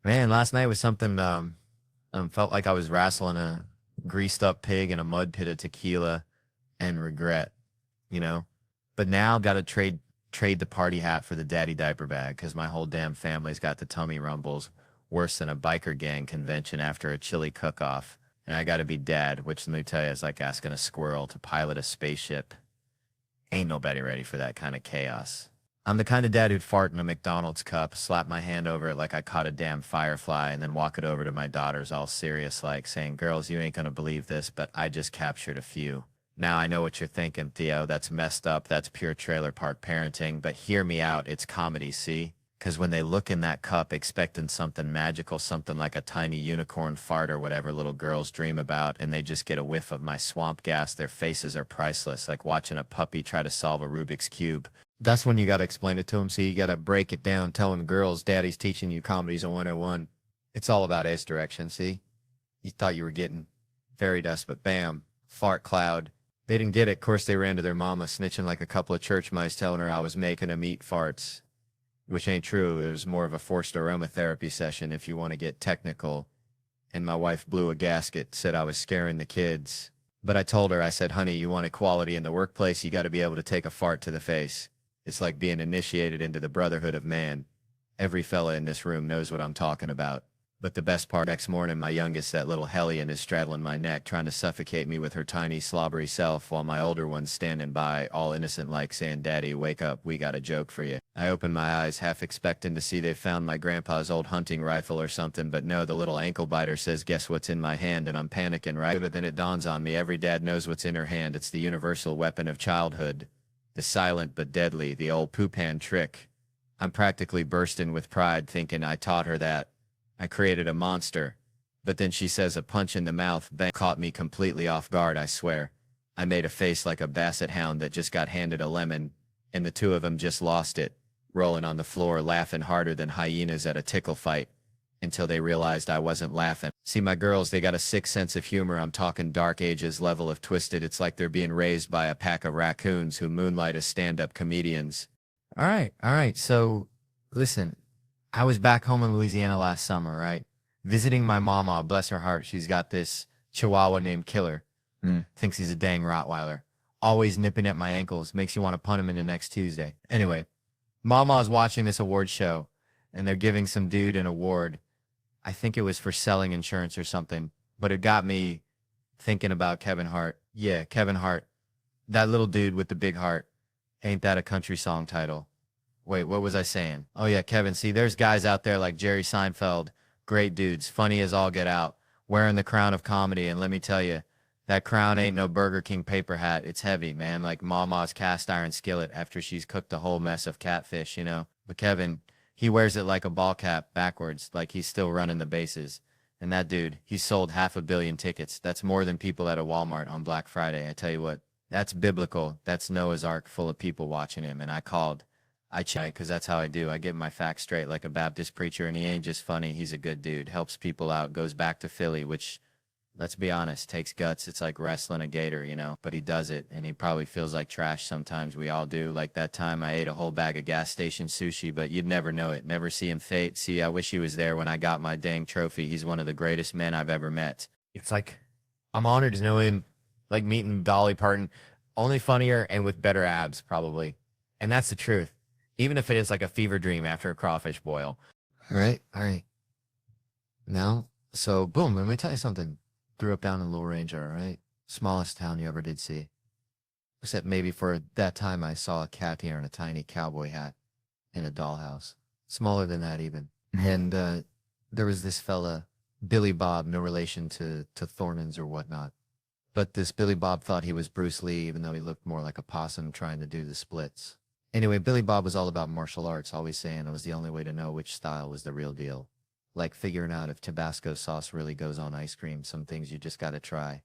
Man, last night was something, felt like I was wrestling a greased up pig in a mud pit of tequila and regret, you know? But now got to trade the party hat for the daddy diaper bag because my whole damn family's got the tummy rumbles worse than a biker gang convention after a chili cook-off. And I got to be dad, which let me tell you is like asking a squirrel to pilot a spaceship. Ain't nobody ready for that kind of chaos. I'm the kind of dad who'd fart in a McDonald's cup, slap my hand over it like I caught a damn firefly, and then walk it over to my daughters all serious like, saying, "Girls, you ain't gonna believe this, but I just captured a few." Now I know what you're thinking, Theo. That's messed up. That's pure trailer park parenting. But hear me out. It's comedy, see? Because when they look in that cup expecting something magical, something like a tiny unicorn fart or whatever little girls dream about, and they just get a whiff of my swamp gas, their faces are priceless, like watching a puppy try to solve a Rubik's Cube. That's when you got to explain it to them. So you got to break it down, telling girls, daddy's teaching you comedy's a 101. It's all about ace direction, see? You thought you were getting fairy dust, but bam, fart cloud. They didn't get it. Of course, they ran to their mama, snitching like a couple of church mice, telling her I was making them eat farts, which ain't true. It was more of a forced aromatherapy session, if you want to get technical. And my wife blew a gasket, said I was scaring the kids. But I told her, I said, honey, you want equality in the workplace, you got to be able to take a fart to the face. It's like being initiated into the brotherhood of man. Every fella in this room knows what I'm talking about. But the best part, next morning, my youngest, that little hellion, is straddling my neck, trying to suffocate me with her tiny, slobbery self, while my older one's standing by, all innocent like, saying, "Daddy, wake up, we got a joke for you." I open my eyes, half expecting to see they found my grandpa's old hunting rifle or something, but no, the little ankle biter says, "Guess what's in my hand?" And I'm panicking, right? But then it dawns on me, every dad knows what's in her hand. It's the universal weapon of childhood. The silent but deadly, the old poop hand trick. I'm practically bursting with pride, thinking I taught her that. I created a monster. But then she says a punch in the mouth bang caught me completely off guard, I swear. I made a face like a basset hound that just got handed a lemon, and the two of them just lost it, rolling on the floor, laughing harder than hyenas at a tickle fight, until they realized I wasn't laughing. See, my girls, they got a sick sense of humor. I'm talking Dark Ages level of twisted. It's like they're being raised by a pack of raccoons who moonlight as stand-up comedians. All right. So, listen, I was back home in Louisiana last summer, right? Visiting my mama, bless her heart. She's got this chihuahua named Killer. Thinks he's a dang Rottweiler. Always nipping at my ankles. Makes you want to punt him into next Tuesday. Anyway, Mama's watching this award show, and they're giving some dude an award. I think it was for selling insurance or something, but it got me thinking about Kevin Hart. Yeah, Kevin Hart. That little dude with the big heart. Ain't that a country song title? Wait, what was I saying? Oh yeah, Kevin. See, there's guys out there like Jerry Seinfeld, great dudes, funny as all get out, wearing the crown of comedy. And let me tell you, that crown ain't no Burger King paper hat. It's heavy, man, like Mama's cast iron skillet after she's cooked a whole mess of catfish, you know? But Kevin, he wears it like a ball cap backwards, like he's still running the bases. And that dude, he's sold 500 million tickets. That's more than people at a Walmart on Black Friday. I tell you what, that's biblical. That's Noah's Ark full of people watching him. And I check because that's how I do. I get my facts straight like a Baptist preacher, and he ain't just funny. He's a good dude, helps people out, goes back to Philly, which, let's be honest, takes guts. It's like wrestling a gator, you know, but he does it, and he probably feels like trash sometimes. We all do. Like that time I ate a whole bag of gas station sushi, but you'd never know it. Never see him fate. See, I wish he was there when I got my dang trophy. He's one of the greatest men I've ever met. It's like, I'm honored to know him, like meeting Dolly Parton, only funnier and with better abs, probably. And that's the truth. Even if it is like a fever dream after a crawfish boil. All right. Now, so boom, let me tell you something. Grew up down in Little Ranger, all right? Smallest town you ever did see. Except maybe for that time I saw a cat here in a tiny cowboy hat in a dollhouse. Smaller than that even. And there was this fella, Billy Bob, no relation to Thornton's or whatnot. But this Billy Bob thought he was Bruce Lee, even though he looked more like a possum trying to do the splits. Anyway, Billy Bob was all about martial arts, always saying it was the only way to know which style was the real deal. Like figuring out if Tabasco sauce really goes on ice cream, some things you just gotta try.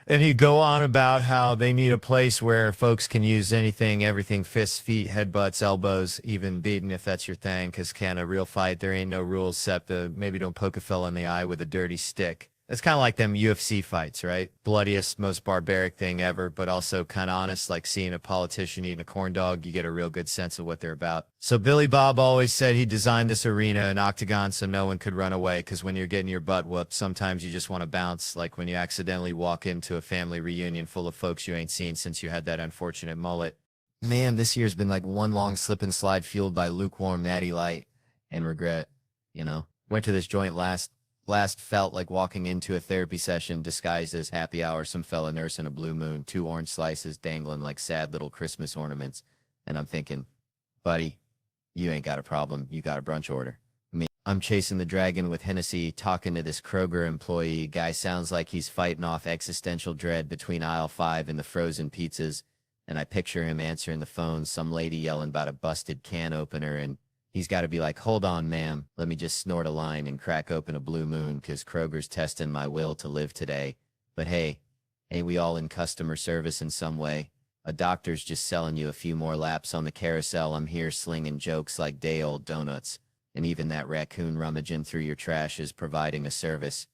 And he'd go on about how they need a place where folks can use anything, everything, fists, feet, headbutts, elbows, even beating if that's your thing, because can a real fight, there ain't no rules except maybe don't poke a fella in the eye with a dirty stick. It's kind of like them UFC fights, right? Bloodiest, most barbaric thing ever, but also kind of honest, like seeing a politician eating a corn dog, you get a real good sense of what they're about. So Billy Bob always said he designed this arena, an octagon, so no one could run away, because when you're getting your butt whooped, sometimes you just want to bounce, like when you accidentally walk into a family reunion full of folks you ain't seen since you had that unfortunate mullet. Man, this year's been like one long slip and slide fueled by lukewarm natty light and regret, you know? Went to this joint last felt like walking into a therapy session disguised as happy hour, some fella nurse in a blue moon, 2 orange slices dangling like sad little Christmas ornaments. And I'm thinking, buddy, you ain't got a problem. You got a brunch order. Me, I'm chasing the dragon with Hennessy, talking to this Kroger employee. Guy sounds like he's fighting off existential dread between aisle 5 and the frozen pizzas. And I picture him answering the phone, some lady yelling about a busted can opener, and he's got to be like, hold on, ma'am. Let me just snort a line and crack open a blue moon, 'cause Kroger's testing my will to live today. But hey, ain't we all in customer service in some way? A doctor's just selling you a few more laps on the carousel. I'm here slinging jokes like day-old donuts. And even that raccoon rummaging through your trash is providing a service.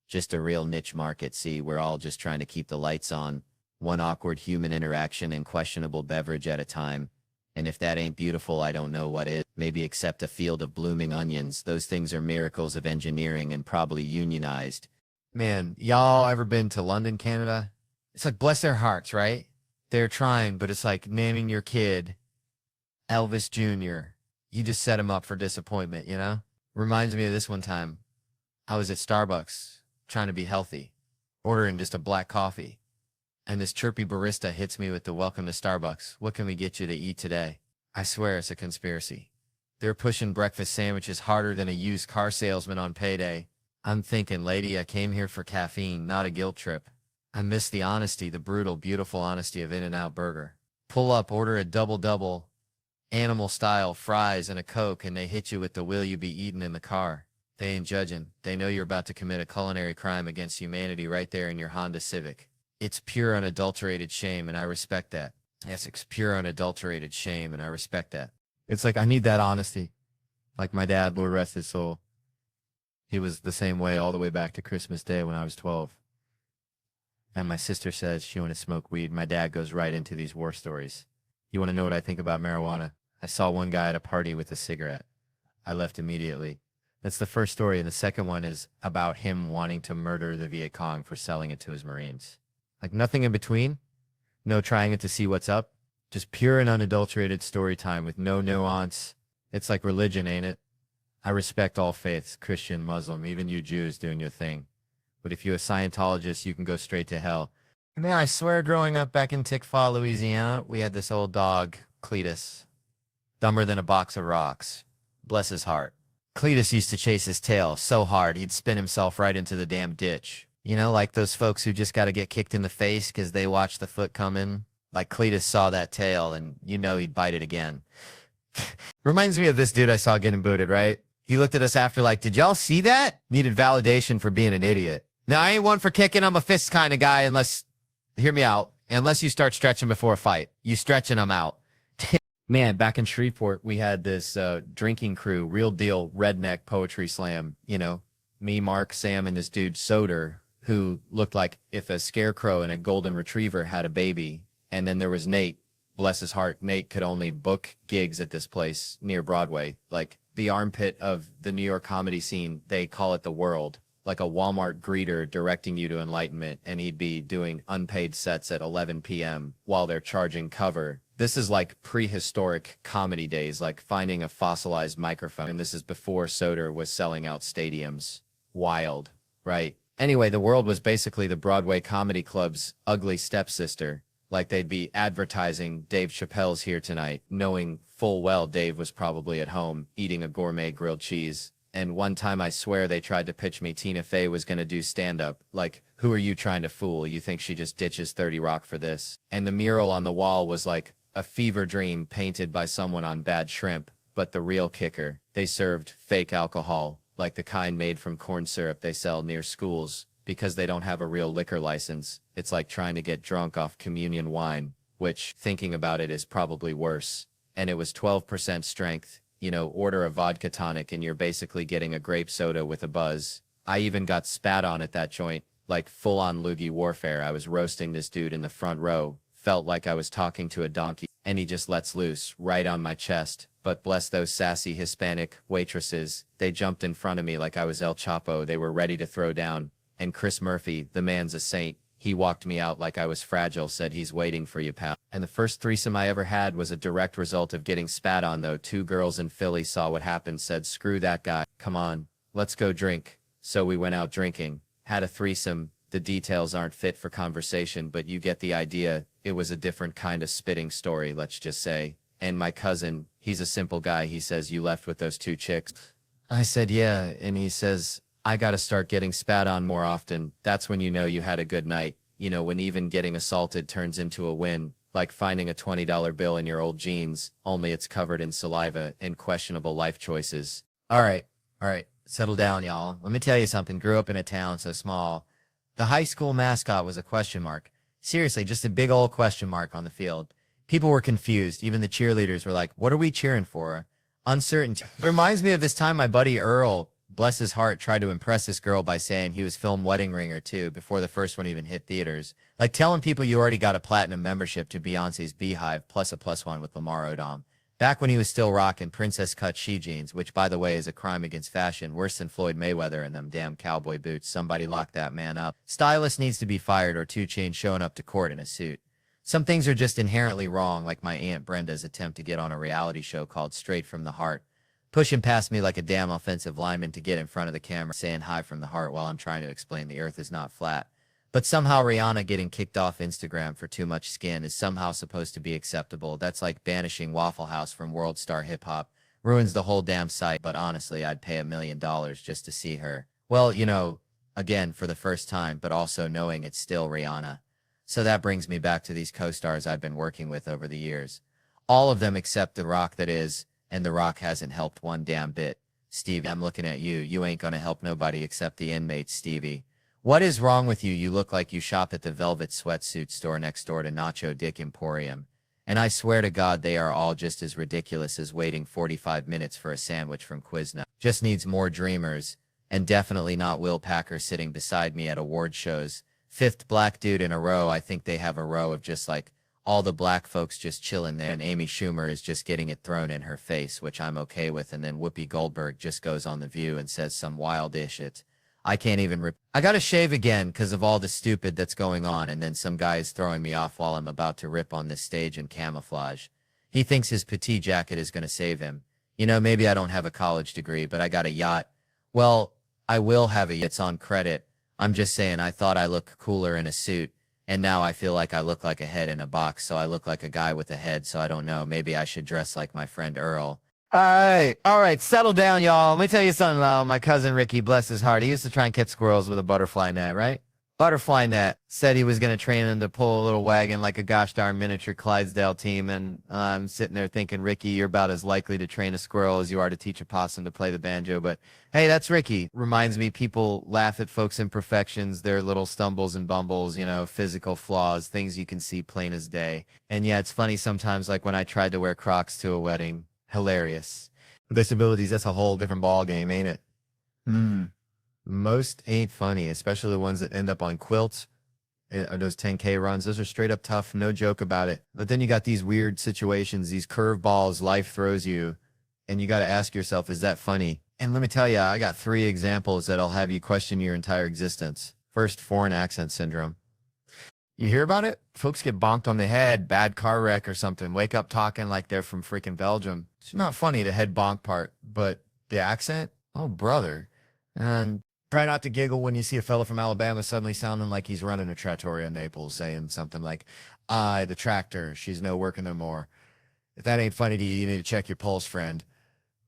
Just a real niche market, see? We're all just trying to keep the lights on. One awkward human interaction and questionable beverage at a time. And if that ain't beautiful, I don't know what is. Maybe except a field of blooming onions. Those things are miracles of engineering and probably unionized. Man, y'all ever been to London, Canada? It's like, bless their hearts, right? They're trying, but it's like naming your kid Elvis Jr. You just set him up for disappointment, you know? Reminds me of this one time. I was at Starbucks trying to be healthy, ordering just a black coffee. And this chirpy barista hits me with the welcome to Starbucks. What can we get you to eat today? I swear it's a conspiracy. They're pushing breakfast sandwiches harder than a used car salesman on payday. I'm thinking, lady, I came here for caffeine, not a guilt trip. I miss the honesty, the brutal, beautiful honesty of In-N-Out Burger. Pull up, order a double-double, animal-style fries and a Coke, and they hit you with the will you be eating in the car. They ain't judging. They know you're about to commit a culinary crime against humanity right there in your Honda Civic. It's pure unadulterated shame, and I respect that. Yes, it's pure unadulterated shame, and I respect that. It's like, I need that honesty. Like my dad, Lord rest his soul. He was the same way all the way back to Christmas Day when I was 12. And my sister says she wanted to smoke weed. My dad goes right into these war stories. You want to know what I think about marijuana? I saw one guy at a party with a cigarette. I left immediately. That's the first story, and the second one is about him wanting to murder the Viet Cong for selling it to his Marines. Like nothing in between, no trying it to see what's up, just pure and unadulterated story time with no nuance. It's like religion, ain't it? I respect all faiths, Christian, Muslim, even you Jews doing your thing. But if you're a Scientologist, you can go straight to hell. Man, I swear growing up back in Tickfaw, Louisiana, we had this old dog, Cletus, dumber than a box of rocks. Bless his heart. Cletus used to chase his tail so hard he'd spin himself right into the damn ditch. You know, like those folks who just got to get kicked in the face because they watch the foot come in. Like Cletus saw that tail and you know he'd bite it again. Reminds me of this dude I saw getting booted, right? He looked at us after like, did y'all see that? Needed validation for being an idiot. Now, I ain't one for kicking. I'm a fist kind of guy unless, hear me out, unless you start stretching before a fight. You stretching them out. Man, back in Shreveport, we had this drinking crew, real deal redneck poetry slam. You know, me, Mark, Sam, and this dude, Soder, who looked like if a scarecrow and a golden retriever had a baby. And then there was Nate, bless his heart. Nate could only book gigs at this place near Broadway, like the armpit of the New York comedy scene. They call it the world, like a Walmart greeter directing you to enlightenment. And he'd be doing unpaid sets at 11 p.m. while they're charging cover. This is like prehistoric comedy days, like finding a fossilized microphone. And this is before Soder was selling out stadiums. Wild, right? Anyway, the world was basically the Broadway comedy club's ugly stepsister. Like they'd be advertising Dave Chappelle's here tonight, knowing full well Dave was probably at home eating a gourmet grilled cheese. And one time I swear they tried to pitch me Tina Fey was going to do stand-up. Like, who are you trying to fool? You think she just ditches 30 Rock for this? And the mural on the wall was like a fever dream painted by someone on Bad Shrimp. But the real kicker, they served fake alcohol, like the kind made from corn syrup they sell near schools, because they don't have a real liquor license. It's like trying to get drunk off communion wine, which, thinking about it, is probably worse. And it was 12% strength. You know, order a vodka tonic and you're basically getting a grape soda with a buzz. I even got spat on at that joint, like full-on loogie warfare. I was roasting this dude in the front row, felt like I was talking to a donkey, and he just lets loose right on my chest. But bless those sassy Hispanic waitresses, they jumped in front of me like I was El Chapo. They were ready to throw down. And Chris Murphy, the man's a saint. He walked me out like I was fragile, said he's waiting for you, pal. And the first threesome I ever had was a direct result of getting spat on, though. 2 girls in Philly saw what happened, said, screw that guy. Come on, let's go drink. So we went out drinking, had a threesome. The details aren't fit for conversation, but you get the idea. It was a different kind of spitting story, let's just say. And my cousin, he's a simple guy. He says, you left with those 2 chicks. I said, yeah. And he says, I gotta start getting spat on more often. That's when you know you had a good night. You know, when even getting assaulted turns into a win, like finding a $20 bill in your old jeans, only it's covered in saliva and questionable life choices. All right. Settle down, y'all. Let me tell you something. Grew up in a town so small. The high school mascot was a question mark. Seriously, just a big old question mark on the field. People were confused. Even the cheerleaders were like, what are we cheering for? Uncertainty. It reminds me of this time my buddy Earl, bless his heart, tried to impress this girl by saying he was film Wedding Ring or 2 before the first one even hit theaters. Like telling people you already got a platinum membership to Beyonce's Beehive plus a +1 with Lamar Odom. Back when he was still rocking princess cut she jeans, which by the way is a crime against fashion, worse than Floyd Mayweather and them damn cowboy boots. Somebody lock that man up. Stylist needs to be fired, or 2 Chainz showing up to court in a suit. Some things are just inherently wrong, like my Aunt Brenda's attempt to get on a reality show called Straight from the Heart, pushing past me like a damn offensive lineman to get in front of the camera, saying hi from the heart while I'm trying to explain the earth is not flat. But somehow Rihanna getting kicked off Instagram for too much skin is somehow supposed to be acceptable. That's like banishing Waffle House from World Star Hip Hop. Ruins the whole damn site, but honestly, I'd pay $1 million just to see her. Well, you know, again, for the first time, but also knowing it's still Rihanna. So that brings me back to these co-stars I've been working with over the years. All of them except The Rock, that is, and The Rock hasn't helped one damn bit. Steve, I'm looking at you. You ain't gonna help nobody except the inmates, Stevie. What is wrong with you? You look like you shop at the velvet sweatsuit store next door to Nacho Dick Emporium. And I swear to God, they are all just as ridiculous as waiting 45 minutes for a sandwich from Quiznos. Just needs more dreamers, and definitely not Will Packer sitting beside me at award shows. 5th black dude in a row. I think they have a row of just like all the black folks just chilling there, and Amy Schumer is just getting it thrown in her face, which I'm okay with, and then Whoopi Goldberg just goes on The View and says some wild-ish shit. I can't even I gotta shave again because of all the stupid that's going on, and then some guy is throwing me off while I'm about to rip on this stage in camouflage. He thinks his petite jacket is gonna save him. You know, maybe I don't have a college degree, but I got a yacht. Well, I will have a yacht. It's on credit. I'm just saying, I thought I looked cooler in a suit, and now I feel like I look like a head in a box, so I look like a guy with a head, so I don't know. Maybe I should dress like my friend Earl. All right, settle down, y'all. Let me tell you something, my cousin Ricky, bless his heart, he used to try and catch squirrels with a butterfly net, right? Butterfly net. Said he was going to train him to pull a little wagon like a gosh darn miniature Clydesdale team, and I'm sitting there thinking, Ricky, you're about as likely to train a squirrel as you are to teach a possum to play the banjo, but hey, that's Ricky. Reminds me, people laugh at folks' imperfections, their little stumbles and bumbles, you know, physical flaws, things you can see plain as day. And yeah, it's funny sometimes, like when I tried to wear Crocs to a wedding. Hilarious. Disabilities, that's a whole different ball game, ain't it? Most ain't funny, especially the ones that end up on quilts, or those 10K runs. Those are straight up tough, no joke about it. But then you got these weird situations, these curveballs life throws you, and you got to ask yourself, is that funny? And let me tell you, I got 3 examples that'll have you question your entire existence. First, foreign accent syndrome. You hear about it? Folks get bonked on the head, bad car wreck or something, wake up talking like they're from freaking Belgium. It's not funny, the head bonk part, but the accent? Oh, brother. And try not to giggle when you see a fella from Alabama suddenly sounding like he's running a trattoria in Naples, saying something like, the tractor, she's no working no more. If that ain't funny to you, you need to check your pulse, friend.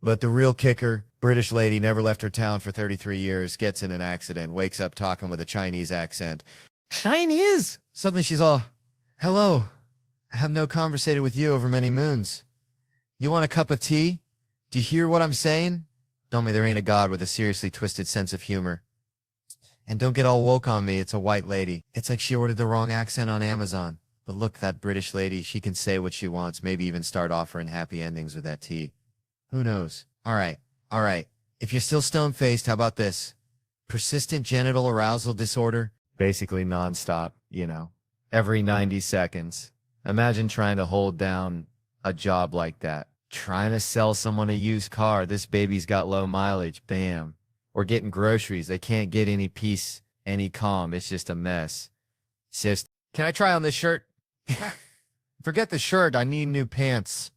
But the real kicker, British lady, never left her town for 33 years, gets in an accident, wakes up talking with a Chinese accent. Chinese? Suddenly she's all, hello, I have no conversated with you over many moons. You want a cup of tea? Do you hear what I'm saying? Tell me there ain't a god with a seriously twisted sense of humor. And don't get all woke on me, it's a white lady. It's like she ordered the wrong accent on Amazon. But look, that British lady, she can say what she wants, maybe even start offering happy endings with that tea. Who knows? All right. If you're still stone-faced, how about this? Persistent genital arousal disorder, basically nonstop, every 90 seconds. Imagine trying to hold down a job like that. Trying to sell someone a used car. This baby's got low mileage. Bam. Or getting groceries. They can't get any peace, any calm. It's just a mess. It's just, can I try on this shirt? Forget the shirt. I need new pants.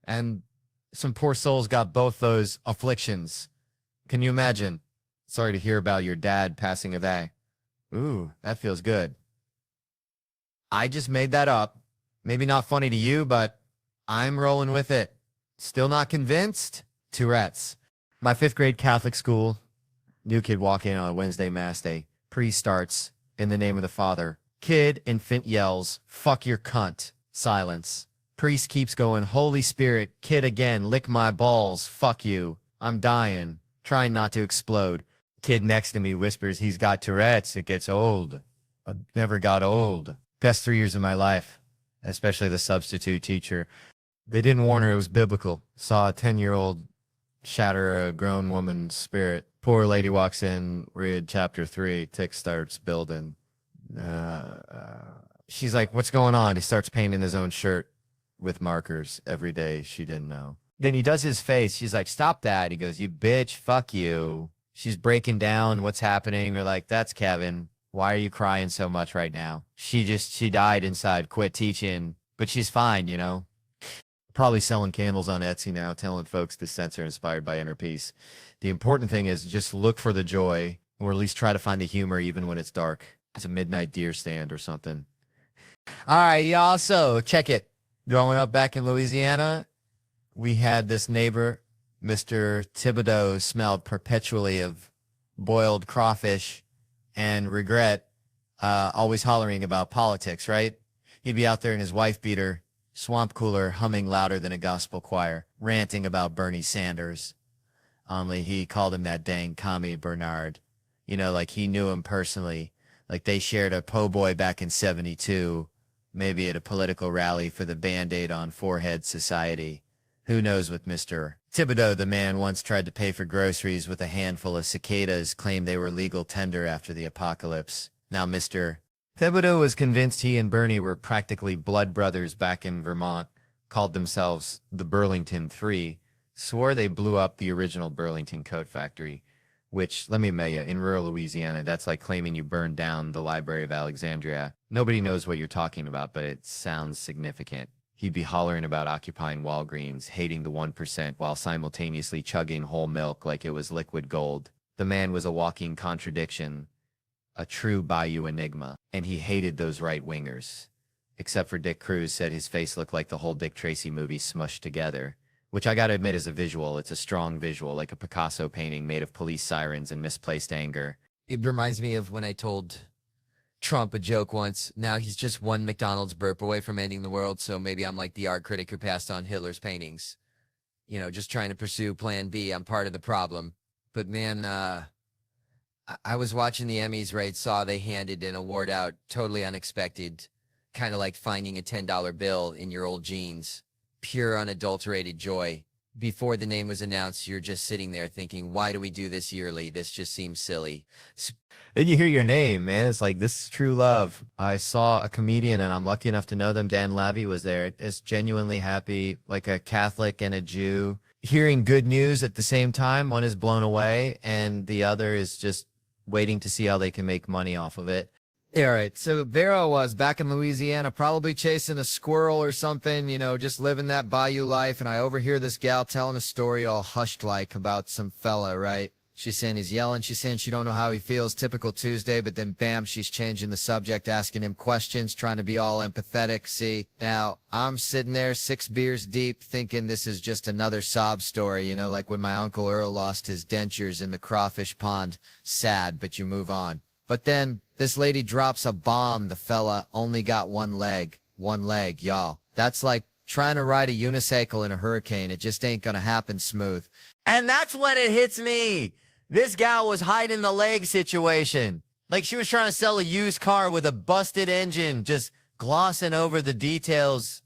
And some poor soul's got both those afflictions. Can you imagine? Sorry to hear about your dad passing away. Ooh, that feels good. I just made that up. Maybe not funny to you, but I'm rolling with it. Still not convinced? Tourette's. My 5th grade Catholic school. New kid walk in on a Wednesday mass day. Priest starts, in the name of the Father. Kid, infant yells, fuck your cunt. Silence. Priest keeps going, Holy Spirit. Kid again, lick my balls. Fuck you. I'm dying. Trying not to explode. Kid next to me whispers, he's got Tourette's. It gets old. But never got old. Best 3 years of my life. Especially the substitute teacher. They didn't warn her it was biblical. Saw a 10-year-old shatter a grown woman's spirit. Poor lady walks in, read chapter 3. Tick starts building. She's like, what's going on? He starts painting his own shirt with markers every day. She didn't know. Then he does his face. She's like, stop that. He goes, you bitch, fuck you. She's breaking down what's happening. They're like, that's Kevin. Why are you crying so much right now? She died inside, quit teaching, but she's fine, Probably selling candles on Etsy now, telling folks this scents are inspired by inner peace. The important thing is just look for the joy, or at least try to find the humor even when it's dark. It's a midnight deer stand or something. All right, y'all, so check it. Growing up back in Louisiana, we had this neighbor, Mr. Thibodeau, smelled perpetually of boiled crawfish and regret, always hollering about politics, right? He'd be out there in his wife beater, swamp cooler, humming louder than a gospel choir, ranting about Bernie Sanders. Only he called him that dang commie Bernard. Like he knew him personally. Like they shared a po' boy back in 72, maybe at a political rally for the Band-Aid on Forehead Society. Who knows with Mr. Thibodeau, the man once tried to pay for groceries with a handful of cicadas, claimed they were legal tender after the apocalypse. Now Mr. Thibodeau was convinced he and Bernie were practically blood brothers back in Vermont, called themselves the Burlington Three, swore they blew up the original Burlington Coat Factory, which, let me tell you, in rural Louisiana, that's like claiming you burned down the Library of Alexandria. Nobody knows what you're talking about, but it sounds significant. He'd be hollering about occupying Walgreens, hating the 1%, while simultaneously chugging whole milk like it was liquid gold. The man was a walking contradiction. A true Bayou enigma, and he hated those right-wingers. Except for Dick Cruz said his face looked like the whole Dick Tracy movie smushed together, which I gotta admit is a visual. It's a strong visual, like a Picasso painting made of police sirens and misplaced anger. It reminds me of when I told Trump a joke once. Now he's just one McDonald's burp away from ending the world, so maybe I'm like the art critic who passed on Hitler's paintings. Just trying to pursue plan B. I'm part of the problem. But man, I was watching the Emmys, right? Saw they handed an award out, totally unexpected, kind of like finding a $10 bill in your old jeans. Pure unadulterated joy. Before the name was announced, you're just sitting there thinking, why do we do this yearly? This just seems silly. Then you hear your name, man. It's like, this is true love. I saw a comedian, and I'm lucky enough to know them. Dan Lavey was there. It's genuinely happy, like a Catholic and a Jew. Hearing good news at the same time. One is blown away, and the other is just waiting to see how they can make money off of it. All right, so there I was back in Louisiana, probably chasing a squirrel or something, just living that bayou life, and I overhear this gal telling a story all hushed-like about some fella, right? She's saying he's yelling, she's saying she don't know how he feels, typical Tuesday, but then bam, she's changing the subject, asking him questions, trying to be all empathetic. See, now, I'm sitting there 6 beers deep, thinking this is just another sob story, like when my Uncle Earl lost his dentures in the crawfish pond. Sad, but you move on. But then, this lady drops a bomb. The fella only got one leg. One leg, y'all. That's like trying to ride a unicycle in a hurricane. It just ain't gonna happen smooth. And that's when it hits me. This gal was hiding the leg situation. Like she was trying to sell a used car with a busted engine, just glossing over the details,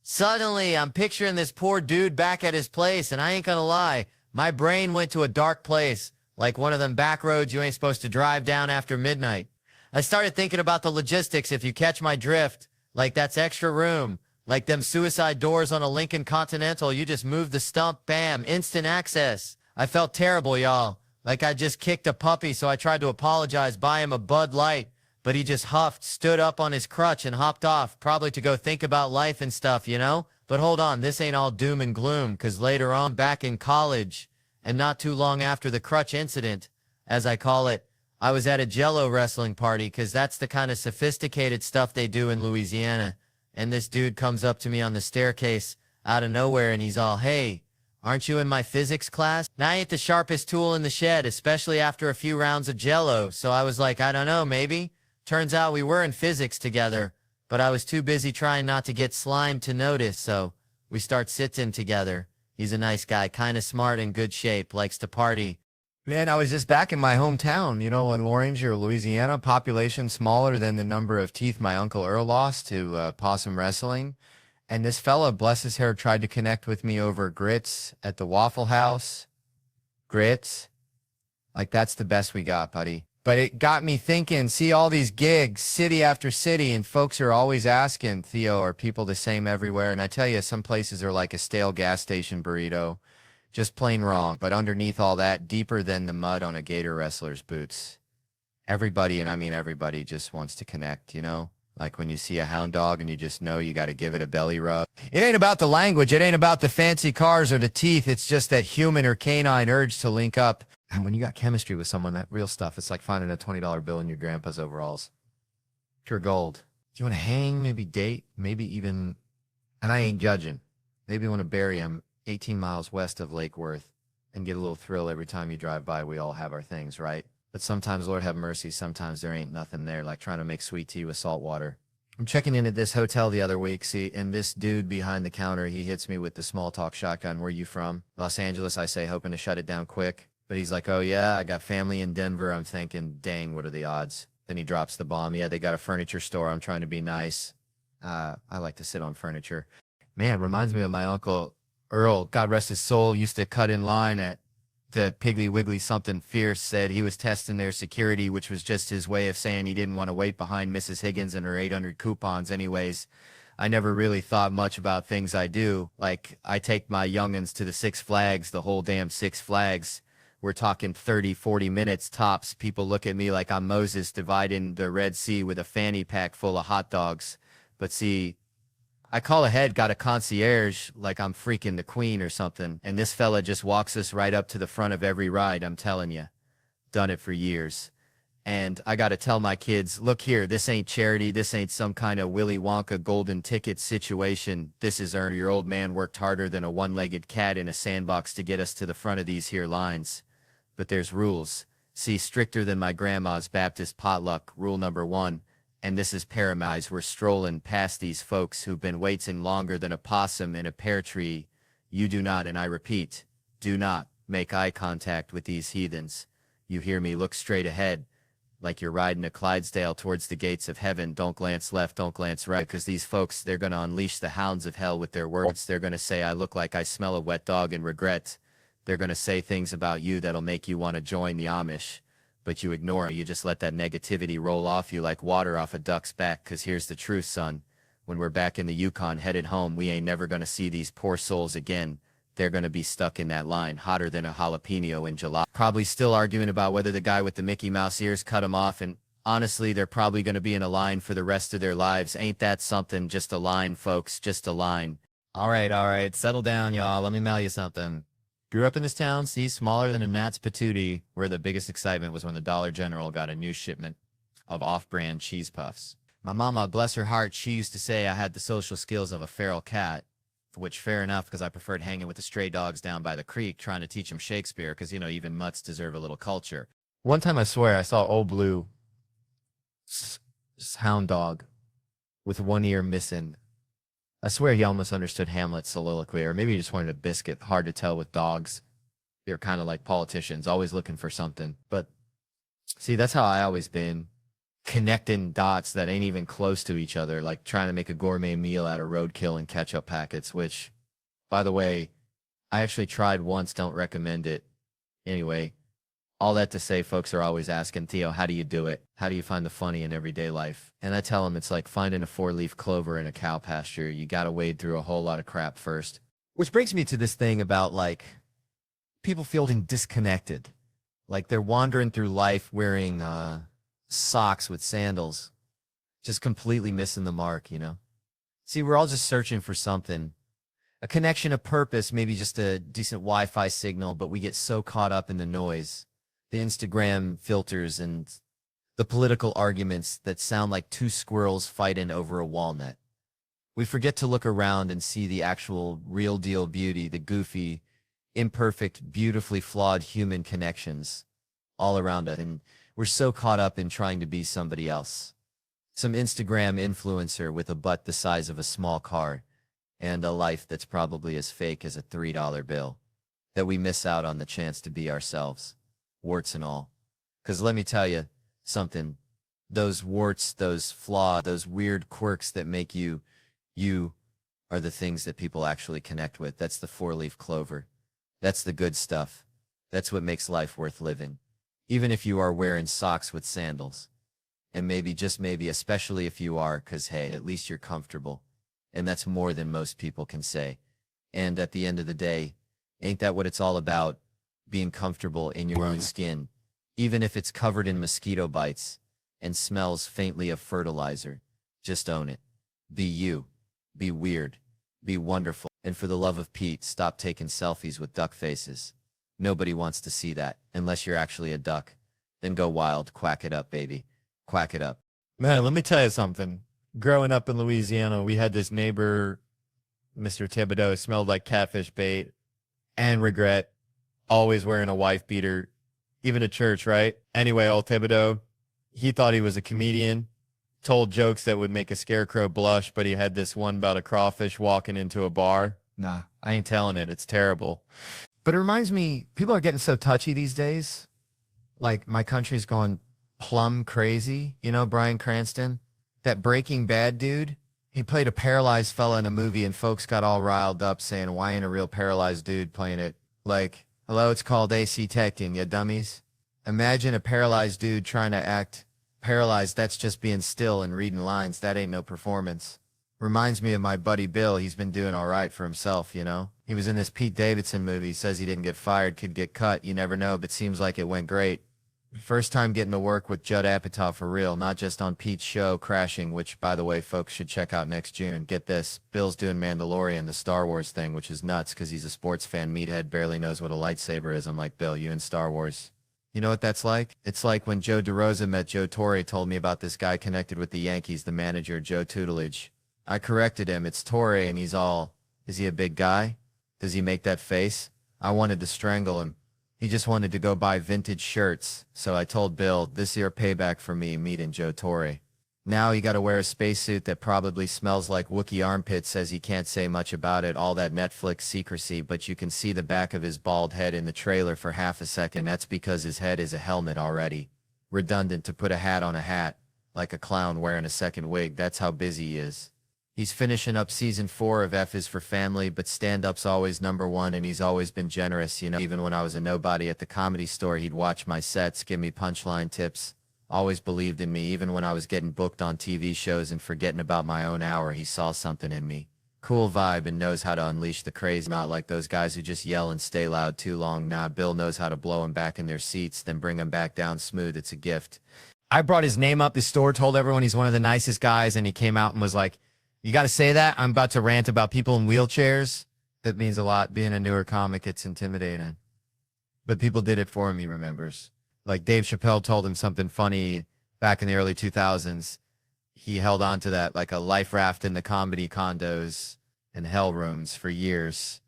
Suddenly, I'm picturing this poor dude back at his place, and I ain't gonna lie, my brain went to a dark place. like one of them back roads you ain't supposed to drive down after midnight. I started thinking about the logistics, if you catch my drift. Like, that's extra room. Like them suicide doors on a Lincoln Continental, you just move the stump, bam, instant access. I felt terrible, y'all. Like I just kicked a puppy, so I tried to apologize, buy him a Bud Light, but he just huffed, stood up on his crutch, and hopped off, probably to go think about life and stuff, you know? But hold on, this ain't all doom and gloom, because later on, back in college, and not too long after the crutch incident, as I call it, I was at a Jello wrestling party, because that's the kind of sophisticated stuff they do in Louisiana. And this dude comes up to me on the staircase out of nowhere, and he's all, "Hey, aren't you in my physics class?" Now, I ain't the sharpest tool in the shed, especially after a few rounds of Jello. So I was like, I don't know, maybe. Turns out we were in physics together, but I was too busy trying not to get slimed to notice, so we start sitting together. He's a nice guy, kind of smart and good shape, likes to party. Man, I was just back in my hometown, you know, in Warringer, Louisiana, population smaller than the number of teeth my Uncle Earl lost to possum wrestling. And this fella, bless his hair, tried to connect with me over grits at the Waffle House. Grits. Like, that's the best we got, buddy. But it got me thinking, see all these gigs, city after city, and folks are always asking, Theo, are people the same everywhere? And I tell you, some places are like a stale gas station burrito. Just plain wrong, but underneath all that, deeper than the mud on a gator wrestler's boots. Everybody, and I mean everybody, just wants to connect, you know? Like when you see a hound dog and you just know you got to give it a belly rub. It ain't about the language. It ain't about the fancy cars or the teeth. It's just that human or canine urge to link up. And when you got chemistry with someone, that real stuff, it's like finding a $20 bill in your grandpa's overalls. Pure gold. Do you want to hang, maybe date, maybe even, and I ain't judging, maybe want to bury him 18 miles west of Lake Worth and get a little thrill every time you drive by. We all have our things, right? But sometimes, Lord have mercy, sometimes there ain't nothing there, like trying to make sweet tea with salt water. I'm checking in at this hotel the other week, see, and this dude behind the counter, he hits me with the small talk shotgun. "Where you from?" "Los Angeles," I say, hoping to shut it down quick. But he's like, "Oh yeah, I got family in Denver." I'm thinking, dang, what are the odds? Then he drops the bomb. "Yeah, they got a furniture store." I'm trying to be nice. I like to sit on furniture. Man, reminds me of my Uncle Earl, God rest his soul, used to cut in line at the Piggly Wiggly something fierce, said he was testing their security, which was just his way of saying he didn't want to wait behind Mrs. Higgins and her 800 coupons anyways. I never really thought much about things I do. Like, I take my youngins to the Six Flags, the whole damn Six Flags. We're talking 30, 40 minutes tops. People look at me like I'm Moses dividing the Red Sea with a fanny pack full of hot dogs. But see, I call ahead, got a concierge, like I'm freaking the queen or something, and this fella just walks us right up to the front of every ride, I'm telling you. Done it for years. And I gotta tell my kids, look here, this ain't charity, this ain't some kind of Willy Wonka golden ticket situation. This is your old man worked harder than a one-legged cat in a sandbox to get us to the front of these here lines. But there's rules. See, stricter than my grandma's Baptist potluck, rule number 1. And this is paramount. We're strolling past these folks who've been waiting longer than a possum in a pear tree. You do not, and I repeat, do not make eye contact with these heathens. You hear me? Look straight ahead, like you're riding a Clydesdale towards the gates of heaven. Don't glance left, don't glance right, because these folks, they're going to unleash the hounds of hell with their words. They're going to say, "I look like I smell a wet dog," and regret. They're going to say things about you that'll make you want to join the Amish. But you ignore it. You just let that negativity roll off you like water off a duck's back, because here's the truth, son. When we're back in the Yukon headed home, we ain't never going to see these poor souls again. They're going to be stuck in that line, hotter than a jalapeno in July. Probably still arguing about whether the guy with the Mickey Mouse ears cut him off, and honestly, they're probably going to be in a line for the rest of their lives. Ain't that something? Just a line, folks, just a line. All right, settle down, y'all. Let me mail you something. Grew up in this town, see, smaller than a gnat's patootie, where the biggest excitement was when the Dollar General got a new shipment of off-brand cheese puffs. My mama, bless her heart, she used to say I had the social skills of a feral cat, which fair enough, because I preferred hanging with the stray dogs down by the creek, trying to teach them Shakespeare, because, you know, even mutts deserve a little culture. One time, I swear, I saw Old Blue, hound dog, with one ear missing. I swear he almost understood Hamlet's soliloquy, or maybe he just wanted a biscuit. Hard to tell with dogs. They're kind of like politicians, always looking for something. But see, that's how I always been. Connecting dots that ain't even close to each other, like trying to make a gourmet meal out of roadkill and ketchup packets, which, by the way, I actually tried once, don't recommend it. Anyway, All that to say, folks are always asking, Theo, how do you do it? How do you find the funny in everyday life? And I tell them it's like finding a four-leaf clover in a cow pasture. You got to wade through a whole lot of crap first. Which brings me to this thing about like people feeling disconnected. Like they're wandering through life wearing socks with sandals, just completely missing the mark, you know? See, we're all just searching for something, a connection, a purpose, maybe just a decent Wi-Fi signal, but we get so caught up in the noise, the Instagram filters and the political arguments that sound like two squirrels fighting over a walnut. We forget to look around and see the actual real deal beauty, the goofy, imperfect, beautifully flawed human connections all around us. And we're so caught up in trying to be somebody else. Some Instagram influencer with a butt the size of a small car and a life that's probably as fake as a $3 bill, that we miss out on the chance to be ourselves, warts and all. Because let me tell you something, those warts, those flaws, those weird quirks that make you are the things that people actually connect with. That's the four-leaf clover. That's the good stuff. That's what makes life worth living. Even if you are wearing socks with sandals. And maybe, just maybe, especially if you are, because hey, at least you're comfortable. And that's more than most people can say. And at the end of the day, ain't that what it's all about? Being comfortable in your own skin, even if it's covered in mosquito bites and smells faintly of fertilizer. Just own it. Be you. Be weird. Be wonderful. And for the love of Pete, stop taking selfies with duck faces. Nobody wants to see that, unless you're actually a duck. Then go wild. Quack it up, baby. Quack it up. Man, let me tell you something. Growing up in Louisiana, we had this neighbor, Mr. Thibodeau, smelled like catfish bait and regret, always wearing a wife beater, even at church, right? Anyway, old Thibodeau, he thought he was a comedian, told jokes that would make a scarecrow blush, but he had this one about a crawfish walking into a bar. Nah, I ain't telling it. It's terrible. But it reminds me, people are getting so touchy these days. Like, my country's going plumb crazy. You know, Bryan Cranston, that Breaking Bad dude, he played a paralyzed fella in a movie and folks got all riled up saying, why ain't a real paralyzed dude playing it? Like, hello, it's called AC Techting, you dummies. Imagine a paralyzed dude trying to act paralyzed. That's just being still and reading lines. That ain't no performance. Reminds me of my buddy Bill. He's been doing all right for himself, you know? He was in this Pete Davidson movie. Says he didn't get fired, could get cut. You never know, but seems like it went great. First time getting to work with Judd Apatow for real, not just on Pete's show, Crashing, which, by the way, folks should check out next June. Get this, Bill's doing Mandalorian, the Star Wars thing, which is nuts because he's a sports fan. Meathead barely knows what a lightsaber is. I'm like, Bill, you in Star Wars. You know what that's like? It's like when Joe DeRosa met Joe Torre, told me about this guy connected with the Yankees, the manager, Joe Tutelage. I corrected him. It's Torre, and he's all, is he a big guy? Does he make that face? I wanted to strangle him. He just wanted to go buy vintage shirts. So I told Bill, this here payback for me meeting Joe Torre. Now he got to wear a spacesuit that probably smells like Wookiee armpits, says he can't say much about it, all that Netflix secrecy, but you can see the back of his bald head in the trailer for half a second. That's because his head is a helmet already. Redundant to put a hat on a hat, like a clown wearing a second wig. That's how busy he is. He's finishing up season 4 of F is for Family, but stand-up's always #1, and he's always been generous, you know. Even when I was a nobody at the Comedy Store, he'd watch my sets, give me punchline tips, always believed in me. Even when I was getting booked on TV shows and forgetting about my own hour, he saw something in me. Cool vibe and knows how to unleash the craze, not like those guys who just yell and stay loud too long. Nah, Bill knows how to blow them back in their seats, then bring them back down smooth. It's a gift. I brought his name up the store, told everyone he's one of the nicest guys, and he came out and was like, you got to say that? I'm about to rant about people in wheelchairs. That means a lot. Being a newer comic, it's intimidating. But people did it for him, he remembers. Like Dave Chappelle told him something funny back in the early 2000s. He held on to that like a life raft in the comedy condos and hell rooms for years.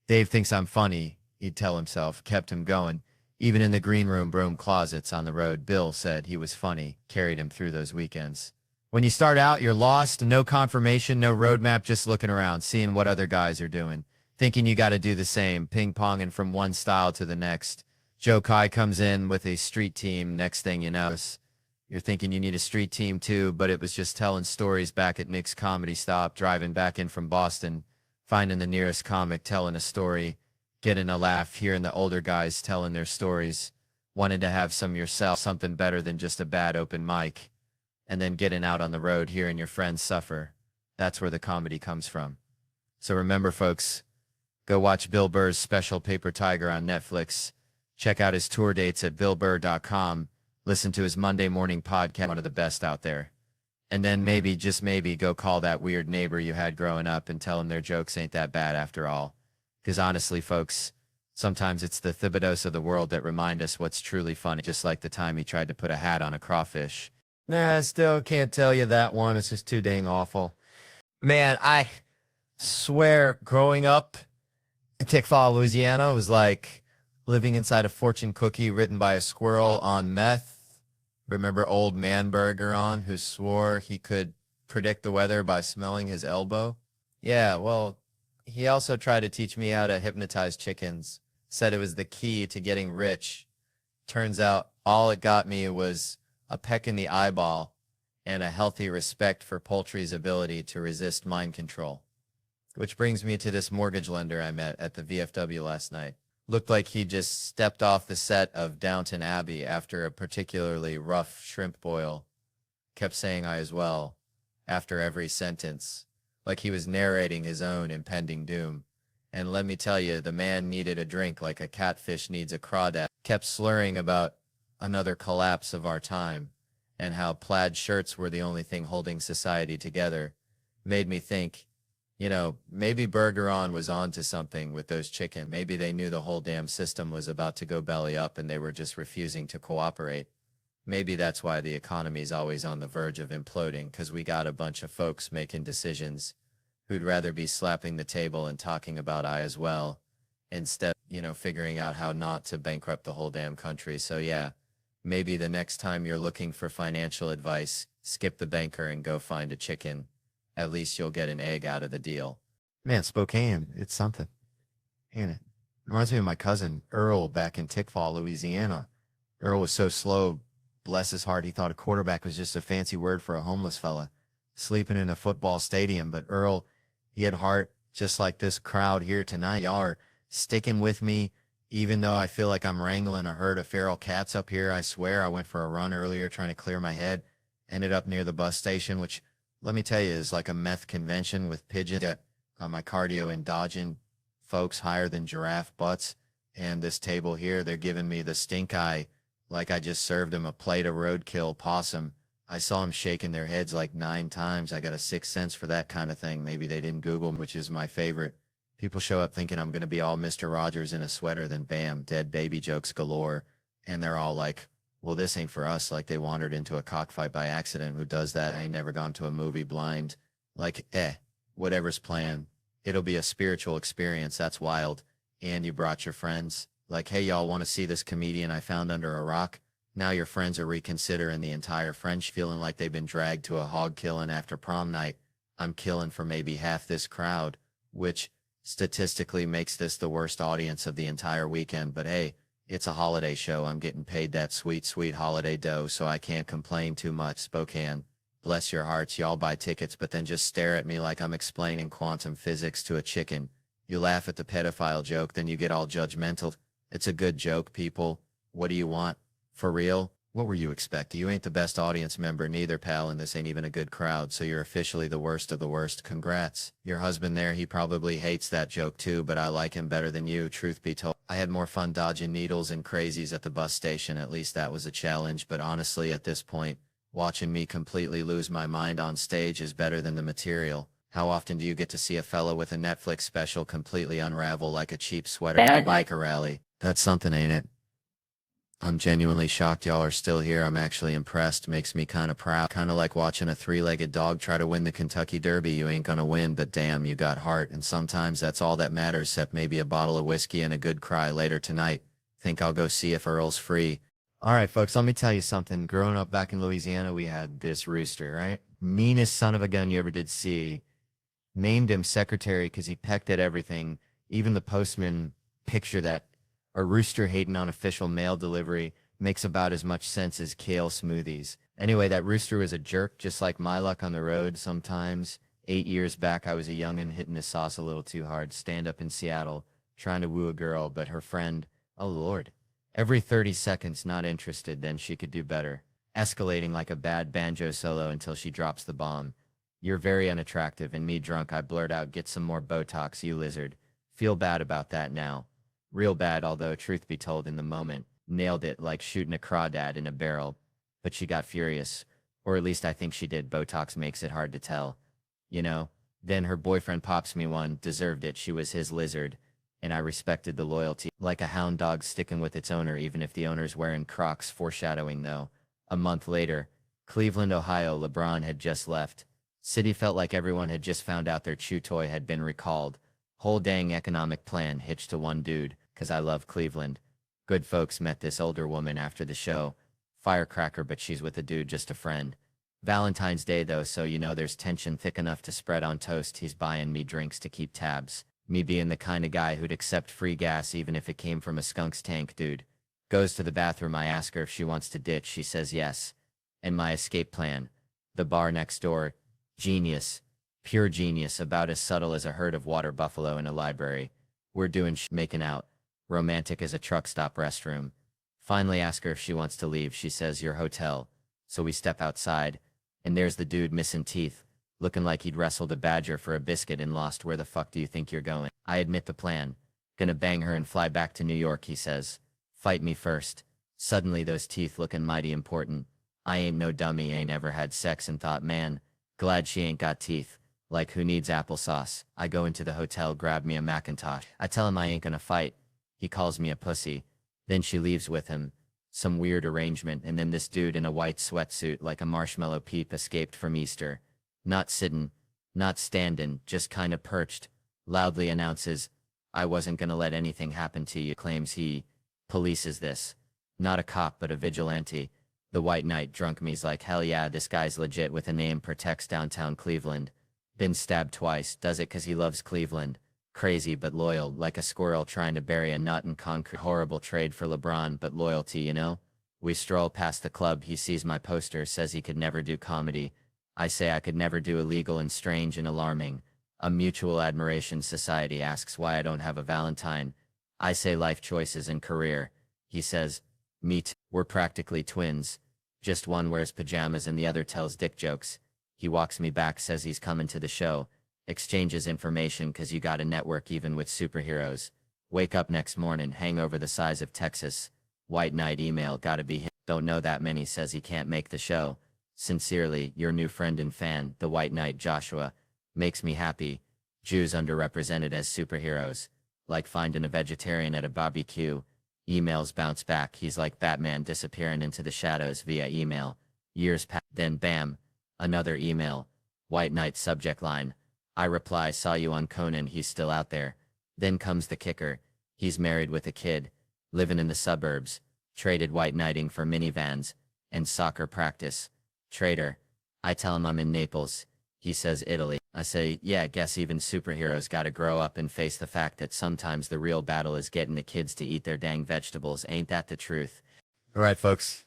Dave thinks I'm funny, he'd tell himself, kept him going. Even in the green room broom closets on the road, Bill said he was funny, carried him through those weekends. When you start out, you're lost, no confirmation, no roadmap, just looking around, seeing what other guys are doing, thinking you got to do the same, ping-ponging from one style to the next. Joe Kai comes in with a street team. Next thing you know, you're thinking you need a street team too, but it was just telling stories back at Nick's Comedy Stop, driving back in from Boston, finding the nearest comic, telling a story, getting a laugh, hearing the older guys telling their stories. wanted to have some yourself, something better than just a bad open mic, and then getting out on the road hearing your friends suffer. That's where the comedy comes from. So remember, folks, go watch Bill Burr's special Paper Tiger on Netflix. Check out his tour dates at billburr.com. Listen to his Monday morning podcast, one of the best out there. And then maybe, just maybe, go call that weird neighbor you had growing up and tell them their jokes ain't that bad after all. Because honestly, folks, sometimes it's the Thibodeaus of the world that remind us what's truly funny, just like the time he tried to put a hat on a crawfish. Nah, I still can't tell you that one. It's just too dang awful. Man, I swear growing up in Tickfaw, Louisiana was like living inside a fortune cookie written by a squirrel on meth. Remember old man Bergeron, who swore he could predict the weather by smelling his elbow? Yeah, well, he also tried to teach me how to hypnotize chickens. Said it was the key to getting rich. Turns out all it got me was a peck in the eyeball and a healthy respect for poultry's ability to resist mind control. Which brings me to this mortgage lender I met at the VFW last night. Looked like he just stepped off the set of Downton Abbey after a particularly rough shrimp boil. Kept saying I as well after every sentence, like he was narrating his own impending doom. And let me tell you, the man needed a drink like a catfish needs a crawdad. Kept slurring about another collapse of our time and how plaid shirts were the only thing holding society together. Made me think, you know, maybe Bergeron was onto something with those chicken. Maybe they knew the whole damn system was about to go belly up and they were just refusing to cooperate. Maybe that's why the economy's always on the verge of imploding, because we got a bunch of folks making decisions who'd rather be slapping the table and talking about I as well, instead, figuring out how not to bankrupt the whole damn country. So yeah, maybe the next time you're looking for financial advice, skip the banker and go find a chicken. At least you'll get an egg out of the deal. Man, Spokane, it's something. Ain't it? Reminds me of my cousin Earl back in Tickfaw, Louisiana. Earl was so slow, bless his heart, he thought a quarterback was just a fancy word for a homeless fella sleeping in a football stadium. But Earl, he had heart just like this crowd here tonight. Y'all are sticking with me, even though I feel like I'm wrangling a herd of feral cats up here. I swear I went for a run earlier trying to clear my head. Ended up near the bus station, which, let me tell you, is like a meth convention with pigeons. Got my cardio and dodging folks higher than giraffe butts. And this table here, they're giving me the stink eye like I just served them a plate of roadkill possum. I saw them shaking their heads like 9 times. I got a sixth sense for that kind of thing. Maybe they didn't Google, which is my favorite. People show up thinking I'm going to be all Mr. Rogers in a sweater, then bam, dead baby jokes galore. And they're all like, well, this ain't for us. Like they wandered into a cockfight by accident. Who does that? I ain't never gone to a movie blind. Like, whatever's planned. It'll be a spiritual experience. That's wild. And you brought your friends. Like, hey, y'all want to see this comedian I found under a rock? Now your friends are reconsidering the entire French, feeling like they've been dragged to a hog killing after prom night. I'm killing for maybe half this crowd, which statistically makes this the worst audience of the entire weekend. But hey, it's a holiday show. I'm getting paid that sweet, sweet holiday dough, so I can't complain too much. Spokane, bless your hearts. Y'all buy tickets, but then just stare at me like I'm explaining quantum physics to a chicken. You laugh at the pedophile joke, then you get all judgmental. It's a good joke, people. What do you want? For real? What were you expecting? You ain't the best audience member neither, pal, and this ain't even a good crowd, so you're officially the worst of the worst. Congrats. Your husband there, he probably hates that joke too, but I like him better than you, truth be told. I had more fun dodging needles and crazies at the bus station. At least that was a challenge, but honestly, at this point, watching me completely lose my mind on stage is better than the material. How often do you get to see a fella with a Netflix special completely unravel like a cheap sweater at a biker rally? That's something, ain't it? I'm genuinely shocked y'all are still here. I'm actually impressed. Makes me kind of proud. Kind of like watching a 3-legged dog try to win the Kentucky Derby. You ain't gonna win, but damn, you got heart. And sometimes that's all that matters, except maybe a bottle of whiskey and a good cry later tonight. Think I'll go see if Earl's free. All right, folks, let me tell you something. Growing up back in Louisiana, we had this rooster, right? Meanest son of a gun you ever did see. Named him Secretary because he pecked at everything. Even the postman picture that. A rooster hating on official mail delivery makes about as much sense as kale smoothies. Anyway, that rooster was a jerk, just like my luck on the road sometimes. 8 years back, I was a youngin' hitting the sauce a little too hard, stand up in Seattle, trying to woo a girl, but her friend, oh Lord, Every 30 seconds, not interested, then she could do better. Escalating like a bad banjo solo until she drops the bomb. You're very unattractive, and me drunk, I blurt out, get some more Botox, you lizard. Feel bad about that now. Real bad, although truth be told, in the moment, nailed it like shooting a crawdad in a barrel. But she got furious. Or at least I think she did. Botox makes it hard to tell. You know? Then her boyfriend pops me one, deserved it, she was his lizard. And I respected the loyalty. Like a hound dog sticking with its owner even if the owner's wearing Crocs, foreshadowing though. A month later, Cleveland, Ohio, LeBron had just left. City felt like everyone had just found out their chew toy had been recalled. Whole dang economic plan hitched to one dude, 'cause I love Cleveland. Good folks met this older woman after the show. Firecracker, but she's with a dude, just a friend. Valentine's Day though, so you know there's tension thick enough to spread on toast. He's buying me drinks to keep tabs. Me being the kind of guy who'd accept free gas even if it came from a skunk's tank, dude. Goes to the bathroom, I ask her if she wants to ditch, she says yes. And my escape plan. The bar next door. Genius. Pure genius, about as subtle as a herd of water buffalo in a library. We're doing making out. Romantic as a truck stop restroom. Finally ask her if she wants to leave, she says your hotel. So we step outside. And there's the dude missing teeth. Looking like he'd wrestled a badger for a biscuit and lost. Where the fuck do you think you're going? I admit the plan. Gonna bang her and fly back to New York, he says. Fight me first. Suddenly those teeth looking mighty important. I ain't no dummy, ain't ever had sex and thought, man, glad she ain't got teeth. Like who needs applesauce? I go into the hotel, grab me a Macintosh. I tell him I ain't gonna fight. He calls me a pussy. Then she leaves with him. Some weird arrangement, and then this dude in a white sweatsuit like a marshmallow peep escaped from Easter. Not sittin', not standin', just kinda perched. Loudly announces, I wasn't gonna let anything happen to you, claims he polices this. Not a cop, but a vigilante. The white knight drunk me's like, hell yeah, this guy's legit with a name, protects downtown Cleveland. Been stabbed twice, does it 'cause he loves Cleveland. Crazy but loyal, like a squirrel trying to bury a nut in concrete. Horrible trade for LeBron, but loyalty, you know? We stroll past the club, he sees my poster, says he could never do comedy. I say I could never do illegal and strange and alarming. A mutual admiration society asks why I don't have a Valentine. I say life choices and career. He says, me too. We're practically twins. Just one wears pajamas and the other tells dick jokes. He walks me back, says he's coming to the show. Exchanges information 'cause you gotta network even with superheroes. Wake up next morning, hangover the size of Texas. White knight email, gotta be him. Don't know that many, says he can't make the show. Sincerely, your new friend and fan, the White Knight Joshua. Makes me happy. Jews underrepresented as superheroes. Like finding a vegetarian at a barbecue. Emails bounce back, he's like Batman disappearing into the shadows via email. Years pass, then bam, another email. White Knight subject line. I reply, saw you on Conan, he's still out there. Then comes the kicker. He's married with a kid. Living in the suburbs. Traded white knighting for minivans. And soccer practice. Traitor. I tell him I'm in Naples. He says Italy. I say, yeah, guess even superheroes gotta grow up and face the fact that sometimes the real battle is getting the kids to eat their dang vegetables. Ain't that the truth? All right, folks.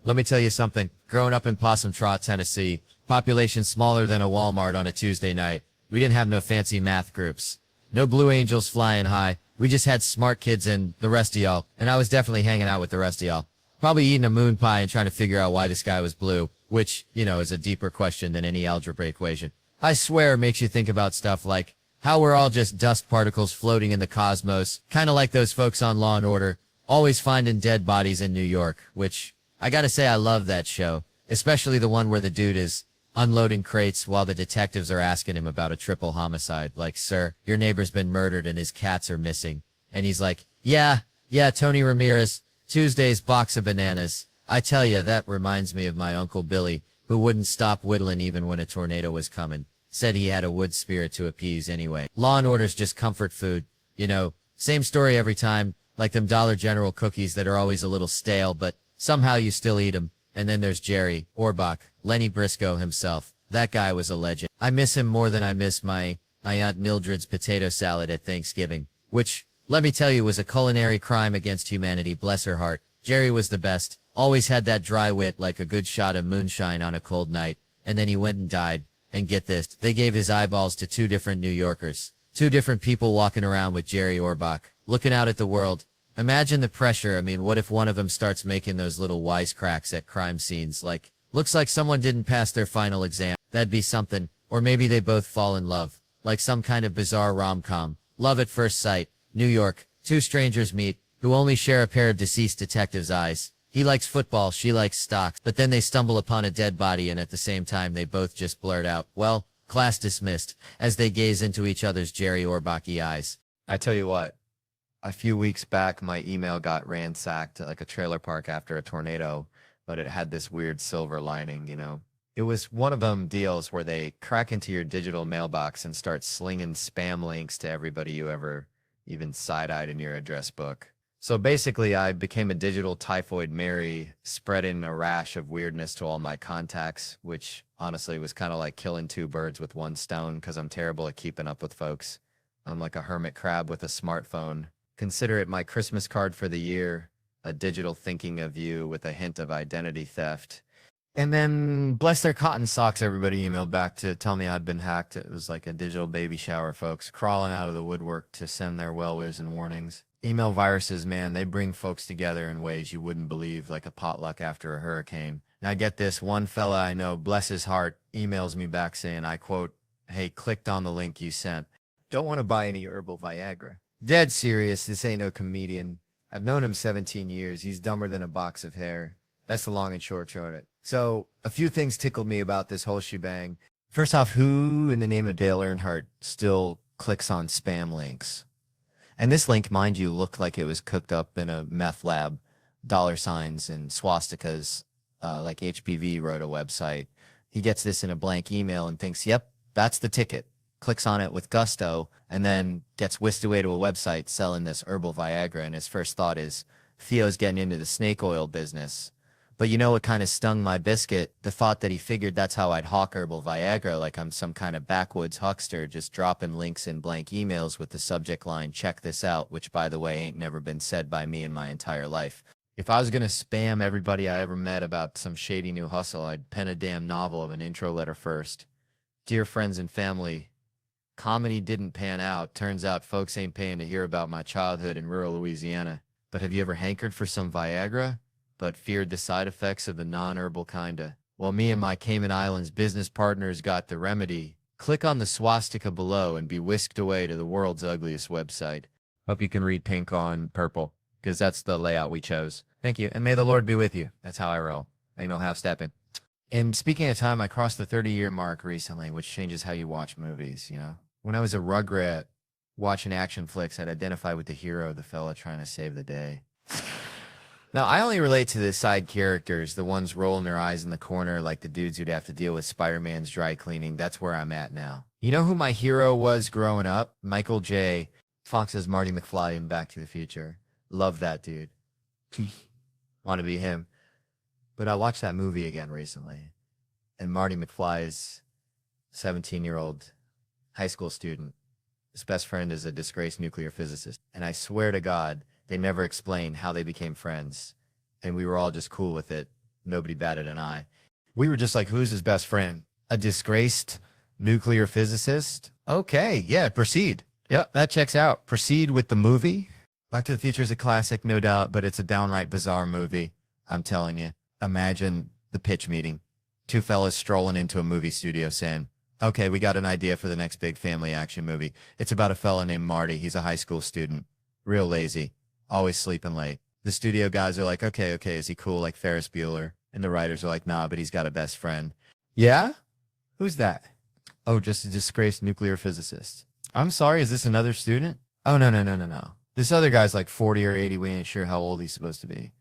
Let me tell you something. Growing up in Possum Trot, Tennessee, population smaller than a Walmart on a Tuesday night, we didn't have no fancy math groups. No Blue Angels flying high. We just had smart kids and the rest of y'all. And I was definitely hanging out with the rest of y'all. Probably eating a moon pie and trying to figure out why the sky was blue, which, you know, is a deeper question than any algebra equation. I swear it makes you think about stuff like how we're all just dust particles floating in the cosmos, kind of like those folks on Law and Order, always finding dead bodies in New York, which I gotta say I love that show, especially the one where the dude is unloading crates while the detectives are asking him about a triple homicide. Like, sir, your neighbor's been murdered and his cats are missing. And he's like, yeah, Tony Ramirez, Tuesday's box of bananas. I tell you, that reminds me of my Uncle Billy, who wouldn't stop whittling even when a tornado was coming. Said he had a wood spirit to appease anyway. Law and Order's just comfort food. You know, same story every time, like them Dollar General cookies that are always a little stale, but somehow you still eat them. And then there's Jerry Orbach, Lenny Briscoe himself. That guy was a legend. I miss him more than I miss my Aunt Mildred's potato salad at Thanksgiving, which, let me tell you, was a culinary crime against humanity, bless her heart. Jerry was the best. Always had that dry wit like a good shot of moonshine on a cold night. And then he went and died. And get this, they gave his eyeballs to two different New Yorkers. Two different people walking around with Jerry Orbach, looking out at the world. Imagine the pressure. I mean, what if one of them starts making those little wisecracks at crime scenes? Like, looks like someone didn't pass their final exam. That'd be something. Or maybe they both fall in love. Like some kind of bizarre rom-com. Love at first sight. New York. Two strangers meet, who only share a pair of deceased detectives' eyes. He likes football, she likes stocks. But then they stumble upon a dead body and at the same time they both just blurt out, well, class dismissed, as they gaze into each other's Jerry Orbach-y eyes. I tell you what. A few weeks back, my email got ransacked at like a trailer park after a tornado, but it had this weird silver lining, you know. It was one of them deals where they crack into your digital mailbox and start slinging spam links to everybody you ever even side-eyed in your address book. So basically, I became a digital typhoid Mary, spreading a rash of weirdness to all my contacts, which honestly was kind of like killing two birds with one stone because I'm terrible at keeping up with folks. I'm like a hermit crab with a smartphone. Consider it my Christmas card for the year, a digital thinking of you with a hint of identity theft. And then, bless their cotton socks, everybody emailed back to tell me I'd been hacked. It was like a digital baby shower, folks, crawling out of the woodwork to send their well wishes and warnings. Email viruses, man, they bring folks together in ways you wouldn't believe, like a potluck after a hurricane. Now, get this, one fella I know, bless his heart, emails me back saying, I quote, hey, clicked on the link you sent. Don't want to buy any herbal Viagra. Dead serious, this ain't no comedian. I've known him 17 years. He's dumber than a box of hair. That's the long and short of it. So, a few things tickled me about this whole shebang. First off, who in the name of Dale Earnhardt still clicks on spam links? And this link, mind you, looked like it was cooked up in a meth lab, dollar signs and swastikas, like HPV wrote a website. He gets this in a blank email and thinks, yep, that's the ticket. Clicks on it with gusto, and then gets whisked away to a website selling this herbal Viagra, and his first thought is, Theo's getting into the snake oil business. But you know what kind of stung my biscuit? The thought that he figured that's how I'd hawk herbal Viagra, like I'm some kind of backwoods huckster just dropping links in blank emails with the subject line, check this out, which, by the way, ain't never been said by me in my entire life. If I was going to spam everybody I ever met about some shady new hustle, I'd pen a damn novel of an intro letter first. Dear friends and family, comedy didn't pan out. Turns out folks ain't paying to hear about my childhood in rural Louisiana. But have you ever hankered for some Viagra, but feared the side effects of the non-herbal kinda? Well, me and my Cayman Islands business partners got the remedy. Click on the swastika below and be whisked away to the world's ugliest website. Hope you can read pink on purple, because that's the layout we chose. Thank you, and may the Lord be with you. That's how I roll. Ain't no half-stepping. And speaking of time, I crossed the 30-year mark recently, which changes how you watch movies, you know? When I was a rugrat watching action flicks, I'd identify with the hero, the fella trying to save the day. Now, I only relate to the side characters, the ones rolling their eyes in the corner like the dudes who'd have to deal with Spider-Man's dry cleaning. That's where I'm at now. You know who my hero was growing up? Michael J. Fox's Marty McFly in Back to the Future. Love that dude. Want to be him. But I watched that movie again recently, and Marty McFly is a 17-year-old high school student. His best friend is a disgraced nuclear physicist. And I swear to God, they never explain how they became friends. And we were all just cool with it. Nobody batted an eye. We were just like, who's his best friend? A disgraced nuclear physicist? Okay, yeah, proceed. Yep, that checks out. Proceed with the movie. Back to the Future is a classic, no doubt, but it's a downright bizarre movie. I'm telling you. Imagine the pitch meeting. Two fellas strolling into a movie studio saying, okay, we got an idea for the next big family action movie. It's about a fella named Marty. He's a high school student. Real lazy. Always sleeping late. The studio guys are like, okay, is he cool like Ferris Bueller? And the writers are like, nah, but he's got a best friend. Yeah? Who's that? Oh, just a disgraced nuclear physicist. I'm sorry, is this another student? Oh, no. This other guy's like 40 or 80. We ain't sure how old he's supposed to be.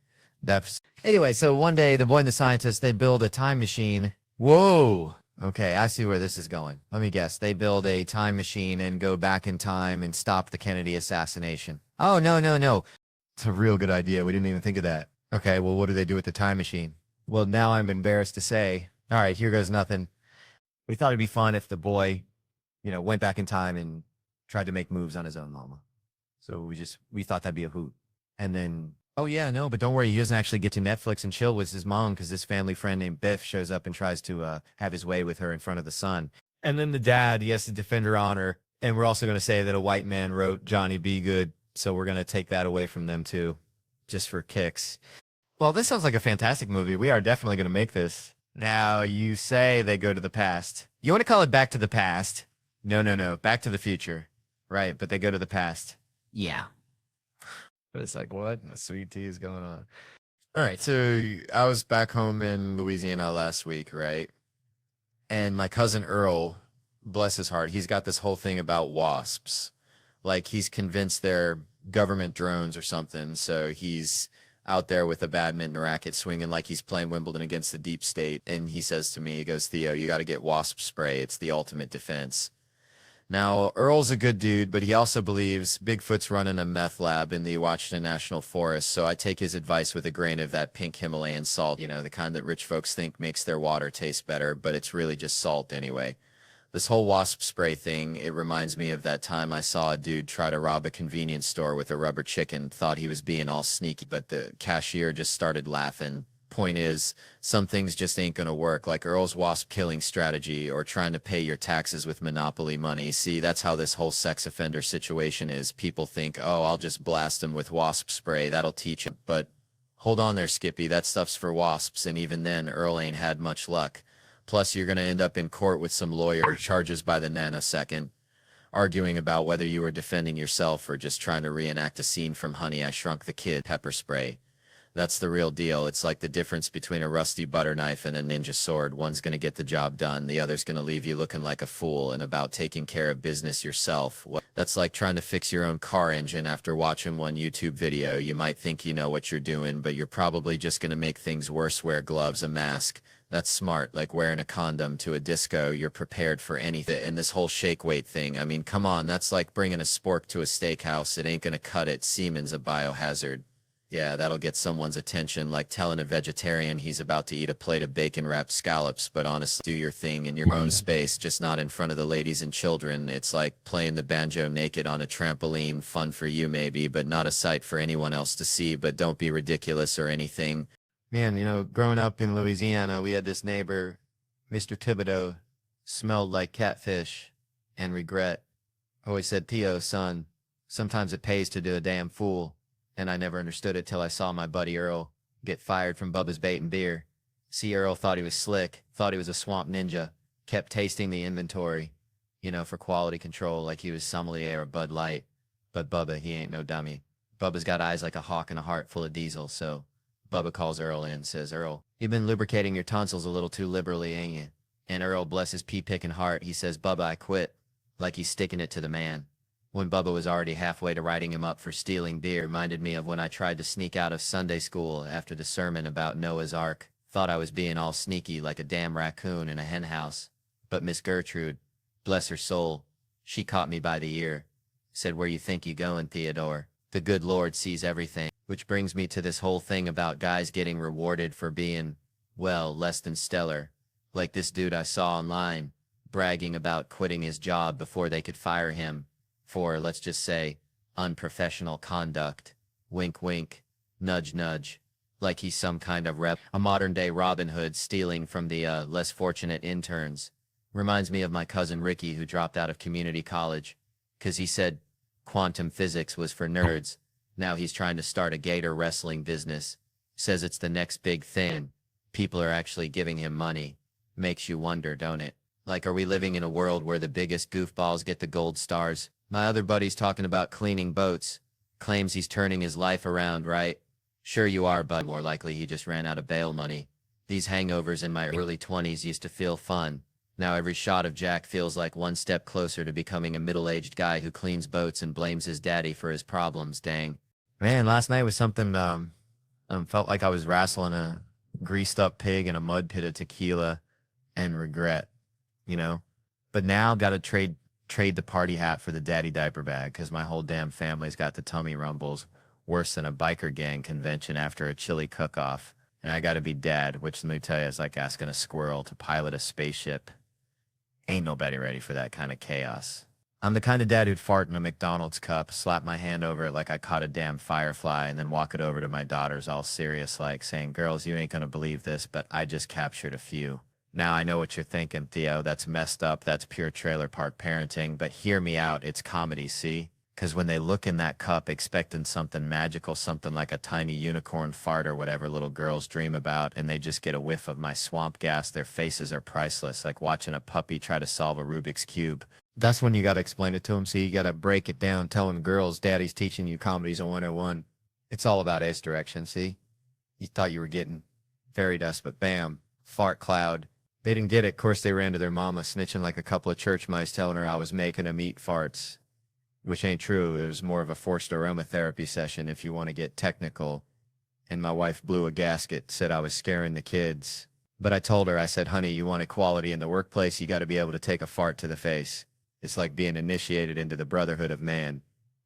Anyway, so one day, the boy and the scientist, they build a time machine. Whoa. Okay, I see where this is going. Let me guess. They build a time machine and go back in time and stop the Kennedy assassination. Oh, no. It's a real good idea. We didn't even think of that. Okay, well, what do they do with the time machine? Well, now I'm embarrassed to say. All right, here goes nothing. We thought it'd be fun if the boy, went back in time and tried to make moves on his own mama. So we thought that'd be a hoot. And then, oh yeah, no, but don't worry, he doesn't actually get to Netflix and chill with his mom because this family friend named Biff shows up and tries to have his way with her in front of the son. And then the dad, he has to defend her honor. And we're also going to say that a white man wrote Johnny B. Good So we're going to take that away from them too, just for kicks. Well, this sounds like a fantastic movie. We are definitely going to make this. Now, you say they go to the past. You want to call it Back to the Past? No, no, no. Back to the Future. Right, but they go to the past. Yeah. But it's like, what in the sweet tea is going on? All right, so I was back home in Louisiana last week, right? And my cousin Earl, bless his heart, he's got this whole thing about wasps. Like he's convinced they're government drones or something. So he's out there with a badminton racket swinging like he's playing Wimbledon against the deep state. And he says to me, he goes, Theo, you got to get wasp spray. It's the ultimate defense. Now, Earl's a good dude, but he also believes Bigfoot's running a meth lab in the Washington National Forest, so I take his advice with a grain of that pink Himalayan salt, you know, the kind that rich folks think makes their water taste better, but it's really just salt anyway. This whole wasp spray thing, it reminds me of that time I saw a dude try to rob a convenience store with a rubber chicken, thought he was being all sneaky, but the cashier just started laughing. Point is, some things just ain't gonna work, like Earl's wasp killing strategy or trying to pay your taxes with Monopoly money. See, that's how this whole sex offender situation is. People think, oh, I'll just blast him with wasp spray, that'll teach him. But hold on there, Skippy, that stuff's for wasps, and even then, Earl ain't had much luck. Plus, you're gonna end up in court with some lawyer charges by the nanosecond, arguing about whether you were defending yourself or just trying to reenact a scene from Honey, I Shrunk the Kid. Pepper spray. That's the real deal. It's like the difference between a rusty butter knife and a ninja sword. One's going to get the job done. The other's going to leave you looking like a fool and about taking care of business yourself. That's like trying to fix your own car engine after watching one YouTube video. You might think you know what you're doing, but you're probably just going to make things worse. Wear gloves, a mask. That's smart. Like wearing a condom to a disco. You're prepared for anything. And this whole shake weight thing, I mean, come on. That's like bringing a spork to a steakhouse. It ain't going to cut it. Semen's a biohazard. Yeah, that'll get someone's attention, like telling a vegetarian he's about to eat a plate of bacon-wrapped scallops, but honestly, do your thing in your own space, just not in front of the ladies and children. It's like playing the banjo naked on a trampoline, fun for you maybe, but not a sight for anyone else to see, but don't be ridiculous or anything. Man, you know, growing up in Louisiana, we had this neighbor, Mr. Thibodeau, smelled like catfish and regret. Always said, Theo, son, sometimes it pays to do a damn fool. And I never understood it till I saw my buddy Earl get fired from Bubba's Bait and Beer. See, Earl thought he was slick, thought he was a swamp ninja, kept tasting the inventory, you know, for quality control like he was sommelier or Bud Light. But Bubba, he ain't no dummy. Bubba's got eyes like a hawk and a heart full of diesel, so Bubba calls Earl in and says, Earl, you've been lubricating your tonsils a little too liberally, ain't you? And Earl, bless his pea-picking heart, he says, Bubba, I quit, like he's sticking it to the man. When Bubba was already halfway to writing him up for stealing beer, reminded me of when I tried to sneak out of Sunday school after the sermon about Noah's Ark. Thought I was being all sneaky like a damn raccoon in a hen house. But Miss Gertrude, bless her soul, she caught me by the ear. Said, where you think you going, Theodore? The good Lord sees everything. Which brings me to this whole thing about guys getting rewarded for being, well, less than stellar. Like this dude I saw online, bragging about quitting his job before they could fire him. For, let's just say, unprofessional conduct. Wink, wink. Nudge, nudge. Like he's some kind of rep. A modern-day Robin Hood stealing from the, less fortunate interns. Reminds me of my cousin Ricky who dropped out of community college. 'Cause he said quantum physics was for nerds. Now he's trying to start a gator wrestling business. Says it's the next big thing. People are actually giving him money. Makes you wonder, don't it? Like, are we living in a world where the biggest goofballs get the gold stars? My other buddy's talking about cleaning boats. Claims he's turning his life around, right? Sure you are, bud. More likely he just ran out of bail money. These hangovers in my early 20s used to feel fun. Now every shot of Jack feels like one step closer to becoming a middle-aged guy who cleans boats and blames his daddy for his problems, dang. Man, last night was something, felt like I was wrestling a greased-up pig in a mud pit of tequila and regret, you know? But now gotta trade the party hat for the daddy diaper bag because my whole damn family's got the tummy rumbles worse than a biker gang convention after a chili cook-off. And I gotta be dad, which let me tell you is like asking a squirrel to pilot a spaceship. Ain't nobody ready for that kind of chaos. I'm the kind of dad who'd fart in a McDonald's cup, slap my hand over it like I caught a damn firefly, and then walk it over to my daughters all serious like saying, girls, you ain't gonna believe this, but I just captured a few. Now I know what you're thinking, Theo. That's messed up. That's pure trailer park parenting. But hear me out. It's comedy, see? Because when they look in that cup expecting something magical, something like a tiny unicorn fart or whatever little girls dream about, and they just get a whiff of my swamp gas, their faces are priceless, like watching a puppy try to solve a Rubik's Cube. That's when you got to explain it to them. So you got to break it down, telling girls daddy's teaching you comedy's a 101. It's all about ace direction, see? You thought you were getting fairy dust, but bam, fart cloud. They didn't get it. Of course, they ran to their mama, snitching like a couple of church mice, telling her I was making them eat farts. Which ain't true. It was more of a forced aromatherapy session if you want to get technical. And my wife blew a gasket, said I was scaring the kids. But I told her, I said, honey, you want equality in the workplace, you got to be able to take a fart to the face. It's like being initiated into the brotherhood of man.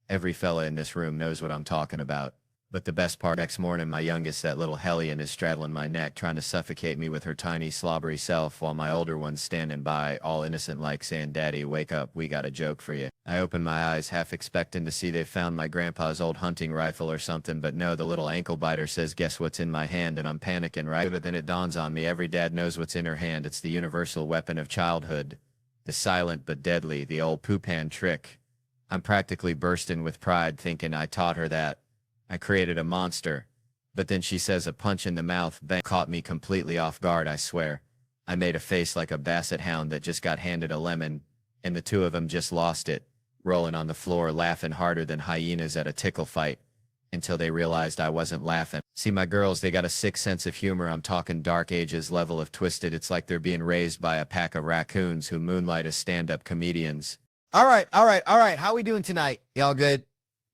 Every fella in this room knows what I'm talking about. But the best part, next morning, my youngest, that little hellion, is straddling my neck, trying to suffocate me with her tiny, slobbery self, while my older one's standing by, all innocent like, saying, Daddy, wake up, we got a joke for you. I open my eyes, half expecting to see they found my grandpa's old hunting rifle or something, but no, the little ankle biter says, guess what's in my hand, and I'm panicking, right? But then it dawns on me, every dad knows what's in her hand. It's the universal weapon of childhood. The silent but deadly, the old poop-hand trick. I'm practically bursting with pride, thinking I taught her that. I created a monster. But then she says a punch in the mouth bang caught me completely off guard, I swear. I made a face like a basset hound that just got handed a lemon, and the two of them just lost it, rolling on the floor, laughing harder than hyenas at a tickle fight, until they realized I wasn't laughing. See, my girls, they got a sick sense of humor. I'm talking Dark Ages level of twisted. It's like they're being raised by a pack of raccoons who moonlight as stand-up comedians. All right. How we doing tonight? Y'all good?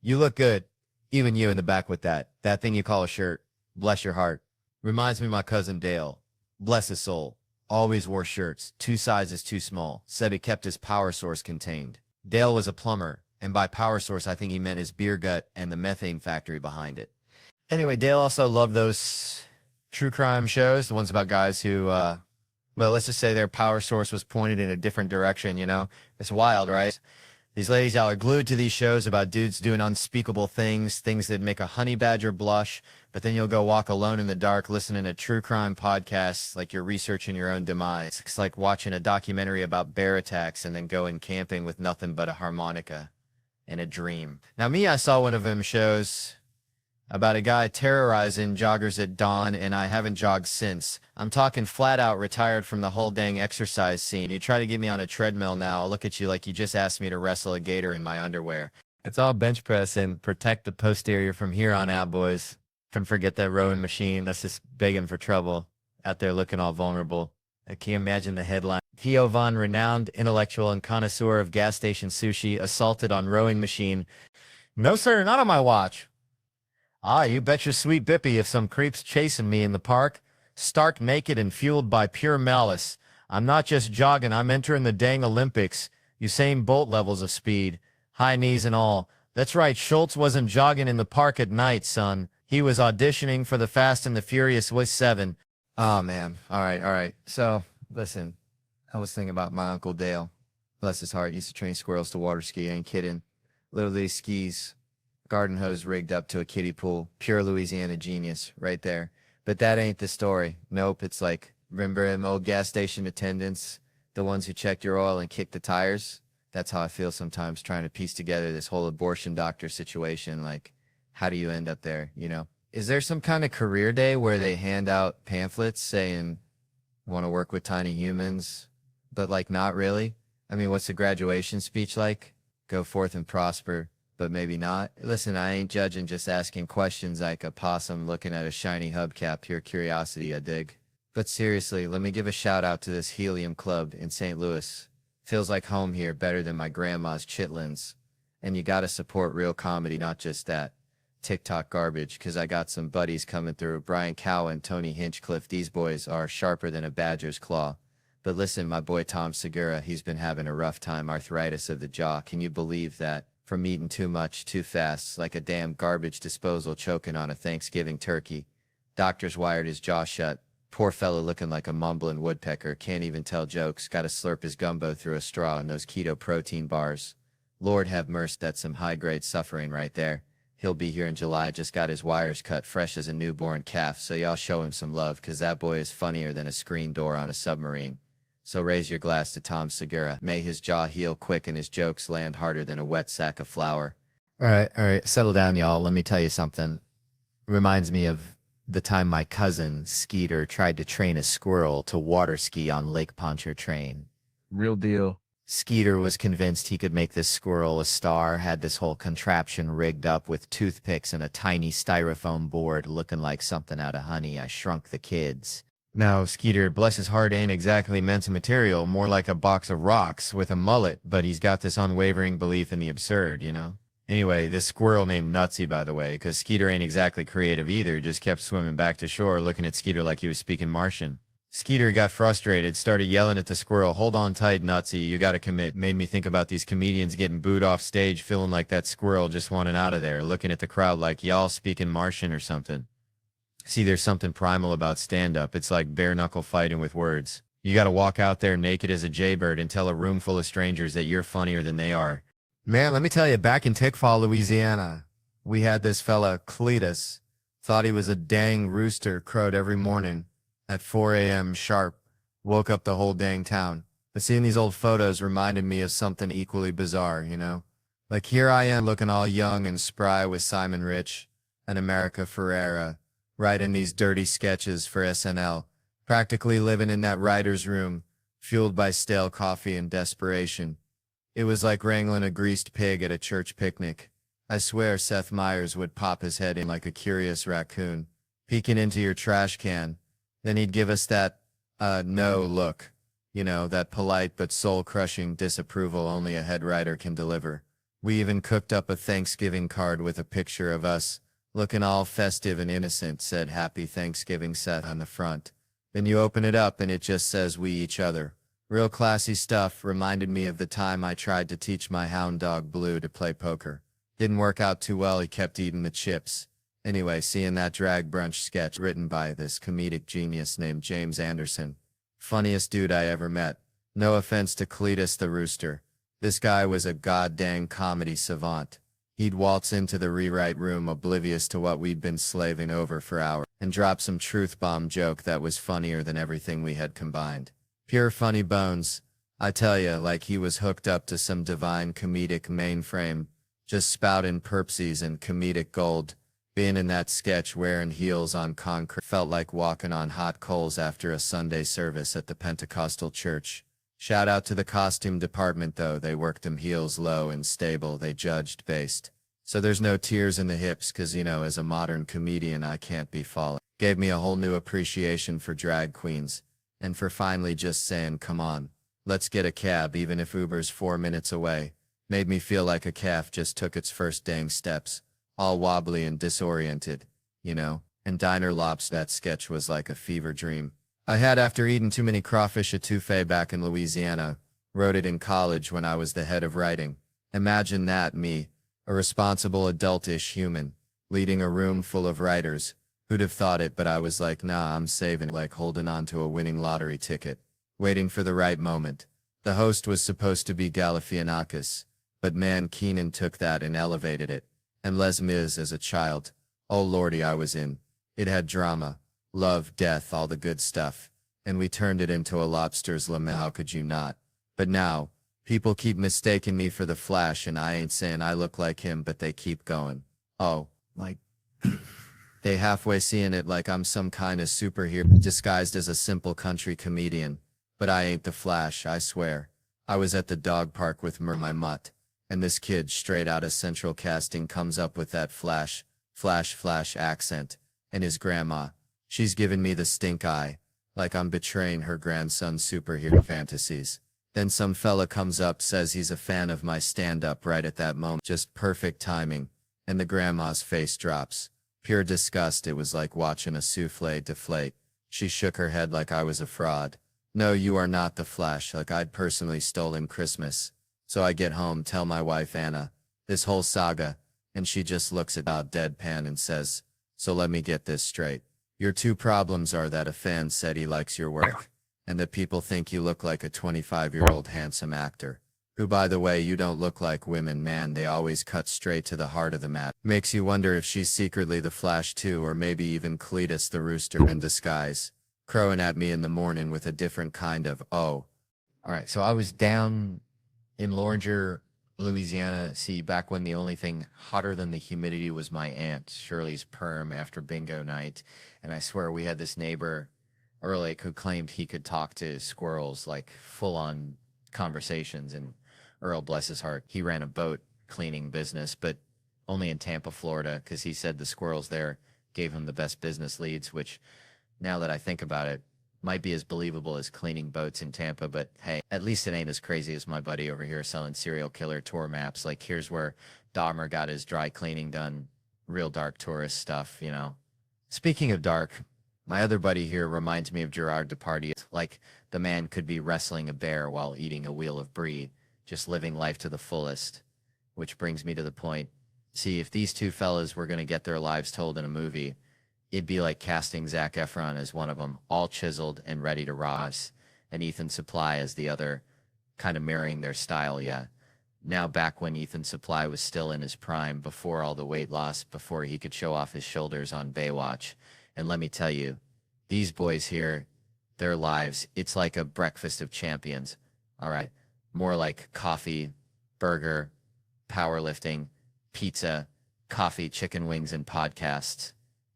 You look good. Even you in the back with that thing you call a shirt. Bless your heart. Reminds me of my cousin Dale. Bless his soul. Always wore shirts, 2 sizes too small. Said he kept his power source contained. Dale was a plumber, and by power source I think he meant his beer gut and the methane factory behind it. Anyway, Dale also loved those true crime shows, the ones about guys who, well, let's just say their power source was pointed in a different direction, you know? It's wild, right? These ladies out are glued to these shows about dudes doing unspeakable things, things that make a honey badger blush, but then you'll go walk alone in the dark listening to true crime podcasts like you're researching your own demise. It's like watching a documentary about bear attacks and then going camping with nothing but a harmonica and a dream. Now, me, I saw one of them shows about a guy terrorizing joggers at dawn, and I haven't jogged since. I'm talking flat out retired from the whole dang exercise scene. You try to get me on a treadmill now, I'll look at you like you just asked me to wrestle a gator in my underwear. It's all bench press and protect the posterior from here on out, boys. Don't forget that rowing machine. That's just begging for trouble. Out there looking all vulnerable. Can you imagine the headline? Theo, renowned intellectual and connoisseur of gas station sushi, assaulted on rowing machine. No, sir, not on my watch. Ah, you bet your sweet bippy if some creep's chasing me in the park, stark naked and fueled by pure malice. I'm not just jogging, I'm entering the dang Olympics. Usain Bolt levels of speed, high knees and all. That's right, Schultz wasn't jogging in the park at night, son. He was auditioning for the Fast and the Furious with 7. Oh, man. All right. So, listen, I was thinking about my Uncle Dale. Bless his heart, used to train squirrels to water ski, ain't kidding. Little league skis. Garden hose rigged up to a kiddie pool. Pure Louisiana genius right there. But that ain't the story. Nope, it's like, remember them old gas station attendants? The ones who checked your oil and kicked the tires? That's how I feel sometimes trying to piece together this whole abortion doctor situation. Like, how do you end up there, you know? Is there some kind of career day where they hand out pamphlets saying, want to work with tiny humans, but like not really? I mean, what's the graduation speech like? Go forth and prosper. But maybe not. Listen, I ain't judging, just asking questions like a possum looking at a shiny hubcap. Pure curiosity, I dig. But seriously, let me give a shout out to this Helium Club in St. Louis. Feels like home here, better than my grandma's chitlins. And you gotta support real comedy, not just that TikTok garbage, cause I got some buddies coming through. Brian Cowan, Tony Hinchcliffe, these boys are sharper than a badger's claw. But listen, my boy Tom Segura, he's been having a rough time, arthritis of the jaw. Can you believe that? From eating too much, too fast, like a damn garbage disposal choking on a Thanksgiving turkey. Doctors wired his jaw shut. Poor fellow looking like a mumbling woodpecker, can't even tell jokes, gotta slurp his gumbo through a straw in those keto protein bars. Lord have mercy, that's some high-grade suffering right there. He'll be here in July, just got his wires cut fresh as a newborn calf, so y'all show him some love, cause that boy is funnier than a screen door on a submarine. So raise your glass to Tom Segura. May his jaw heal quick and his jokes land harder than a wet sack of flour. All right, settle down, y'all. Let me tell you something. Reminds me of the time my cousin, Skeeter, tried to train a squirrel to water ski on Lake Pontchartrain. Real deal. Skeeter was convinced he could make this squirrel a star, had this whole contraption rigged up with toothpicks and a tiny styrofoam board looking like something out of Honey, I Shrunk the Kids. Now, Skeeter, bless his heart, ain't exactly men's material, more like a box of rocks with a mullet, but he's got this unwavering belief in the absurd, you know? Anyway, this squirrel named Nutsy, by the way, because Skeeter ain't exactly creative either, just kept swimming back to shore looking at Skeeter like he was speaking Martian. Skeeter got frustrated, started yelling at the squirrel, "Hold on tight, Nutsy, you gotta commit." Made me think about these comedians getting booed off stage, feeling like that squirrel just wanted out of there, looking at the crowd like y'all speaking Martian or something. See, there's something primal about stand-up. It's like bare-knuckle fighting with words. You gotta walk out there naked as a jaybird and tell a room full of strangers that you're funnier than they are. Man, let me tell you, back in Tickfall, Louisiana, we had this fella, Cletus, thought he was a dang rooster, crowed every morning at 4 a.m. sharp, woke up the whole dang town. But seeing these old photos reminded me of something equally bizarre, you know? Like here I am looking all young and spry with Simon Rich and America Ferrera, writing these dirty sketches for SNL, practically living in that writer's room, fueled by stale coffee and desperation. It was like wrangling a greased pig at a church picnic. I swear Seth Meyers would pop his head in like a curious raccoon, peeking into your trash can. Then he'd give us that, no look. You know, that polite but soul-crushing disapproval only a head writer can deliver. We even cooked up a Thanksgiving card with a picture of us, looking all festive and innocent, said Happy Thanksgiving Seth on the front. Then you open it up and it just says we each other. Real classy stuff, reminded me of the time I tried to teach my hound dog Blue to play poker. Didn't work out too well, he kept eating the chips. Anyway, seeing that drag brunch sketch written by this comedic genius named James Anderson. Funniest dude I ever met. No offense to Cletus the Rooster. This guy was a goddamn comedy savant. He'd waltz into the rewrite room oblivious to what we'd been slaving over for hours and drop some truth bomb joke that was funnier than everything we had combined. Pure funny bones. I tell ya, like he was hooked up to some divine comedic mainframe, just spouting perpsies and comedic gold. Being in that sketch wearing heels on concrete felt like walking on hot coals after a Sunday service at the Pentecostal church. Shout out to the costume department though, they worked them heels low and stable, they judged based. So there's no tears in the hips cause you know, as a modern comedian I can't be falling. Gave me a whole new appreciation for drag queens. And for finally just saying, come on, let's get a cab even if Uber's 4 minutes away. Made me feel like a calf just took its first dang steps. All wobbly and disoriented, you know, and Diner Lops, that sketch was like a fever dream. I had after eating too many crawfish etouffee back in Louisiana, wrote it in college when I was the head of writing. Imagine that, me, a responsible adultish human, leading a room full of writers. Who'd have thought it, but I was like, nah, I'm saving it, like holding on to a winning lottery ticket, waiting for the right moment. The host was supposed to be Galifianakis, but man, Keenan took that and elevated it. And Les Mis as a child, oh lordy, I was in. It had drama, love, death, all the good stuff. And we turned it into a lobster's lament, how could you not? But now, people keep mistaking me for the Flash and I ain't saying I look like him, but they keep going. Oh, like... They halfway seeing it like I'm some kind of superhero disguised as a simple country comedian. But I ain't the Flash, I swear. I was at the dog park with my mutt, and this kid straight out of Central Casting comes up with that flash accent, and his grandma. She's giving me the stink eye, like I'm betraying her grandson's superhero fantasies. Then some fella comes up, says he's a fan of my stand-up right at that moment. Just perfect timing, and the grandma's face drops. Pure disgust, it was like watching a souffle deflate. She shook her head like I was a fraud. No, you are not the Flash, like I'd personally stolen Christmas. So I get home, tell my wife Anna, this whole saga, and she just looks about deadpan and says, so let me get this straight. Your two problems are that a fan said he likes your work, and that people think you look like a 25-year-old handsome actor. Who, by the way, you don't look like women, man, they always cut straight to the heart of the matter. Makes you wonder if she's secretly the Flash too, or maybe even Cletus the Rooster in disguise, crowing at me in the morning with a different kind of, oh. All right, so I was down in Loringer Louisiana, see, back when the only thing hotter than the humidity was my aunt Shirley's perm after bingo night. And I swear we had this neighbor, Earlake, who claimed he could talk to squirrels, like full on conversations. And Earl, bless his heart, he ran a boat cleaning business, but only in Tampa, Florida, because he said the squirrels there gave him the best business leads, which now that I think about it, might be as believable as cleaning boats in Tampa, but hey, at least it ain't as crazy as my buddy over here selling serial killer tour maps. Like, here's where Dahmer got his dry cleaning done. Real dark tourist stuff, you know. Speaking of dark, my other buddy here reminds me of Gerard Depardieu. Like, the man could be wrestling a bear while eating a wheel of brie, just living life to the fullest. Which brings me to the point. See, if these two fellas were going to get their lives told in a movie, it'd be like casting Zac Efron as one of them, all chiseled and ready to rise, and Ethan Suplee as the other, kind of mirroring their style, yeah. Now back when Ethan Suplee was still in his prime, before all the weight loss, before he could show off his shoulders on Baywatch. And let me tell you, these boys here, their lives, it's like a breakfast of champions. All right, more like coffee, burger, powerlifting, pizza, coffee, chicken wings, and podcasts.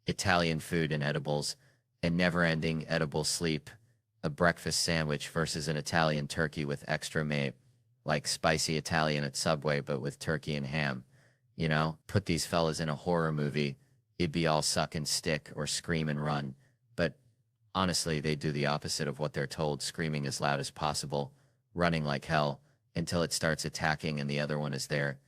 Italian food and edibles, and never-ending edible sleep, a breakfast sandwich versus an Italian turkey with extra meat, like spicy Italian at Subway, but with turkey and ham. You know, put these fellas in a horror movie, it'd be all suck and stick or scream and run. But honestly, they do the opposite of what they're told, screaming as loud as possible, running like hell, until it starts attacking and the other one is there.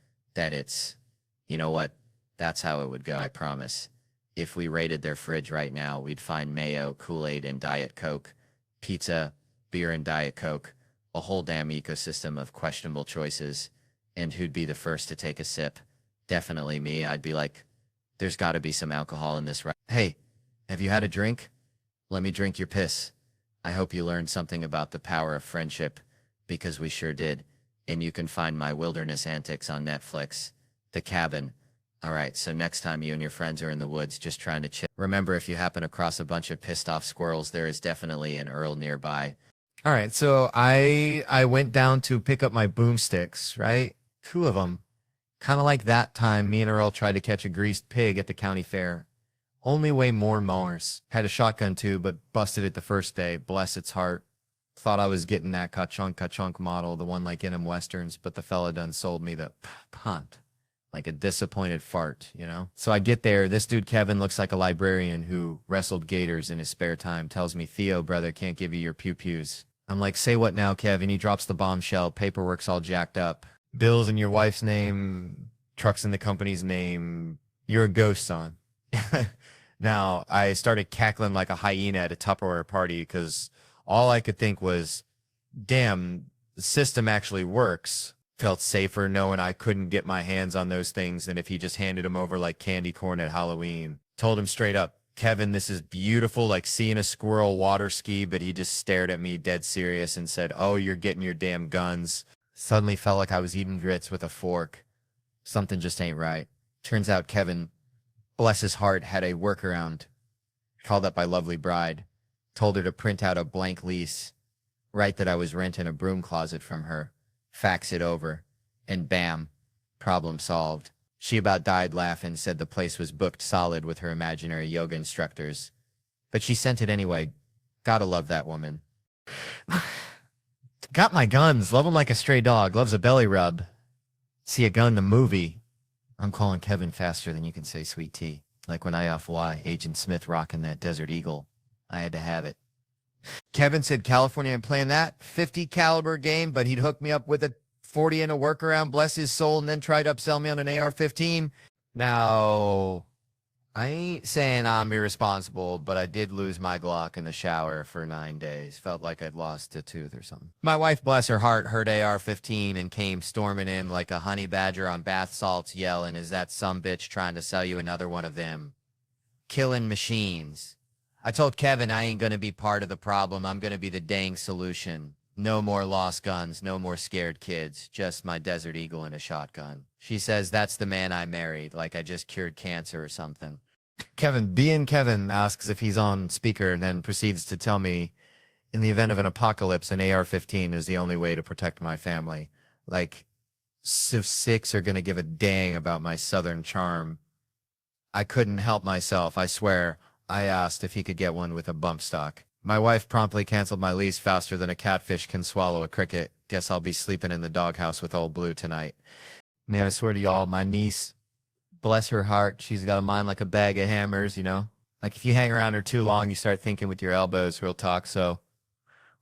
You know what? That's how it would go, I promise. If we raided their fridge right now, we'd find mayo, Kool-Aid, and Diet Coke, pizza, beer, and Diet Coke, a whole damn ecosystem of questionable choices. And who'd be the first to take a sip? Definitely me. I'd be like, there's got to be some alcohol in this, right? Hey, have you had a drink? Let me drink your piss. I hope you learned something about the power of friendship, because we sure did. And you can find my wilderness antics on Netflix. The Cabin. All right, so next time you and your friends are in the woods just trying to chill, remember, if you happen across a bunch of pissed off squirrels, there is definitely an Earl nearby. All right, so I went down to pick up my boomsticks, right? 2 of them. Kind of like that time me and Earl tried to catch a greased pig at the county fair. Only way more mowers. Had a shotgun too, but busted it the first day. Bless its heart. Thought I was getting that ka-chunk model, the one like in them westerns, but the fella done sold me the punt. Like a disappointed fart, you know? So I get there. This dude, Kevin, looks like a librarian who wrestled gators in his spare time. Tells me, Theo, brother, can't give you your pew-pews. I'm like, say what now, Kevin? He drops the bombshell. Paperwork's all jacked up. Bills in your wife's name. Trucks in the company's name. You're a ghost, son. Now, I started cackling like a hyena at a Tupperware party because all I could think was, damn, the system actually works. Felt safer knowing I couldn't get my hands on those things than if he just handed them over like candy corn at Halloween. Told him straight up, Kevin, this is beautiful, like seeing a squirrel water ski, but he just stared at me dead serious and said, oh, you're getting your damn guns. Suddenly felt like I was eating grits with a fork. Something just ain't right. Turns out Kevin, bless his heart, had a workaround. Called up my lovely bride. Told her to print out a blank lease. Write that I was renting a broom closet from her. Fax it over, and bam, problem solved. She about died laughing, said the place was booked solid with her imaginary yoga instructors. But she sent it anyway. Gotta love that woman. Got my guns. Love 'em like a stray dog. Loves a belly rub. See a gun in a movie. I'm calling Kevin faster than you can say sweet tea. Like when I off Y, Agent Smith rocking that Desert Eagle. I had to have it. Kevin said California ain't playing that 50 caliber game, but he'd hook me up with a 40 and a workaround, bless his soul, and then tried to upsell me on an AR-15. Now, I ain't saying I'm irresponsible, but I did lose my Glock in the shower for 9 days. Felt like I'd lost a tooth or something. My wife, bless her heart, heard AR-15 and came storming in like a honey badger on bath salts, yelling, is that some bitch trying to sell you another one of them? Killing machines. I told Kevin I ain't going to be part of the problem. I'm going to be the dang solution. No more lost guns, no more scared kids, just my Desert Eagle and a shotgun. She says that's the man I married, like I just cured cancer or something. Kevin asks if he's on speaker and then proceeds to tell me, in the event of an apocalypse, an AR-15 is the only way to protect my family. Like, Civ 6 are going to give a dang about my southern charm. I couldn't help myself, I swear. I asked if he could get one with a bump stock. My wife promptly canceled my lease faster than a catfish can swallow a cricket. Guess I'll be sleeping in the doghouse with old Blue tonight. Man, I swear to y'all, my niece, bless her heart, she's got a mind like a bag of hammers, you know? Like if you hang around her too long, you start thinking with your elbows, real talk. So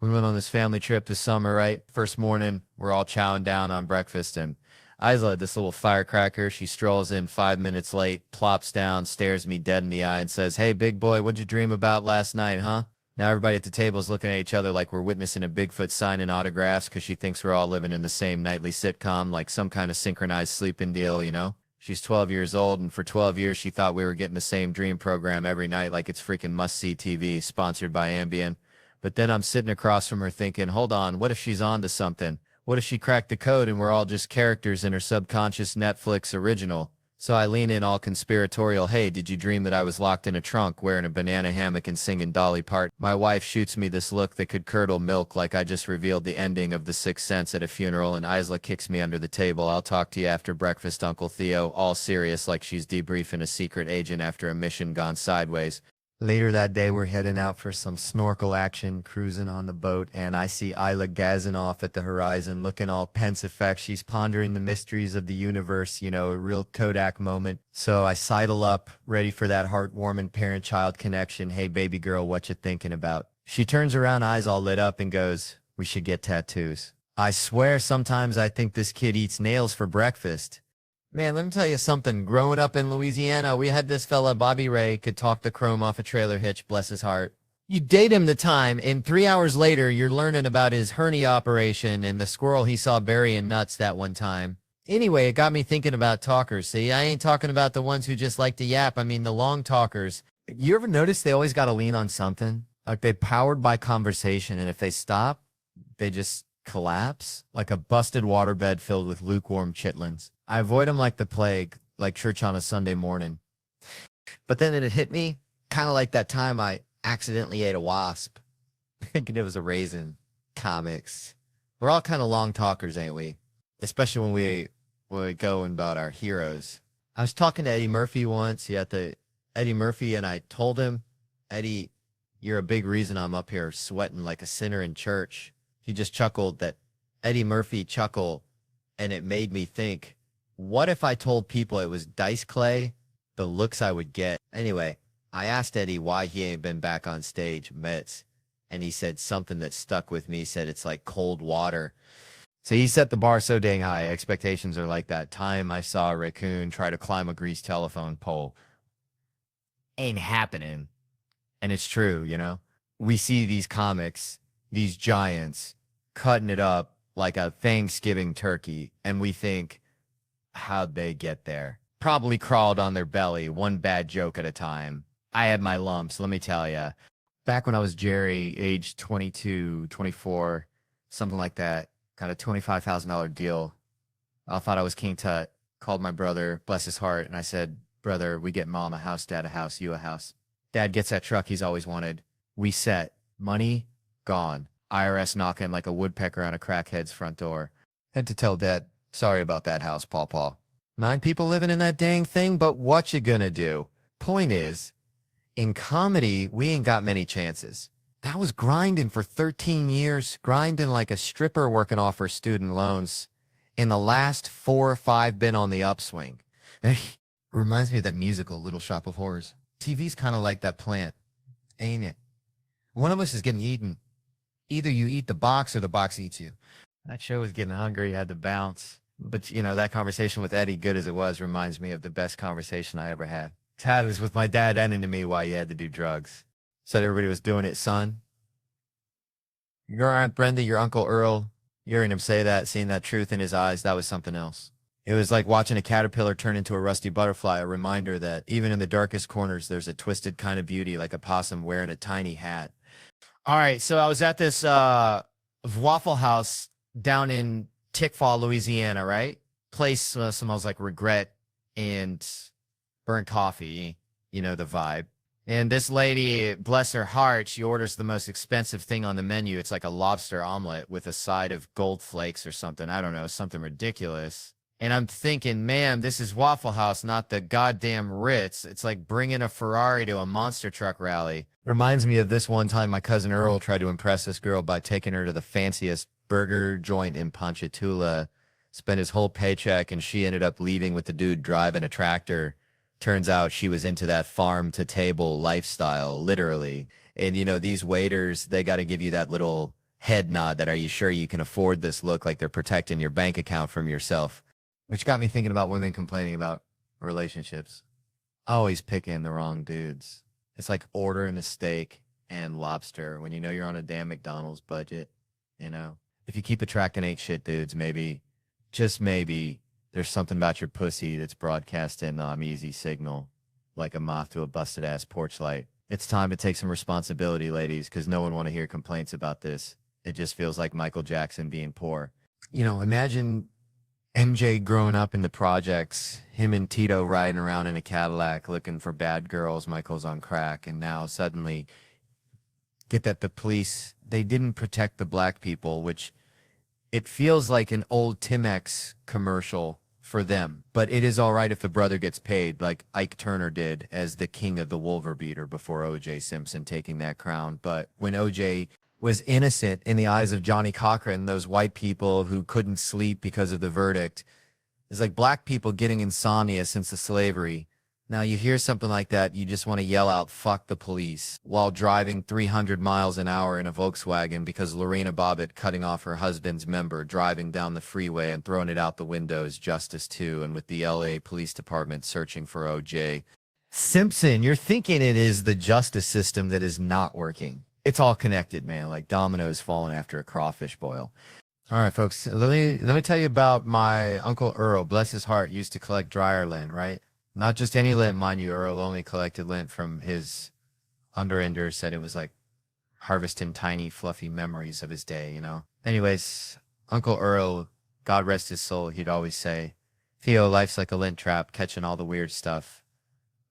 we went on this family trip this summer, right? First morning, we're all chowing down on breakfast, and Isla, this little firecracker, she strolls in 5 minutes late, plops down, stares me dead in the eye, and says, "Hey, big boy, what'd you dream about last night, huh?" Now everybody at the table is looking at each other like we're witnessing a Bigfoot signing autographs because she thinks we're all living in the same nightly sitcom, like some kind of synchronized sleeping deal, you know? She's 12 years old, and for 12 years she thought we were getting the same dream program every night like it's freaking must-see TV, sponsored by Ambien. But then I'm sitting across from her thinking, hold on, what if she's on to something? What if she cracked the code and we're all just characters in her subconscious Netflix original? So I lean in all conspiratorial, hey, did you dream that I was locked in a trunk wearing a banana hammock and singing Dolly Parton? My wife shoots me this look that could curdle milk like I just revealed the ending of The Sixth Sense at a funeral, and Isla kicks me under the table. I'll talk to you after breakfast, Uncle Theo, all serious like she's debriefing a secret agent after a mission gone sideways. Later that day, we're heading out for some snorkel action, cruising on the boat, and I see Isla gazing off at the horizon, looking all pensive. She's pondering the mysteries of the universe, you know, a real Kodak moment. So I sidle up, ready for that heartwarming parent-child connection. Hey, baby girl, what you thinking about? She turns around, eyes all lit up, and goes, we should get tattoos. I swear sometimes I think this kid eats nails for breakfast. Man, let me tell you something. Growing up in Louisiana, we had this fella, Bobby Ray, could talk the chrome off a trailer hitch, bless his heart. You date him the time, and 3 hours later, you're learning about his hernia operation and the squirrel he saw burying nuts that one time. Anyway, it got me thinking about talkers. See, I ain't talking about the ones who just like to yap. I mean the long talkers. You ever notice they always got to lean on something? Like they're powered by conversation, and if they stop, they just collapse like a busted waterbed filled with lukewarm chitlins. I avoid them like the plague, like church on a Sunday morning. But then it hit me, kind of like that time I accidentally ate a wasp. Thinking it was a raisin. Comics. We're all kind of long talkers, ain't we? Especially when we go about our heroes. I was talking to Eddie Murphy once. Eddie Murphy, and I told him, Eddie, you're a big reason I'm up here sweating like a sinner in church. He just chuckled, that Eddie Murphy chuckle, and it made me think, what if I told people it was dice clay, the looks I would get? Anyway, I asked Eddie why he ain't been back on stage, Mets, and he said something that stuck with me. He said it's like cold water. So he set the bar so dang high. Expectations are like that time I saw a raccoon try to climb a greased telephone pole. Ain't happening. And it's true, you know? We see these comics, these giants, cutting it up like a Thanksgiving turkey, and we think, how'd they get there? Probably crawled on their belly, one bad joke at a time. I had my lumps, let me tell you. Back when I was Jerry, age 22, 24, something like that, got a $25,000 deal. I thought I was King Tut, called my brother, bless his heart, and I said, brother, we get mom a house, dad a house, you a house. Dad gets that truck he's always wanted. We set. Money, gone. IRS knocking like a woodpecker on a crackhead's front door. Had to tell Dad, sorry about that house, Paw. 9 people living in that dang thing, but what you gonna do? Point is, in comedy, we ain't got many chances. That was grinding for 13 years, grinding like a stripper working off her student loans. In the last 4 or 5, been on the upswing. Reminds me of that musical, Little Shop of Horrors. TV's kind of like that plant, ain't it? One of us is getting eaten. Either you eat the box or the box eats you. That show was getting hungry, had to bounce. But, you know, that conversation with Eddie, good as it was, reminds me of the best conversation I ever had. Tad was with my dad ending to me why you had to do drugs. Said everybody was doing it, son. Your Aunt Brenda, your Uncle Earl, hearing him say that, seeing that truth in his eyes, that was something else. It was like watching a caterpillar turn into a rusty butterfly, a reminder that even in the darkest corners, there's a twisted kind of beauty, like a possum wearing a tiny hat. All right, so I was at this Waffle House down in Tickfaw, Louisiana, right? Place smells like regret and burnt coffee, you know, the vibe. And this lady, bless her heart, she orders the most expensive thing on the menu. It's like a lobster omelet with a side of gold flakes or something. I don't know, something ridiculous. And I'm thinking, man, this is Waffle House, not the goddamn Ritz. It's like bringing a Ferrari to a monster truck rally. Reminds me of this one time my cousin Earl tried to impress this girl by taking her to the fanciest burger joint in Ponchatoula, spent his whole paycheck, and she ended up leaving with the dude driving a tractor. Turns out she was into that farm to table lifestyle, literally. And you know, these waiters, they got to give you that little head nod that, are you sure you can afford this look, like they're protecting your bank account from yourself. Which got me thinking about women complaining about relationships. Always picking the wrong dudes. It's like ordering a steak and lobster when you know you're on a damn McDonald's budget, you know? If you keep attracting ain't shit dudes, maybe, just maybe, there's something about your pussy that's broadcasting easy signal, like a moth to a busted-ass porch light. It's time to take some responsibility, ladies, because no one want to hear complaints about this. It just feels like Michael Jackson being poor. You know, imagine MJ growing up in the projects, him and Tito riding around in a Cadillac looking for bad girls, Michael's on crack, and now suddenly get that the police, they didn't protect the black people, which it feels like an old Timex commercial for them. But it is all right if the brother gets paid, like Ike Turner did as the king of the Wolverbeater before O.J. Simpson taking that crown. But when O.J. was innocent in the eyes of Johnny Cochran, those white people who couldn't sleep because of the verdict, it's like black people getting insomnia since the slavery. Now you hear something like that, you just want to yell out, fuck the police, while driving 300 miles an hour in a Volkswagen because Lorena Bobbitt cutting off her husband's member, driving down the freeway and throwing it out the window is justice too, and with the LA Police Department searching for OJ Simpson. You're thinking it is the justice system that is not working. It's all connected, man, like dominoes falling after a crawfish boil. All right, folks, let me tell you about my Uncle Earl. Bless his heart, used to collect dryer lint, right? Not just any lint, mind you. Earl only collected lint from his underender, said it was like harvesting tiny, fluffy memories of his day, you know? Anyways, Uncle Earl, God rest his soul, he'd always say, Theo, life's like a lint trap, catching all the weird stuff.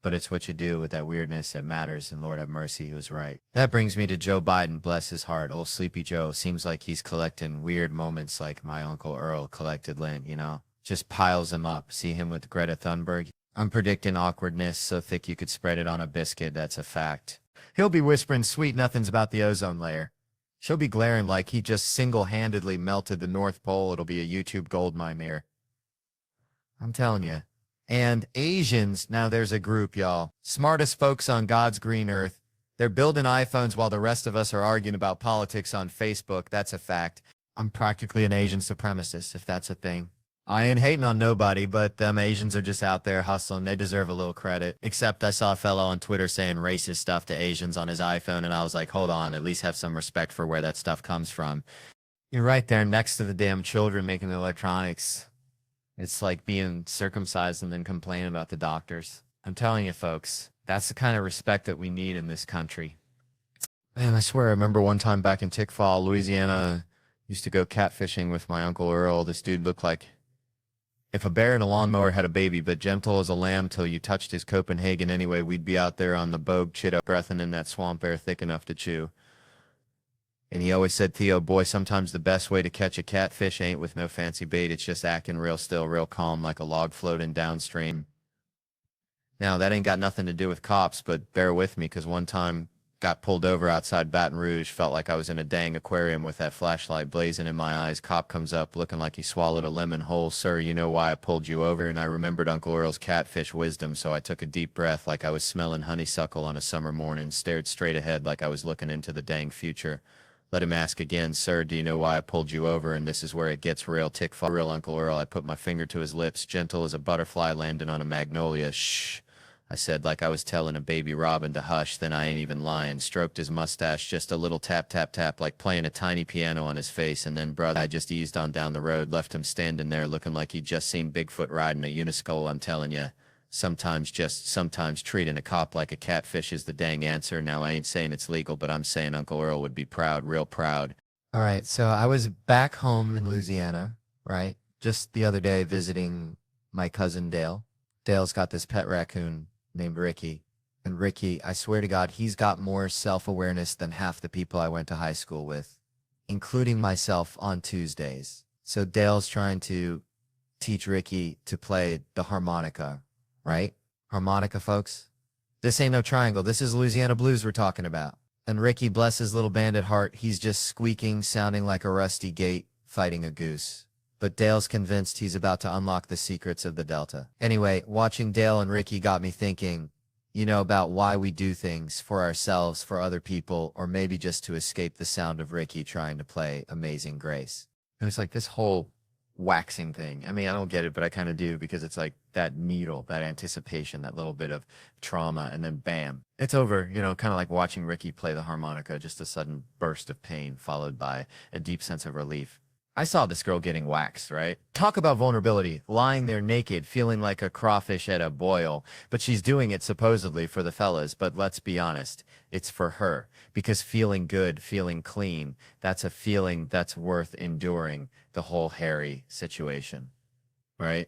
But it's what you do with that weirdness that matters, and Lord have mercy, he was right. That brings me to Joe Biden, bless his heart. Old Sleepy Joe seems like he's collecting weird moments like my Uncle Earl collected lint, you know? Just piles them up. See him with Greta Thunberg? I'm predicting awkwardness so thick you could spread it on a biscuit, that's a fact. He'll be whispering sweet nothings about the ozone layer. She'll be glaring like he just single-handedly melted the North Pole. It'll be a YouTube goldmine mirror. I'm telling you. And Asians, now there's a group, y'all. Smartest folks on God's green earth. They're building iPhones while the rest of us are arguing about politics on Facebook. That's a fact. I'm practically an Asian supremacist, if that's a thing. I ain't hating on nobody, but them Asians are just out there hustling. They deserve a little credit. Except I saw a fellow on Twitter saying racist stuff to Asians on his iPhone, and I was like, hold on, at least have some respect for where that stuff comes from. You're right there next to the damn children making the electronics. It's like being circumcised and then complaining about the doctors. I'm telling you, folks, that's the kind of respect that we need in this country. Man, I swear, I remember one time back in Tickfall, Louisiana, used to go catfishing with my Uncle Earl. This dude looked like if a bear and a lawnmower had a baby, but gentle as a lamb till you touched his Copenhagen anyway. We'd be out there on the bogue chitto, breathing in that swamp air thick enough to chew. And he always said, Theo, boy, sometimes the best way to catch a catfish ain't with no fancy bait. It's just acting real still, real calm, like a log floating downstream. Now, that ain't got nothing to do with cops, but bear with me, because one time got pulled over outside Baton Rouge, felt like I was in a dang aquarium with that flashlight blazing in my eyes. Cop comes up looking like he swallowed a lemon whole. Sir, you know why I pulled you over? And I remembered Uncle Earl's catfish wisdom, so I took a deep breath like I was smelling honeysuckle on a summer morning, stared straight ahead like I was looking into the dang future. Let him ask again, sir, do you know why I pulled you over? And this is where it gets real. Tick for real, Uncle Earl. I put my finger to his lips, gentle as a butterfly landing on a magnolia. Shh, I said, like I was telling a baby robin to hush. Then I ain't even lying. Stroked his mustache, just a little tap, tap, tap, like playing a tiny piano on his face. And then, brother, I just eased on down the road, left him standing there looking like he'd just seen Bigfoot riding a Uniscola. I'm telling you. Sometimes treating a cop like a catfish is the dang answer. Now, I ain't saying it's legal, but I'm saying Uncle Earl would be proud, real proud. All right, so I was back home in Louisiana, right? Just the other day visiting my cousin Dale. Dale's got this pet raccoon named Ricky. And Ricky, I swear to God, he's got more self-awareness than half the people I went to high school with, including myself on Tuesdays. So Dale's trying to teach Ricky to play the harmonica, right? Harmonica, folks. This ain't no triangle. This is Louisiana blues we're talking about. And Ricky, bless his little bandit heart, he's just squeaking, sounding like a rusty gate, fighting a goose. But Dale's convinced he's about to unlock the secrets of the Delta. Anyway, watching Dale and Ricky got me thinking, about why we do things for ourselves, for other people, or maybe just to escape the sound of Ricky trying to play Amazing Grace. And it's like this whole waxing thing. I mean, I don't get it, but I kind of do, because it's like that needle, that anticipation, that little bit of trauma, and then bam, it's over. Kind of like watching Ricky play the harmonica, just a sudden burst of pain followed by a deep sense of relief. I saw this girl getting waxed, right? Talk about vulnerability, lying there naked, feeling like a crawfish at a boil, but she's doing it supposedly for the fellas, but let's be honest, it's for her, because feeling good, feeling clean, that's a feeling that's worth enduring the whole hairy situation, right?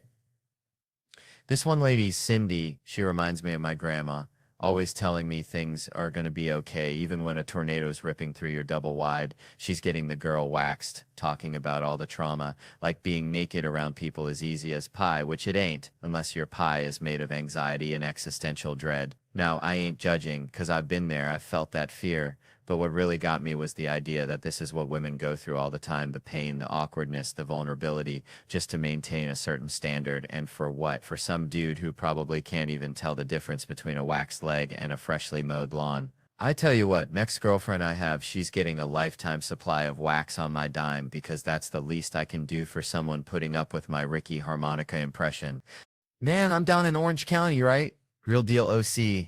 This one lady, Cindy, she reminds me of my grandma, always telling me things are going to be okay. Even when a tornado's ripping through your double wide, she's getting the girl waxed, talking about all the trauma, like being naked around people is easy as pie, which it ain't, unless your pie is made of anxiety and existential dread. Now, I ain't judging, because I've been there, I've felt that fear. But what really got me was the idea that this is what women go through all the time, the pain, the awkwardness, the vulnerability, just to maintain a certain standard. And for what? For some dude who probably can't even tell the difference between a waxed leg and a freshly mowed lawn. I tell you what, next girlfriend I have, she's getting a lifetime supply of wax on my dime, because that's the least I can do for someone putting up with my Ricky harmonica impression. Man, I'm down in Orange County, right? Real deal OC.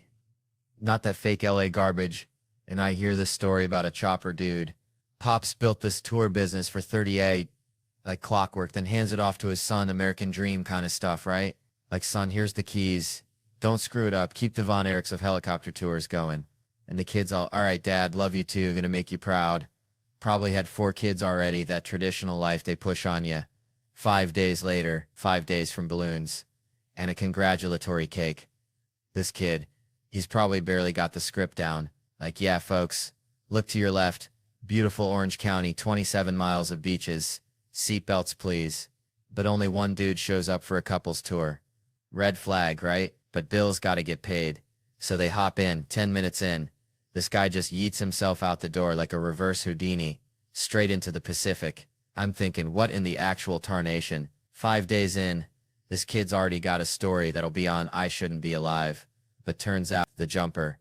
Not that fake LA garbage. And I hear this story about a chopper dude. Pops built this tour business for 38, like clockwork, then hands it off to his son, American dream kind of stuff, right? Like, son, here's the keys. Don't screw it up. Keep the Von Erichs of helicopter tours going. And the kid's all right, Dad, love you too, gonna make you proud. Probably had 4 kids already, that traditional life they push on you. 5 days later, 5 days from balloons, and a congratulatory cake. This kid, he's probably barely got the script down. Like, yeah, folks, look to your left. Beautiful Orange County, 27 miles of beaches. Seatbelts, please. But only one dude shows up for a couple's tour. Red flag, right? But bills gotta get paid. So they hop in, 10 minutes in. This guy just yeets himself out the door like a reverse Houdini, straight into the Pacific. I'm thinking, what in the actual tarnation? 5 days in, this kid's already got a story that'll be on I Shouldn't Be Alive. But turns out, the jumper,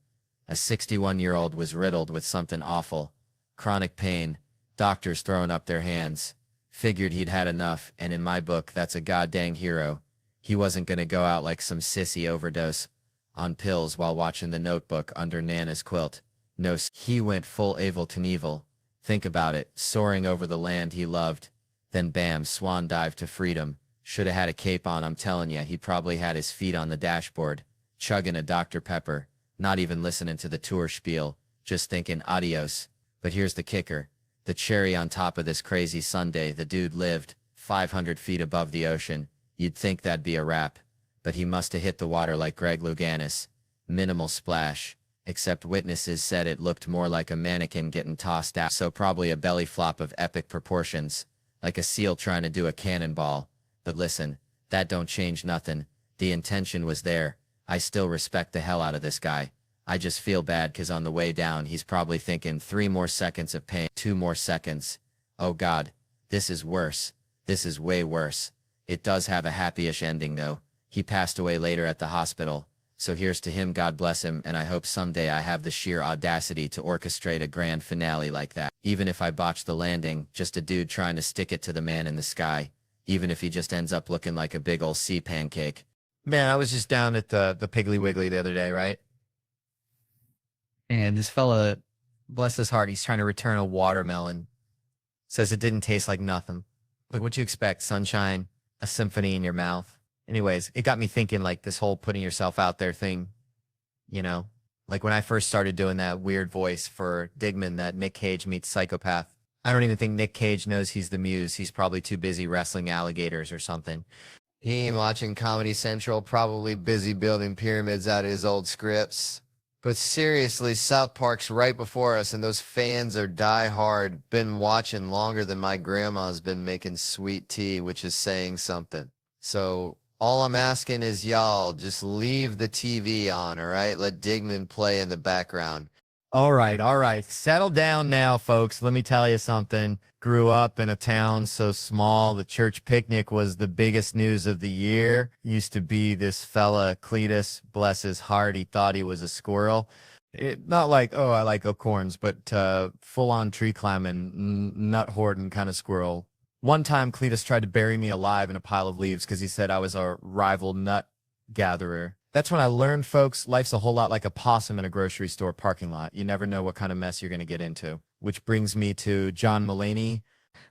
a 61-year-old, was riddled with something awful. Chronic pain. Doctors throwing up their hands. Figured he'd had enough, and in my book, that's a goddamn hero. He wasn't gonna go out like some sissy overdose on pills while watching The Notebook under Nana's quilt. No, he went full Evel Knievel. Think about it, soaring over the land he loved. Then bam, swan dive to freedom. Shoulda had a cape on, I'm telling ya. He probably had his feet on the dashboard, chugging a Dr. Pepper, not even listening to the tour spiel, just thinking adios. But here's the kicker. The cherry on top of this crazy Sunday, the dude lived 500 feet above the ocean. You'd think that'd be a wrap. But he must have hit the water like Greg Louganis. Minimal splash. Except witnesses said it looked more like a mannequin getting tossed out, so probably a belly flop of epic proportions. Like a seal trying to do a cannonball. But listen, that don't change nothing. The intention was there. I still respect the hell out of this guy. I just feel bad cause on the way down he's probably thinking 3 more seconds of pain, 2 more seconds. Oh God, this is worse. This is way worse. It does have a happy-ish ending though. He passed away later at the hospital. So here's to him, God bless him, and I hope someday I have the sheer audacity to orchestrate a grand finale like that. Even if I botch the landing, just a dude trying to stick it to the man in the sky. Even if he just ends up looking like a big ol' sea pancake. Man, I was just down at the Piggly Wiggly the other day, right? And this fella, bless his heart, he's trying to return a watermelon. Says it didn't taste like nothing. Like, what you expect? Sunshine? A symphony in your mouth? Anyways, it got me thinking, like, this whole putting yourself out there thing, you know? Like, when I first started doing that weird voice for Digman, that Nick Cage meets psychopath, I don't even think Nick Cage knows he's the muse. He's probably too busy wrestling alligators or something. He ain't watching Comedy Central, probably busy building pyramids out of his old scripts. But seriously, South Park's right before us, and those fans are die-hard. Been watching longer than my grandma's been making sweet tea, which is saying something. So all I'm asking is y'all just leave the TV on, all right? Let Digman play in the background. All right, all right. Settle down now, folks. Let me tell you something. Grew up in a town so small, the church picnic was the biggest news of the year. Used to be this fella, Cletus, bless his heart, he thought he was a squirrel. Not like, oh, I like acorns, but full-on tree climbing, nut hoarding kind of squirrel. One time, Cletus tried to bury me alive in a pile of leaves because he said I was a rival nut gatherer. That's when I learned, folks, life's a whole lot like a possum in a grocery store parking lot. You never know what kind of mess you're going to get into. Which brings me to John Mulaney.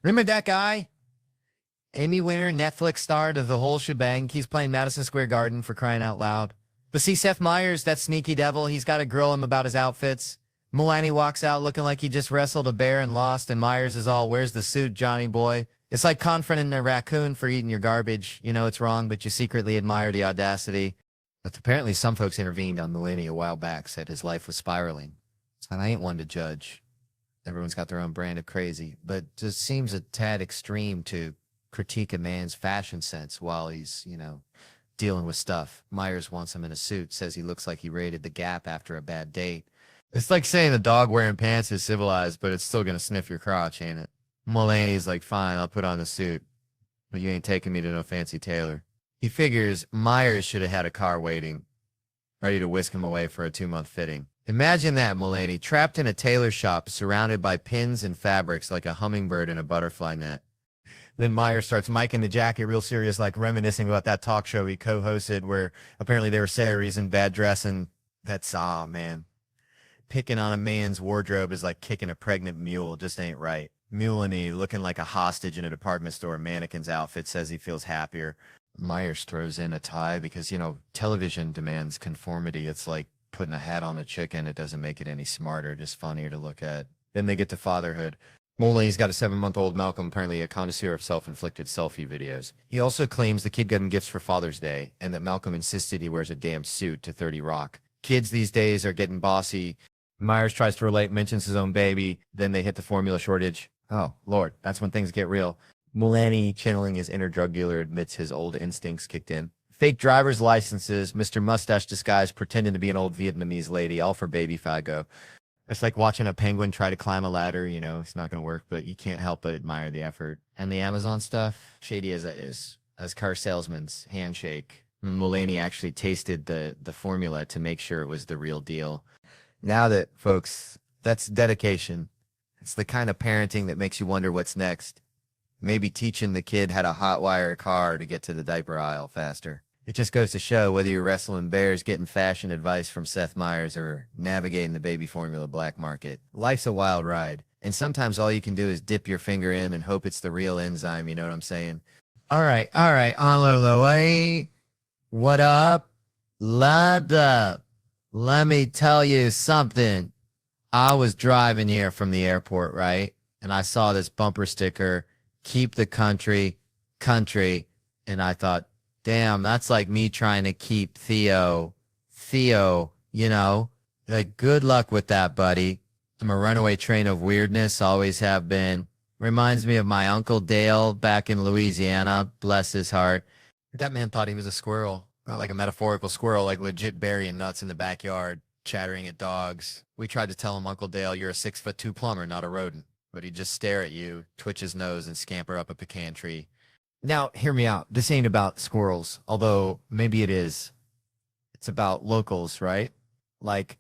Remember that guy? Emmy winner, Netflix star to the whole shebang. He's playing Madison Square Garden for crying out loud. But see, Seth Meyers, that sneaky devil, he's got to grill him about his outfits. Mulaney walks out looking like he just wrestled a bear and lost, and Myers is all, where's the suit, Johnny boy? It's like confronting a raccoon for eating your garbage. You know it's wrong, but you secretly admire the audacity. But apparently some folks intervened on Mulaney a while back, said his life was spiraling. And I ain't one to judge. Everyone's got their own brand of crazy, but it just seems a tad extreme to critique a man's fashion sense while he's, dealing with stuff. Myers wants him in a suit, says he looks like he raided the Gap after a bad date. It's like saying a dog wearing pants is civilized, but it's still going to sniff your crotch, ain't it? Mulaney's like, fine, I'll put on the suit, but you ain't taking me to no fancy tailor. He figures Myers should have had a car waiting, ready to whisk him away for a 2-month fitting. Imagine that, Mulaney, trapped in a tailor shop, surrounded by pins and fabrics like a hummingbird in a butterfly net. Then Myers starts miking the jacket real serious, like reminiscing about that talk show he co-hosted where apparently there were Saris and bad dressing. That's, man. Picking on a man's wardrobe is like kicking a pregnant mule. Just ain't right. Mulaney, looking like a hostage in a department store mannequin's outfit, says he feels happier. Myers throws in a tie because, television demands conformity. It's like putting a hat on a chicken. It doesn't make it any smarter, just funnier to look at. Then they get to fatherhood. Mulaney's got a 7-month-old Malcolm, apparently a connoisseur of self-inflicted selfie videos. He also claims the kid got him gifts for Father's Day, and that Malcolm insisted he wears a damn suit to 30 Rock. Kids these days are getting bossy. Myers tries to relate, mentions his own baby, then they hit the formula shortage. Oh, Lord, that's when things get real. Mulaney, channeling his inner drug dealer, admits his old instincts kicked in. Fake driver's licenses, Mr. Mustache disguised pretending to be an old Vietnamese lady, all for baby Fago. It's like watching a penguin try to climb a ladder, it's not going to work, but you can't help but admire the effort. And the Amazon stuff, shady as that is, as car salesman's handshake, Mulaney actually tasted the formula to make sure it was the real deal. Now that, folks, that's dedication. It's the kind of parenting that makes you wonder what's next. Maybe teaching the kid how to hotwire a car to get to the diaper aisle faster. It just goes to show whether you're wrestling bears, getting fashion advice from Seth Meyers, or navigating the baby formula black market. Life's a wild ride, and sometimes all you can do is dip your finger in and hope it's the real enzyme, you know what I'm saying? All right, on the way. What up? Let up. Let me tell you something. I was driving here from the airport, right? And I saw this bumper sticker, keep the country, and I thought, damn, that's like me trying to keep Theo, like, good luck with that, buddy. I'm a runaway train of weirdness, always have been. Reminds me of my Uncle Dale back in Louisiana, bless his heart. That man thought he was a squirrel, not like a metaphorical squirrel, like legit burying nuts in the backyard, chattering at dogs. We tried to tell him, Uncle Dale, you're a 6'2" plumber, not a rodent. But he'd just stare at you, twitch his nose, and scamper up a pecan tree. Now, hear me out. This ain't about squirrels, although maybe it is. It's about locals, right? Like,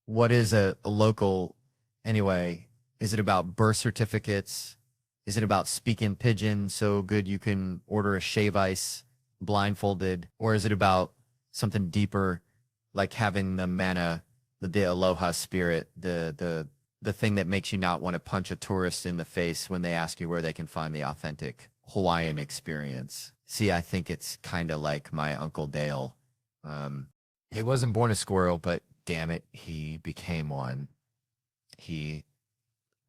what is a local anyway? Is it about birth certificates? Is it about speaking pidgin so good you can order a shave ice blindfolded? Or is it about something deeper, like having the mana, the aloha spirit, the thing that makes you not want to punch a tourist in the face when they ask you where they can find the authentic Hawaiian experience? See, I think it's kind of like my Uncle Dale. He wasn't born a squirrel, but damn it, he became one. He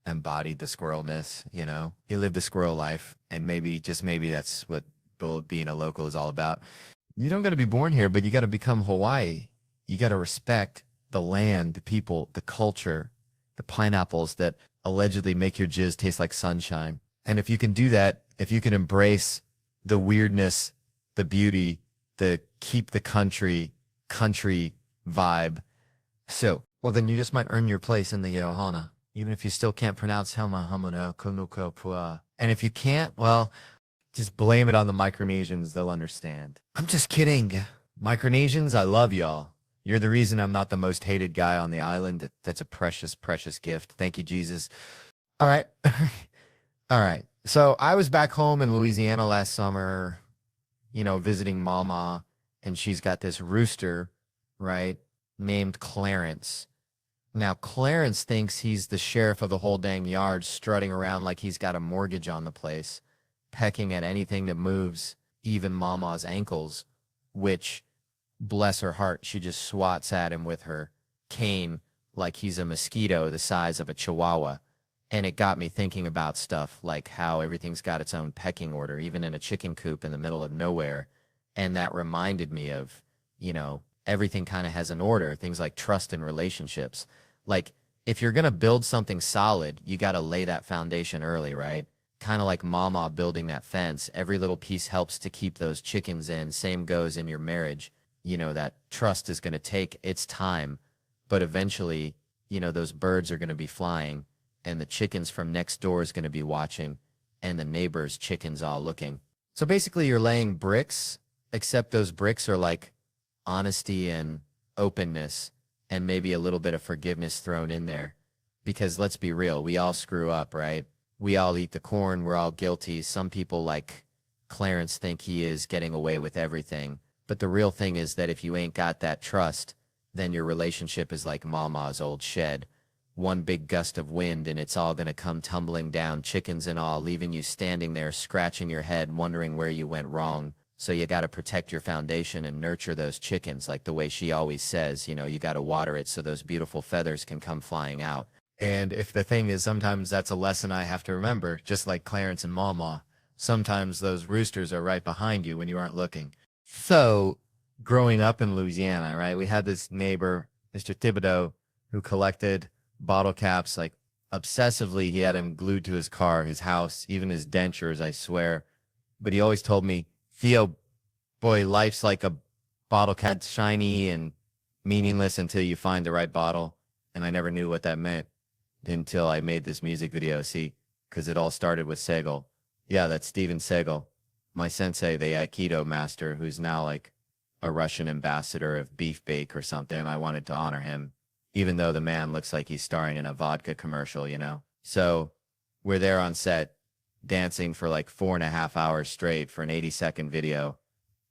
embodied the squirrelness, He lived the squirrel life, and maybe, just maybe, that's what being a local is all about. You don't got to be born here, but you got to become Hawaii. You got to respect the land, the people, the culture, the pineapples that allegedly make your jizz taste like sunshine. And if you can do that, if you can embrace the weirdness the beauty, the keep the country vibe. So, well, then you just might earn your place in the Yohana, even if you still can't pronounce Helma Hamuno Kunuko Pua. And if you can't, well, just blame it on the Micronesians. They'll understand. I'm just kidding. Micronesians, I love y'all. You're the reason I'm not the most hated guy on the island. That's a precious, precious gift. Thank you, Jesus. All right. All right. So I was back home in Louisiana last summer, visiting Mama, and she's got this rooster, right, named Clarence. Now, Clarence thinks he's the sheriff of the whole dang yard, strutting around like he's got a mortgage on the place, pecking at anything that moves, even Mama's ankles, which, bless her heart, she just swats at him with her cane like he's a mosquito the size of a chihuahua. And it got me thinking about stuff like how everything's got its own pecking order, even in a chicken coop in the middle of nowhere. And that reminded me of, everything kind of has an order, things like trust and relationships. Like, if you're going to build something solid, you got to lay that foundation early, right? Kind of like Mama building that fence. Every little piece helps to keep those chickens in. Same goes in your marriage. That trust is going to take its time, but eventually, those birds are going to be flying, and the chickens from next door is going to be watching, and the neighbor's chickens all looking. So basically you're laying bricks, except those bricks are like honesty and openness and maybe a little bit of forgiveness thrown in there. Because let's be real, we all screw up, right? We all eat the corn, we're all guilty. Some people like Clarence think he is getting away with everything. But the real thing is that if you ain't got that trust, then your relationship is like Mama's old shed. One big gust of wind and it's all going to come tumbling down, chickens and all, leaving you standing there scratching your head wondering where you went wrong. So you got to protect your foundation and nurture those chickens like the way she always says, you got to water it so those beautiful feathers can come flying out. And if the thing is, sometimes that's a lesson I have to remember, just like Clarence and Mama. Sometimes those roosters are right behind you when you aren't looking. So growing up in Louisiana, right, we had this neighbor, Mr. Thibodeau, who collected bottle caps, like obsessively. He had him glued to his car, his house, even his dentures, I swear. But he always told me, Theo, boy, life's like a bottle cap, it's shiny and meaningless until you find the right bottle. And I never knew what that meant until I made this music video, see, because it all started with Segal. Yeah, that's Steven Segal, my sensei, the Aikido master, who's now like a Russian ambassador of Beef Bake or something. I wanted to honor him, even though the man looks like he's starring in a vodka commercial, So we're there on set, dancing for like 4.5 hours straight for an 80-second video.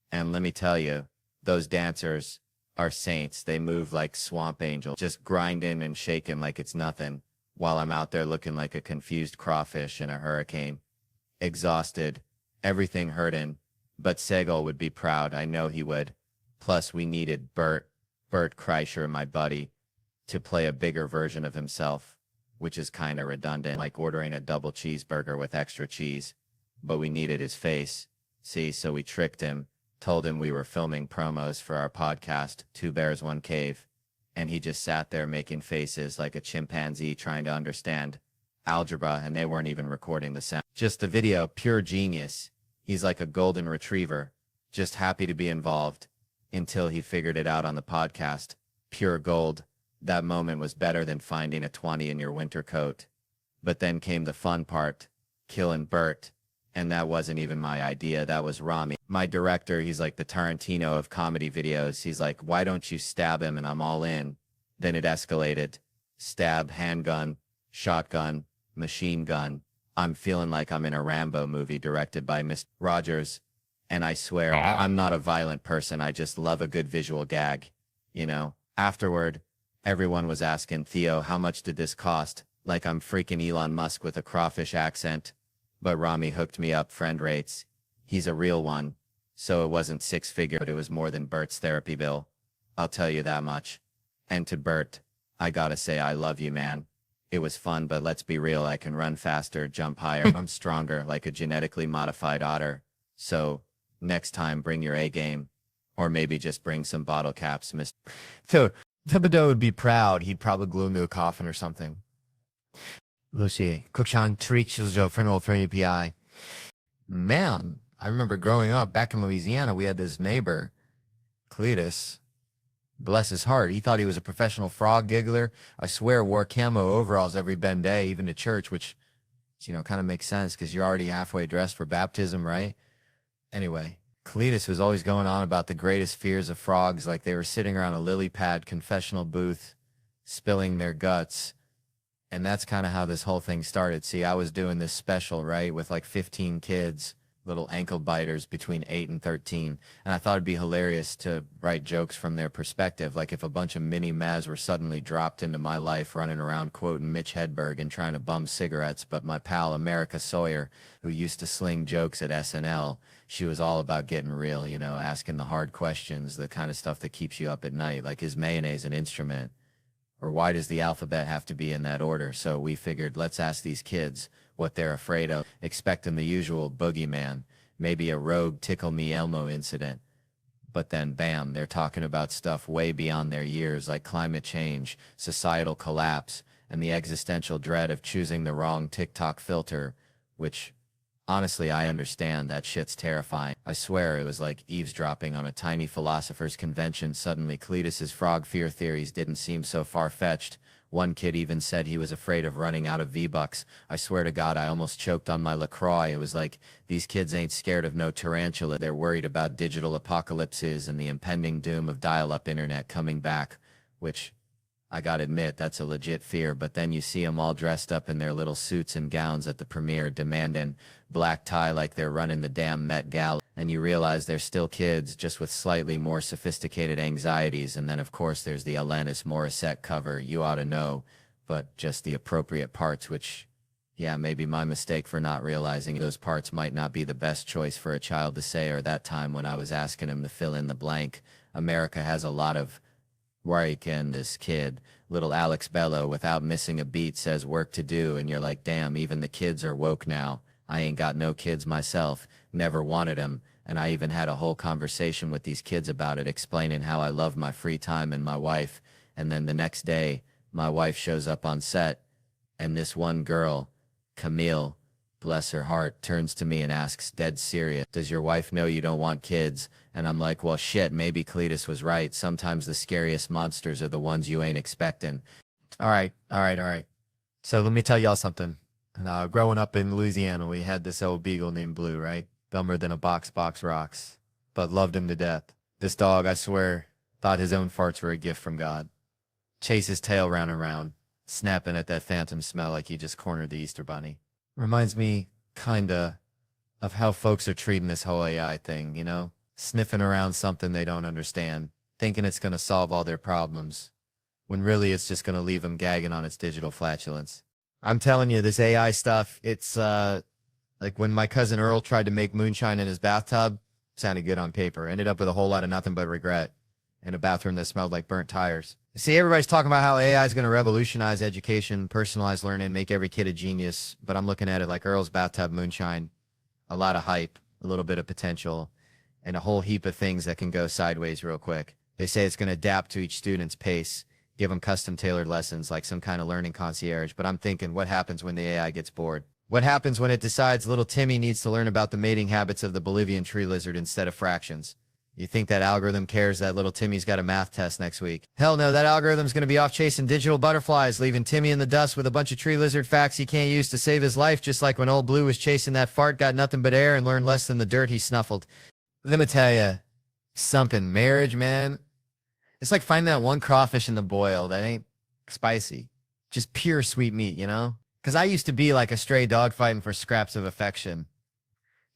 And let me tell you, those dancers are saints. They move like swamp angels, just grinding and shaking like it's nothing, while I'm out there looking like a confused crawfish in a hurricane, exhausted, everything hurting. But Segal would be proud. I know he would. Plus, we needed Bert Kreischer, my buddy, to play a bigger version of himself, which is kind of redundant, like ordering a double cheeseburger with extra cheese. But we needed his face. See, so we tricked him, told him we were filming promos for our podcast, Two Bears, One Cave, and he just sat there making faces like a chimpanzee trying to understand algebra, and they weren't even recording the sound. Just the video, pure genius. He's like a golden retriever, just happy to be involved, until he figured it out on the podcast. Pure gold. That moment was better than finding a 20 in your winter coat. But then came the fun part, killing Bert. And that wasn't even my idea. That was Rami, my director. He's like the Tarantino of comedy videos. He's like, why don't you stab him? And I'm all in. Then it escalated. Stab, handgun, shotgun, machine gun. I'm feeling like I'm in a Rambo movie directed by Mr. Rogers. And I swear, I'm not a violent person. I just love a good visual gag. Afterward, everyone was asking, Theo, how much did this cost? Like I'm freaking Elon Musk with a crawfish accent. But Rami hooked me up friend rates. He's a real one. So it wasn't 6-figure, but it was more than Bert's therapy bill. I'll tell you that much. And to Bert, I gotta say I love you, man. It was fun, but let's be real, I can run faster, jump higher. I'm stronger, like a genetically modified otter. So, next time, bring your A game. Or maybe just bring some bottle caps, Mr. So, Thibodeau would be proud. He'd probably glue him to a coffin or something. Lucy, Kukshan Trichiljo for an old API. Man, I remember growing up back in Louisiana, we had this neighbor, Cletus, bless his heart. He thought he was a professional frog giggler. I swear, wore camo overalls every Ben day, even to church, which, kind of makes sense because you're already halfway dressed for baptism, right? Anyway, Cletus was always going on about the greatest fears of frogs, like they were sitting around a lily pad confessional booth, spilling their guts. And that's kind of how this whole thing started. See, I was doing this special, right, with like 15 kids, little ankle biters between 8 and 13. And I thought it'd be hilarious to write jokes from their perspective. Like if a bunch of mini Maz were suddenly dropped into my life running around quoting Mitch Hedberg and trying to bum cigarettes. But my pal America Sawyer, who used to sling jokes at SNL, she was all about getting real, asking the hard questions, the kind of stuff that keeps you up at night. Like, is mayonnaise an instrument? Or why does the alphabet have to be in that order? So we figured, let's ask these kids what they're afraid of, expecting the usual boogeyman, maybe a rogue Tickle Me Elmo incident. But then, bam, they're talking about stuff way beyond their years, like climate change, societal collapse, and the existential dread of choosing the wrong TikTok filter, which, honestly, I understand. That shit's terrifying. I swear it was like eavesdropping on a tiny philosopher's convention. Suddenly, Cletus's frog fear theories didn't seem so far-fetched. One kid even said he was afraid of running out of V-Bucks. I swear to God, I almost choked on my LaCroix. It was like, these kids ain't scared of no tarantula. They're worried about digital apocalypses and the impending doom of dial-up internet coming back, which, I gotta admit, that's a legit fear. But then you see them all dressed up in their little suits and gowns at the premiere, demanding black tie like they're running the damn Met Gala. And you realize they're still kids, just with slightly more sophisticated anxieties. And then, of course, there's the Alanis Morissette cover, You Ought to Know, but just the appropriate parts, which, yeah, maybe my mistake for not realizing those parts might not be the best choice for a child to say, or that time when I was asking him to fill in the blank. America has a lot of work, and this kid, little Alex Bello, without missing a beat, says work to do, and you're like, damn, even the kids are woke now. I ain't got no kids myself, never wanted them, and I even had a whole conversation with these kids about it, explaining how I love my free time and my wife. And then the next day, my wife shows up on set, and this one girl, Camille, bless her heart, turns to me and asks, dead serious, does your wife know you don't want kids? And I'm like, well, shit, maybe Cletus was right. Sometimes the scariest monsters are the ones you ain't expecting. All right. So let me tell y'all something. Growing up in Louisiana, we had this old beagle named Blue, right? Dumber than a box rocks, but loved him to death. This dog, I swear, thought his own farts were a gift from God. Chase his tail round and round, snapping at that phantom smell like he just cornered the Easter Bunny. Reminds me, kinda, of how folks are treating this whole AI thing, Sniffing around something they don't understand, thinking it's gonna solve all their problems, when really it's just gonna leave them gagging on its digital flatulence. I'm telling you, this AI stuff, it's like when my cousin Earl tried to make moonshine in his bathtub, sounded good on paper, ended up with a whole lot of nothing but regret in a bathroom that smelled like burnt tires. See, everybody's talking about how AI is going to revolutionize education, personalized learning, make every kid a genius, but I'm looking at it like Earl's bathtub moonshine. A lot of hype, a little bit of potential, and a whole heap of things that can go sideways real quick. They say it's going to adapt to each student's pace, give them custom-tailored lessons like some kind of learning concierge, but I'm thinking, what happens when the AI gets bored? What happens when it decides little Timmy needs to learn about the mating habits of the Bolivian tree lizard instead of fractions? You think that algorithm cares that little Timmy's got a math test next week? Hell no, that algorithm's going to be off chasing digital butterflies, leaving Timmy in the dust with a bunch of tree lizard facts he can't use to save his life, just like when old Blue was chasing that fart, got nothing but air, and learned less than the dirt he snuffled. Let me tell you something, marriage, man. It's like finding that one crawfish in the boil that ain't spicy. Just pure sweet meat, Because I used to be like a stray dog fighting for scraps of affection.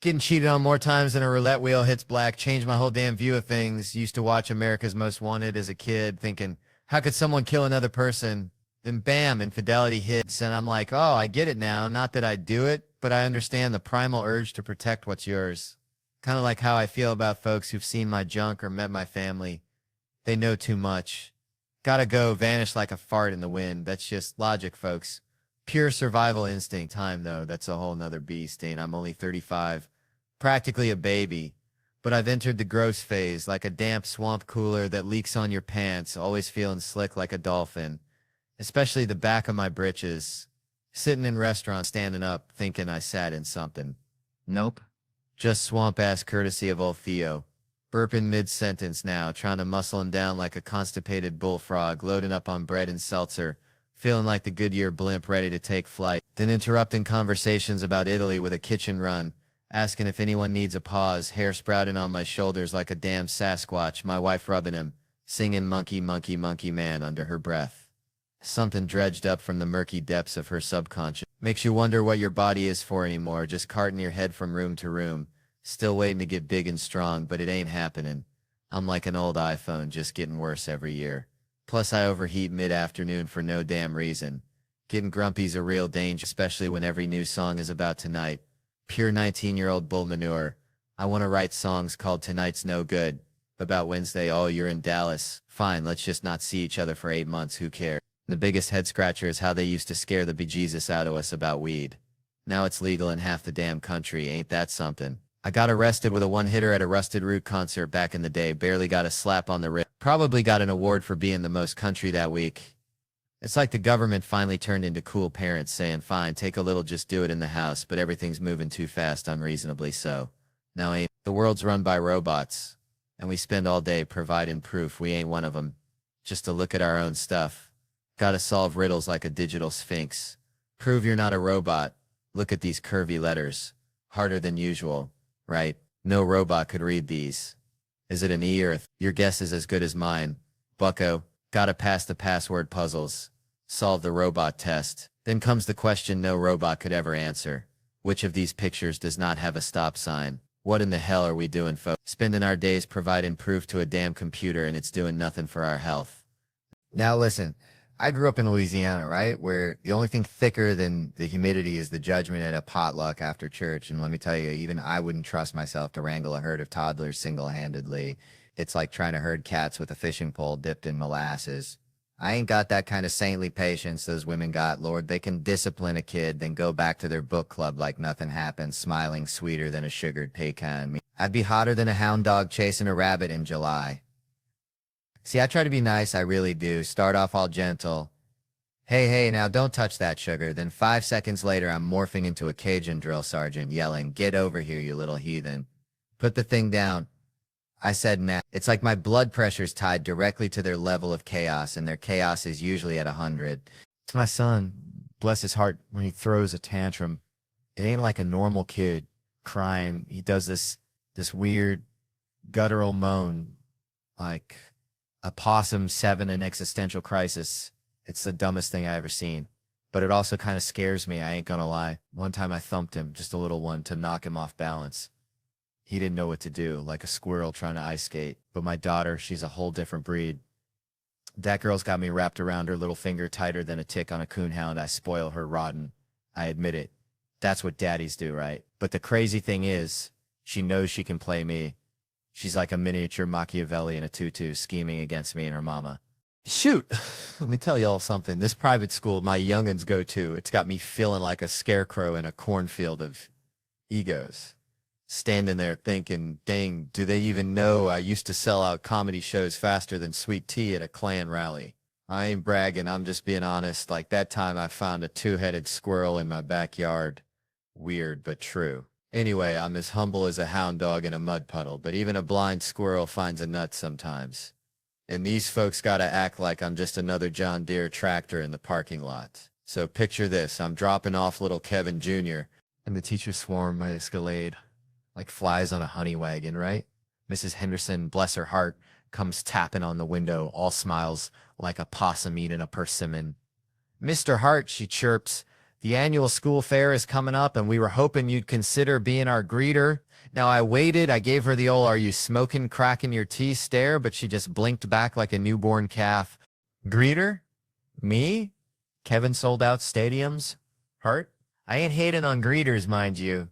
Getting cheated on more times than a roulette wheel hits black, changed my whole damn view of things. Used to watch America's Most Wanted as a kid, thinking, how could someone kill another person? Then bam, infidelity hits, and I'm like, oh, I get it now. Not that I do it, but I understand the primal urge to protect what's yours. Kind of like how I feel about folks who've seen my junk or met my family. They know too much. Gotta go, vanish like a fart in the wind. That's just logic, folks. Pure survival instinct. Time, though, that's a whole nother beast, and I'm only 35. Practically a baby. But I've entered the gross phase, like a damp swamp cooler that leaks on your pants, always feeling slick like a dolphin. Especially the back of my britches. Sitting in restaurants, standing up, thinking I sat in something. Nope. Just swamp-ass courtesy of old Theo. Burping mid-sentence now, trying to muscle him down like a constipated bullfrog, loading up on bread and seltzer, feeling like the Goodyear blimp ready to take flight, then interrupting conversations about Italy with a kitchen run, asking if anyone needs a pause, hair sprouting on my shoulders like a damn Sasquatch, my wife rubbing him, singing Monkey, Monkey, Monkey Man under her breath. Something dredged up from the murky depths of her subconscious. Makes you wonder what your body is for anymore, just carting your head from room to room, still waiting to get big and strong, but it ain't happening. I'm like an old iPhone, just getting worse every year. Plus I overheat mid-afternoon for no damn reason. Getting grumpy's a real danger, especially when every new song is about tonight. Pure 19-year-old bull manure. I want to write songs called Tonight's No Good. About Wednesday, oh, you're in Dallas. Fine, let's just not see each other for 8 months, who cares? The biggest head-scratcher is how they used to scare the bejesus out of us about weed. Now it's legal in half the damn country, ain't that something? I got arrested with a one-hitter at a Rusted Root concert back in the day, barely got a slap on the wrist. Probably got an award for being the most country that week. It's like the government finally turned into cool parents saying, fine, take a little, just do it in the house, but everything's moving too fast, unreasonably so. Now ain't the world's run by robots, and we spend all day providing proof we ain't one of them. Just to look at our own stuff. Gotta solve riddles like a digital sphinx. Prove you're not a robot. Look at these curvy letters. Harder than usual, right? No robot could read these. Is it an E or a th? Your guess is as good as mine. Bucko, gotta pass the password puzzles. Solve the robot test. Then comes the question no robot could ever answer. Which of these pictures does not have a stop sign? What in the hell are we doing, folks? Spending our days providing proof to a damn computer and it's doing nothing for our health. Now listen, I grew up in Louisiana, right? Where the only thing thicker than the humidity is the judgment at a potluck after church. And let me tell you, even I wouldn't trust myself to wrangle a herd of toddlers single-handedly. It's like trying to herd cats with a fishing pole dipped in molasses. I ain't got that kind of saintly patience those women got, Lord. They can discipline a kid, then go back to their book club like nothing happened, smiling sweeter than a sugared pecan. I'd be hotter than a hound dog chasing a rabbit in July. See, I try to be nice, I really do. Start off all gentle. Hey, now don't touch that sugar. Then 5 seconds later, I'm morphing into a Cajun drill sergeant, yelling, get over here, you little heathen. Put the thing down. I said, nah. It's like my blood pressure's tied directly to their level of chaos, and their chaos is usually at 100. It's my son, bless his heart, when he throws a tantrum. It ain't like a normal kid crying. He does this weird guttural moan, like a possum 7 in existential crisis. It's the dumbest thing I ever seen. But it also kind of scares me, I ain't gonna lie. One time I thumped him, just a little one, to knock him off balance. He didn't know what to do, like a squirrel trying to ice skate. But my daughter, she's a whole different breed. That girl's got me wrapped around her little finger tighter than a tick on a coonhound. I spoil her rotten. I admit it. That's what daddies do, right? But the crazy thing is, she knows she can play me. She's like a miniature Machiavelli in a tutu scheming against me and her mama. Shoot, let me tell y'all something. This private school my youngins go to, it's got me feeling like a scarecrow in a cornfield of egos. Standing there thinking, dang, do they even know I used to sell out comedy shows faster than sweet tea at a Klan rally? I ain't bragging, I'm just being honest. Like that time I found a 2-headed squirrel in my backyard. Weird, but true. Anyway, I'm as humble as a hound dog in a mud puddle, but even a blind squirrel finds a nut sometimes. And these folks gotta act like I'm just another John Deere tractor in the parking lot. So picture this, I'm dropping off little Kevin Jr., and the teachers swarm my Escalade, like flies on a honey wagon, right? Mrs. Henderson, bless her heart, comes tapping on the window, all smiles, like a possum eating a persimmon. Mr. Hart, she chirps, the annual school fair is coming up, and we were hoping you'd consider being our greeter. Now I waited, I gave her the old, are you smoking crack in your tea stare, but she just blinked back like a newborn calf. Greeter? Me? Kevin sold out stadiums? Hart? I ain't hating on greeters, mind you.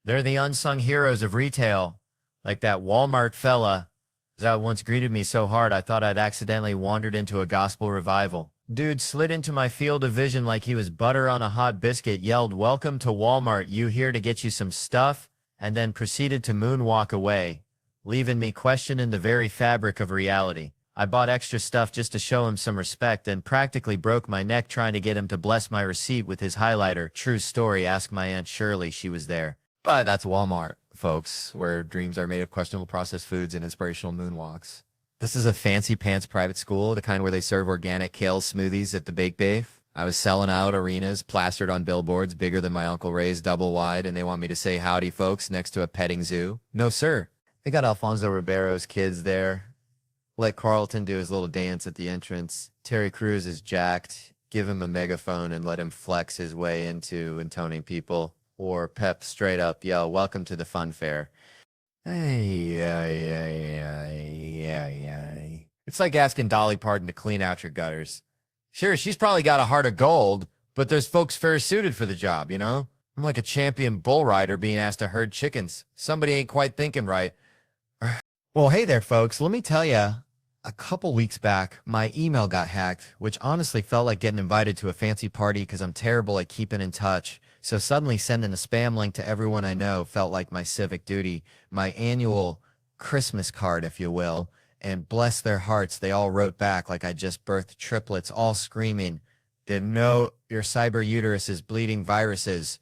They're the unsung heroes of retail. Like that Walmart fella that once greeted me so hard I thought I'd accidentally wandered into a gospel revival. Dude slid into my field of vision like he was butter on a hot biscuit, yelled, welcome to Walmart, you here to get you some stuff, and then proceeded to moonwalk away, leaving me questioning the very fabric of reality. I bought extra stuff just to show him some respect and practically broke my neck trying to get him to bless my receipt with his highlighter. True story, ask my Aunt Shirley, she was there. But that's Walmart. folks, where dreams are made of questionable processed foods and inspirational moonwalks. This is a fancy pants private school, the kind where they serve organic kale smoothies at the Bake Bafe. I was selling out arenas plastered on billboards bigger than my Uncle Ray's double wide, and they want me to say howdy, folks, next to a petting zoo. No, sir. They got Alfonso Ribeiro's kids there. Let Carlton do his little dance at the entrance. Terry Crews is jacked. Give him a megaphone and let him flex his way into intoning people. Or Pep straight up yell, "Welcome to the fun fair." It's like asking Dolly Parton to clean out your gutters. Sure, she's probably got a heart of gold, but there's folks fair suited for the job, you know? I'm like a champion bull rider being asked to herd chickens. Somebody ain't quite thinking right. Well, hey there, folks. Let me tell you, a couple weeks back, my email got hacked, which honestly felt like getting invited to a fancy party because I'm terrible at keeping in touch. So suddenly sending a spam link to everyone I know felt like my civic duty, my annual Christmas card, if you will. And bless their hearts, they all wrote back like I just birthed triplets, all screaming, "Didn't know your cyber uterus is bleeding viruses.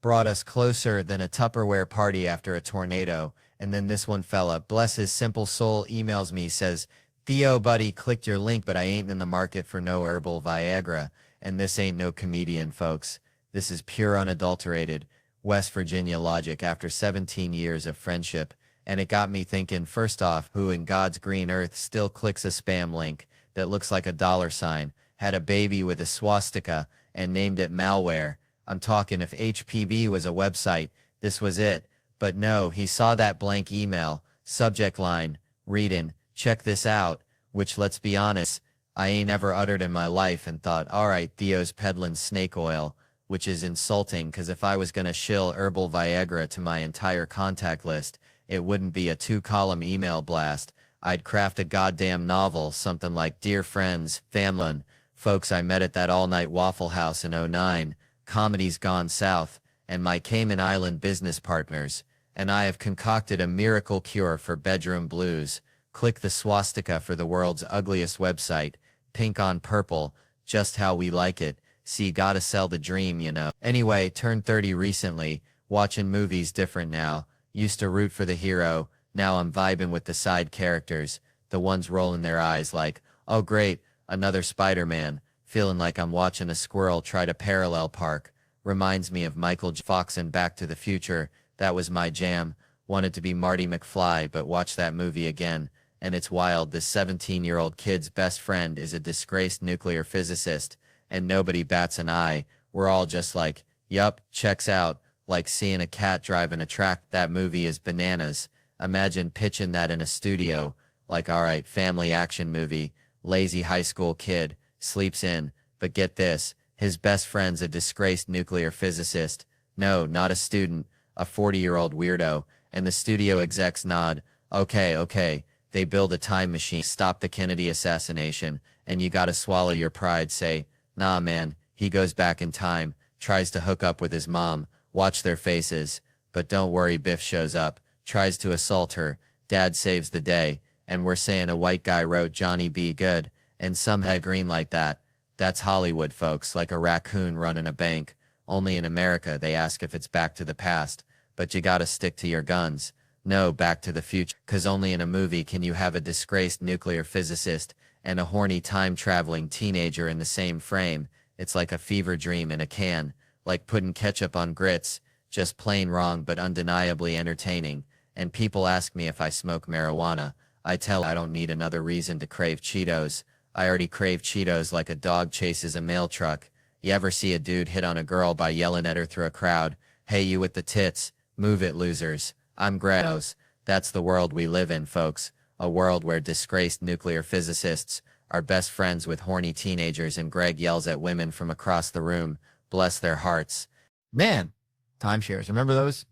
Brought us closer than a Tupperware party after a tornado." And then this one fella, bless his simple soul, emails me, says, "Theo, buddy, clicked your link, but I ain't in the market for no herbal Viagra." And this ain't no comedian, folks. This is pure unadulterated West Virginia logic after 17 years of friendship. And it got me thinking, first off, who in God's green earth still clicks a spam link that looks like a $sign, had a baby with a swastika, and named it malware? I'm talking if HPV was a website, this was it. But no, he saw that blank email, subject line, reading, "Check this out," which, let's be honest, I ain't ever uttered in my life, and thought, all right, Theo's peddling snake oil, which is insulting because if I was going to shill herbal Viagra to my entire contact list, it wouldn't be a 2-column email blast. I'd craft a goddamn novel, something like Dear Friends, Famlin, Folks I Met at That All-Night Waffle House in '09, Comedy's Gone South, and My Cayman Island Business Partners. And I have concocted a miracle cure for bedroom blues. Click the swastika for the world's ugliest website, pink on purple, just how we like it. See, gotta sell the dream, you know. Anyway, turned 30 recently, watching movies different now. Used to root for the hero, now I'm vibing with the side characters, the ones rolling their eyes like, oh great, another Spider-Man, feeling like I'm watching a squirrel try to parallel park. Reminds me of Michael J. Fox in Back to the Future. That was my jam. Wanted to be Marty McFly, but watch that movie again. And it's wild, this 17-year-old kid's best friend is a disgraced nuclear physicist, and nobody bats an eye. We're all just like, yup, checks out. Like seeing a cat driving a track. That movie is bananas. Imagine pitching that in a studio. Like, all right, family action movie. Lazy high school kid. Sleeps in. But get this. His best friend's a disgraced nuclear physicist. No, not a student. A 40-year-old weirdo. And the studio execs nod. Okay. They build a time machine. Stop the Kennedy assassination. And you gotta swallow your pride. Say, nah man. He goes back in time. Tries to hook up with his mom. Watch their faces. But don't worry, Biff shows up, tries to assault her, dad saves the day, and we're saying a white guy wrote Johnny B. Good, and some head green like that. That's Hollywood, folks, like a raccoon running a bank. Only in America they ask if it's Back to the Past, but you gotta stick to your guns. No, Back to the Future, 'cause only in a movie can you have a disgraced nuclear physicist and a horny time-traveling teenager in the same frame. It's like a fever dream in a can. Like putting ketchup on grits, just plain wrong but undeniably entertaining. And people ask me if I smoke marijuana. I tell I don't need another reason to crave Cheetos. I already crave Cheetos like a dog chases a mail truck. You ever see a dude hit on a girl by yelling at her through a crowd? Hey, you with the tits, move it, losers. I'm Grados. That's the world we live in, folks. A world where disgraced nuclear physicists are best friends with horny teenagers and Greg yells at women from across the room. Bless their hearts. Man, timeshares. Remember those?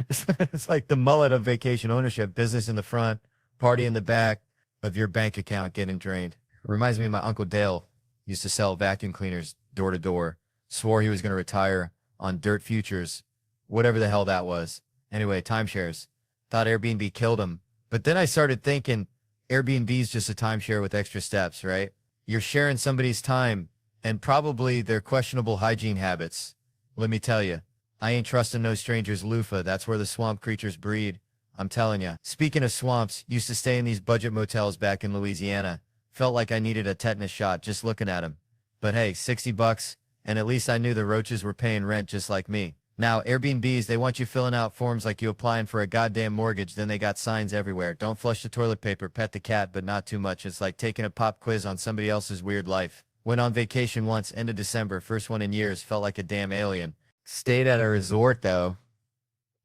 It's like the mullet of vacation ownership. Business in the front, party in the back of your bank account getting drained. Reminds me of my Uncle Dale. Used to sell vacuum cleaners door to door. Swore he was going to retire on dirt futures. Whatever the hell that was. Anyway, timeshares. Thought Airbnb killed him. But then I started thinking Airbnb's just a timeshare with extra steps, right? You're sharing somebody's time and probably their questionable hygiene habits. Let me tell you, I ain't trusting no stranger's loofah. That's where the swamp creatures breed. I'm telling ya. Speaking of swamps, used to stay in these budget motels back in Louisiana. Felt like I needed a tetanus shot just looking at 'em. But hey, $60, and at least I knew the roaches were paying rent just like me. Now, Airbnbs, they want you filling out forms like you applying for a goddamn mortgage, then they got signs everywhere. Don't flush the toilet paper, pet the cat, but not too much. It's like taking a pop quiz on somebody else's weird life. Went on vacation once, end of December, first one in years, felt like a damn alien. Stayed at a resort, though.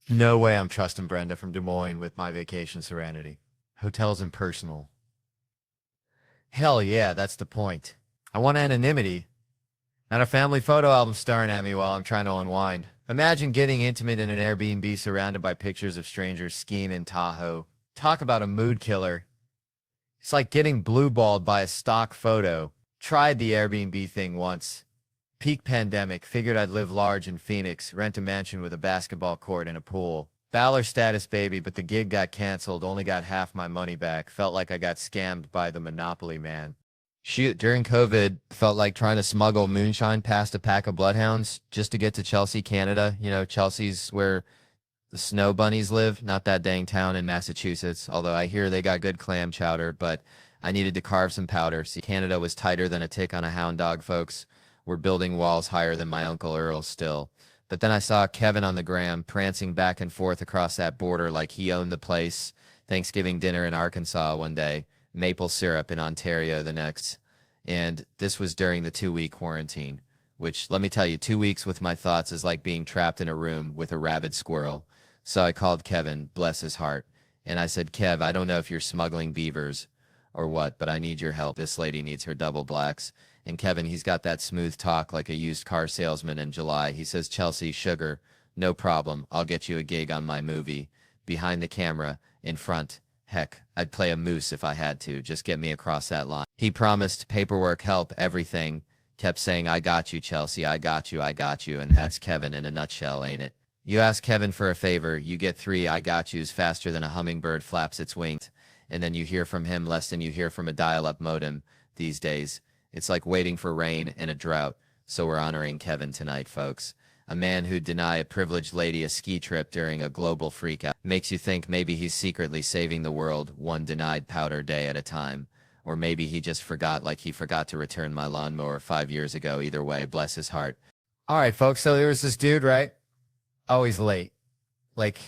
No way I'm trusting Brenda from Des Moines with my vacation serenity. Hotels impersonal. Hell yeah, that's the point. I want anonymity. Not a family photo album staring at me while I'm trying to unwind. Imagine getting intimate in an Airbnb surrounded by pictures of strangers skiing in Tahoe. Talk about a mood killer. It's like getting blue-balled by a stock photo. Tried the Airbnb thing once. Peak pandemic, figured I'd live large in Phoenix, rent a mansion with a basketball court and a pool. Baller status, baby, but the gig got canceled, only got half my money back. Felt like I got scammed by the Monopoly man. Shoot, during COVID, felt like trying to smuggle moonshine past a pack of bloodhounds just to get to Chelsea, Canada. You know, Chelsea's where the snow bunnies live, not that dang town in Massachusetts, although I hear they got good clam chowder, but I needed to carve some powder. See, Canada was tighter than a tick on a hound dog, folks. We're building walls higher than my Uncle Earl still. But then I saw Kevin on the gram prancing back and forth across that border like he owned the place. Thanksgiving dinner in Arkansas one day, maple syrup in Ontario the next. And this was during the 2-week quarantine, which, let me tell you, 2 weeks with my thoughts is like being trapped in a room with a rabid squirrel. So I called Kevin, bless his heart, and I said, Kev, I don't know if you're smuggling beavers or what, but I need your help. This lady needs her double blacks. And Kevin, he's got that smooth talk like a used car salesman in July. He says, Chelsea, sugar, no problem. I'll get you a gig on my movie. Behind the camera, in front. Heck, I'd play a moose if I had to. Just get me across that line. He promised paperwork, help, everything. Kept saying, I got you, Chelsea, I got you, I got you. And that's Kevin in a nutshell, ain't it? You ask Kevin for a favor, you get 3 I got yous faster than a hummingbird flaps its wings. And then you hear from him less than you hear from a dial-up modem these days. It's like waiting for rain in a drought. So we're honoring Kevin tonight, folks. A man who'd deny a privileged lady a ski trip during a global freakout. Makes you think maybe he's secretly saving the world one denied powder day at a time. Or maybe he just forgot, like he forgot to return my lawnmower 5 years ago. Either way, bless his heart. All right, folks, so there was this dude, right? Always late. Like,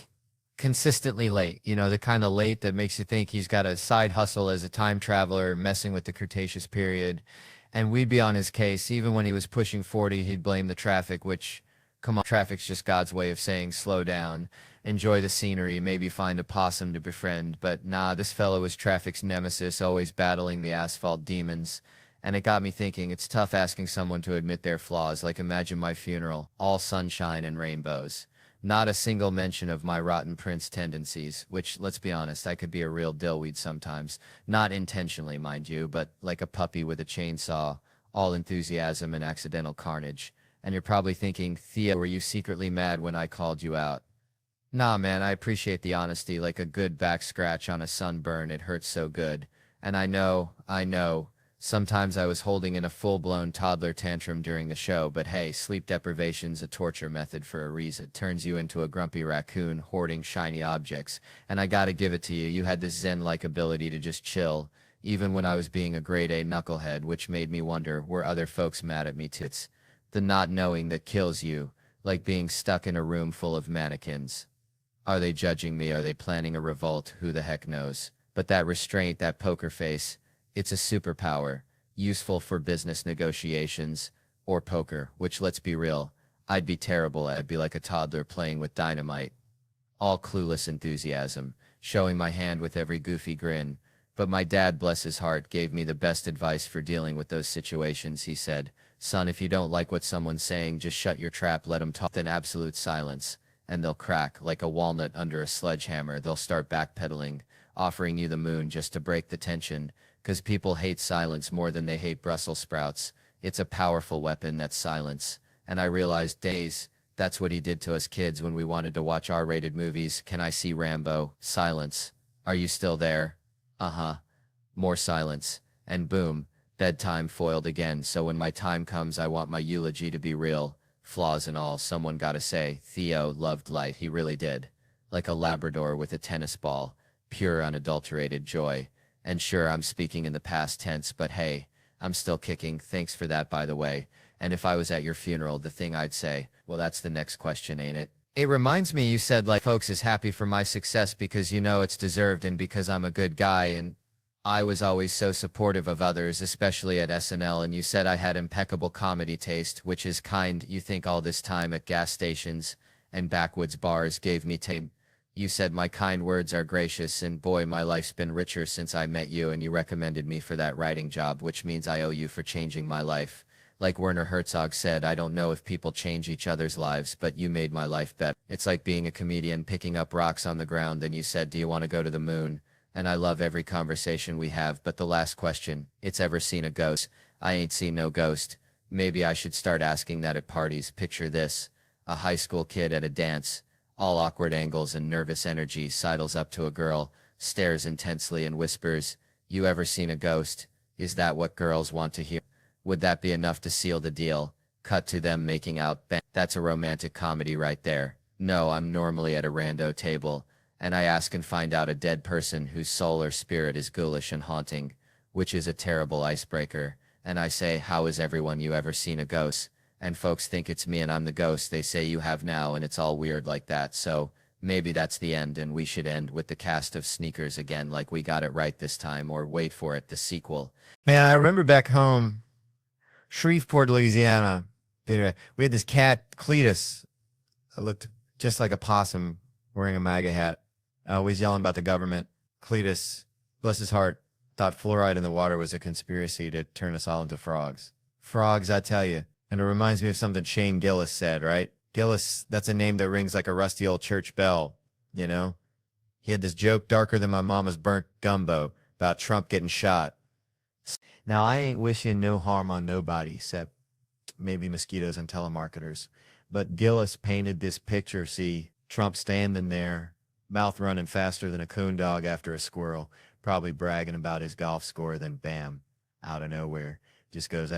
consistently late. You know, the kind of late that makes you think he's got a side hustle as a time traveler messing with the Cretaceous period. And we'd be on his case. Even when he was pushing 40, he'd blame the traffic, which, come on, traffic's just God's way of saying slow down, enjoy the scenery, maybe find a possum to befriend. But nah, this fellow was traffic's nemesis, always battling the asphalt demons. And it got me thinking, it's tough asking someone to admit their flaws. Like, imagine my funeral, all sunshine and rainbows. Not a single mention of my rotten prince tendencies, which, let's be honest, I could be a real dillweed sometimes. Not intentionally, mind you, but like a puppy with a chainsaw, all enthusiasm and accidental carnage. And you're probably thinking, Theo, were you secretly mad when I called you out? Nah, man, I appreciate the honesty, like a good back scratch on a sunburn. It hurts so good. And I know, sometimes I was holding in a full-blown toddler tantrum during the show, but hey, sleep deprivation's a torture method for a reason. It turns you into a grumpy raccoon hoarding shiny objects. And I gotta give it to you, you had this zen-like ability to just chill, even when I was being a grade-A knucklehead, which made me wonder, were other folks mad at me too? It's the not knowing that kills you, like being stuck in a room full of mannequins. Are they judging me? Are they planning a revolt? Who the heck knows? But that restraint, that poker face, it's a superpower, useful for business negotiations or poker, which, let's be real, I'd be terrible at. I'd be like a toddler playing with dynamite. All clueless enthusiasm, showing my hand with every goofy grin. But my dad, bless his heart, gave me the best advice for dealing with those situations. He said, son, if you don't like what someone's saying, just shut your trap, let them talk in absolute silence, and they'll crack like a walnut under a sledgehammer. They'll start backpedaling, offering you the moon just to break the tension. Because people hate silence more than they hate Brussels sprouts. It's a powerful weapon, that's silence. And I realized, days, that's what he did to us kids when we wanted to watch R-rated movies. Can I see Rambo? Silence. Are you still there? Uh-huh. More silence. And boom, bedtime foiled again. So when my time comes, I want my eulogy to be real. Flaws and all, someone gotta say, Theo loved life, he really did. Like a Labrador with a tennis ball, pure unadulterated joy. And sure, I'm speaking in the past tense, but hey, I'm still kicking, thanks for that by the way. And if I was at your funeral, the thing I'd say, well, that's the next question, ain't it? It reminds me you said like folks is happy for my success because you know it's deserved and because I'm a good guy and I was always so supportive of others, especially at SNL, and you said I had impeccable comedy taste, which is kind. You think all this time at gas stations and backwoods bars gave me tame. You said my kind words are gracious, and boy, my life's been richer since I met you, and you recommended me for that writing job, which means I owe you for changing my life. Like Werner Herzog said, I don't know if people change each other's lives, but you made my life better. It's like being a comedian picking up rocks on the ground, and you said, do you want to go to the moon? And I love every conversation we have, but the last question, it's ever seen a ghost? I ain't seen no ghost. Maybe I should start asking that at parties. Picture this, a high school kid at a dance, all awkward angles and nervous energy, sidles up to a girl, stares intensely and whispers, you ever seen a ghost? Is that what girls want to hear? Would that be enough to seal the deal? Cut to them making out. Bang. That's a romantic comedy right there. No, I'm normally at a rando table, and I ask and find out a dead person whose soul or spirit is ghoulish and haunting, which is a terrible icebreaker. And I say, how is everyone? You ever seen a ghost? And folks think it's me and I'm the ghost. They say you have now, and it's all weird like that. So maybe that's the end, and we should end with the cast of Sneakers again, like we got it right this time, or wait for it, the sequel. Man, I remember back home, Shreveport, Louisiana, we had this cat, Cletus, that looked just like a possum wearing a MAGA hat, always yelling about the government. Cletus, bless his heart, thought fluoride in the water was a conspiracy to turn us all into frogs. Frogs, I tell you. And it reminds me of something Shane Gillis said, right? Gillis, that's a name that rings like a rusty old church bell, you know? He had this joke darker than my mama's burnt gumbo about Trump getting shot. Now, I ain't wishing no harm on nobody except maybe mosquitoes and telemarketers. But Gillis painted this picture, see, Trump standing there, mouth running faster than a coon dog after a squirrel, probably bragging about his golf score, then bam, out of nowhere, just goes,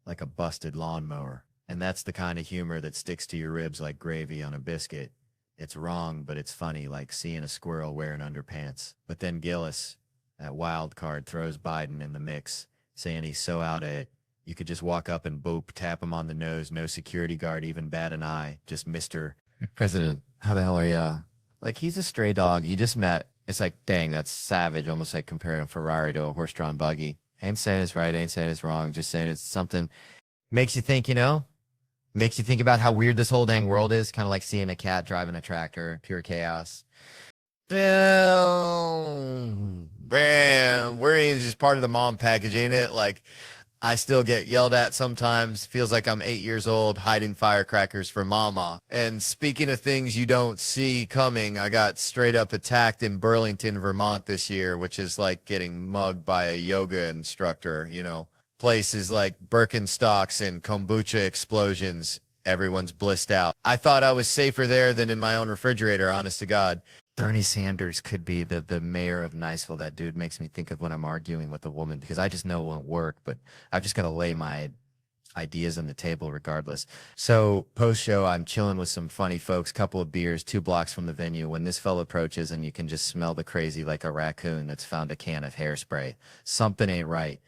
like a busted lawnmower. And that's the kind of humor that sticks to your ribs like gravy on a biscuit. It's wrong, but it's funny, like seeing a squirrel wearing underpants. But then Gillis, that wild card, throws Biden in the mix, saying he's so out of it, you could just walk up and boop, tap him on the nose, no security guard even bat an eye, just Mr. President, how the hell are ya? Like, he's a stray dog you just met. It's like, dang, that's savage, almost like comparing a Ferrari to a horse-drawn buggy. Ain't saying it's right, ain't saying it's wrong, just saying it's something. Makes you think, you know? Makes you think about how weird this whole dang world is, kind of like seeing a cat driving a tractor, pure chaos. Bam, we're just part of the mom package, ain't it? Like, I still get yelled at sometimes. Feels like I'm 8 years old hiding firecrackers for mama. And speaking of things you don't see coming, I got straight up attacked in Burlington, Vermont this year, which is like getting mugged by a yoga instructor, you know. Places like Birkenstocks and kombucha explosions. Everyone's blissed out. I thought I was safer there than in my own refrigerator, honest to God. Bernie Sanders could be the mayor of Niceville. That dude makes me think of when I'm arguing with a woman, because I just know it won't work, but I've just got to lay my ideas on the table regardless. So post-show, I'm chilling with some funny folks, couple of beers, 2 blocks from the venue, when this fella approaches and you can just smell the crazy like a raccoon that's found a can of hairspray. Something ain't right.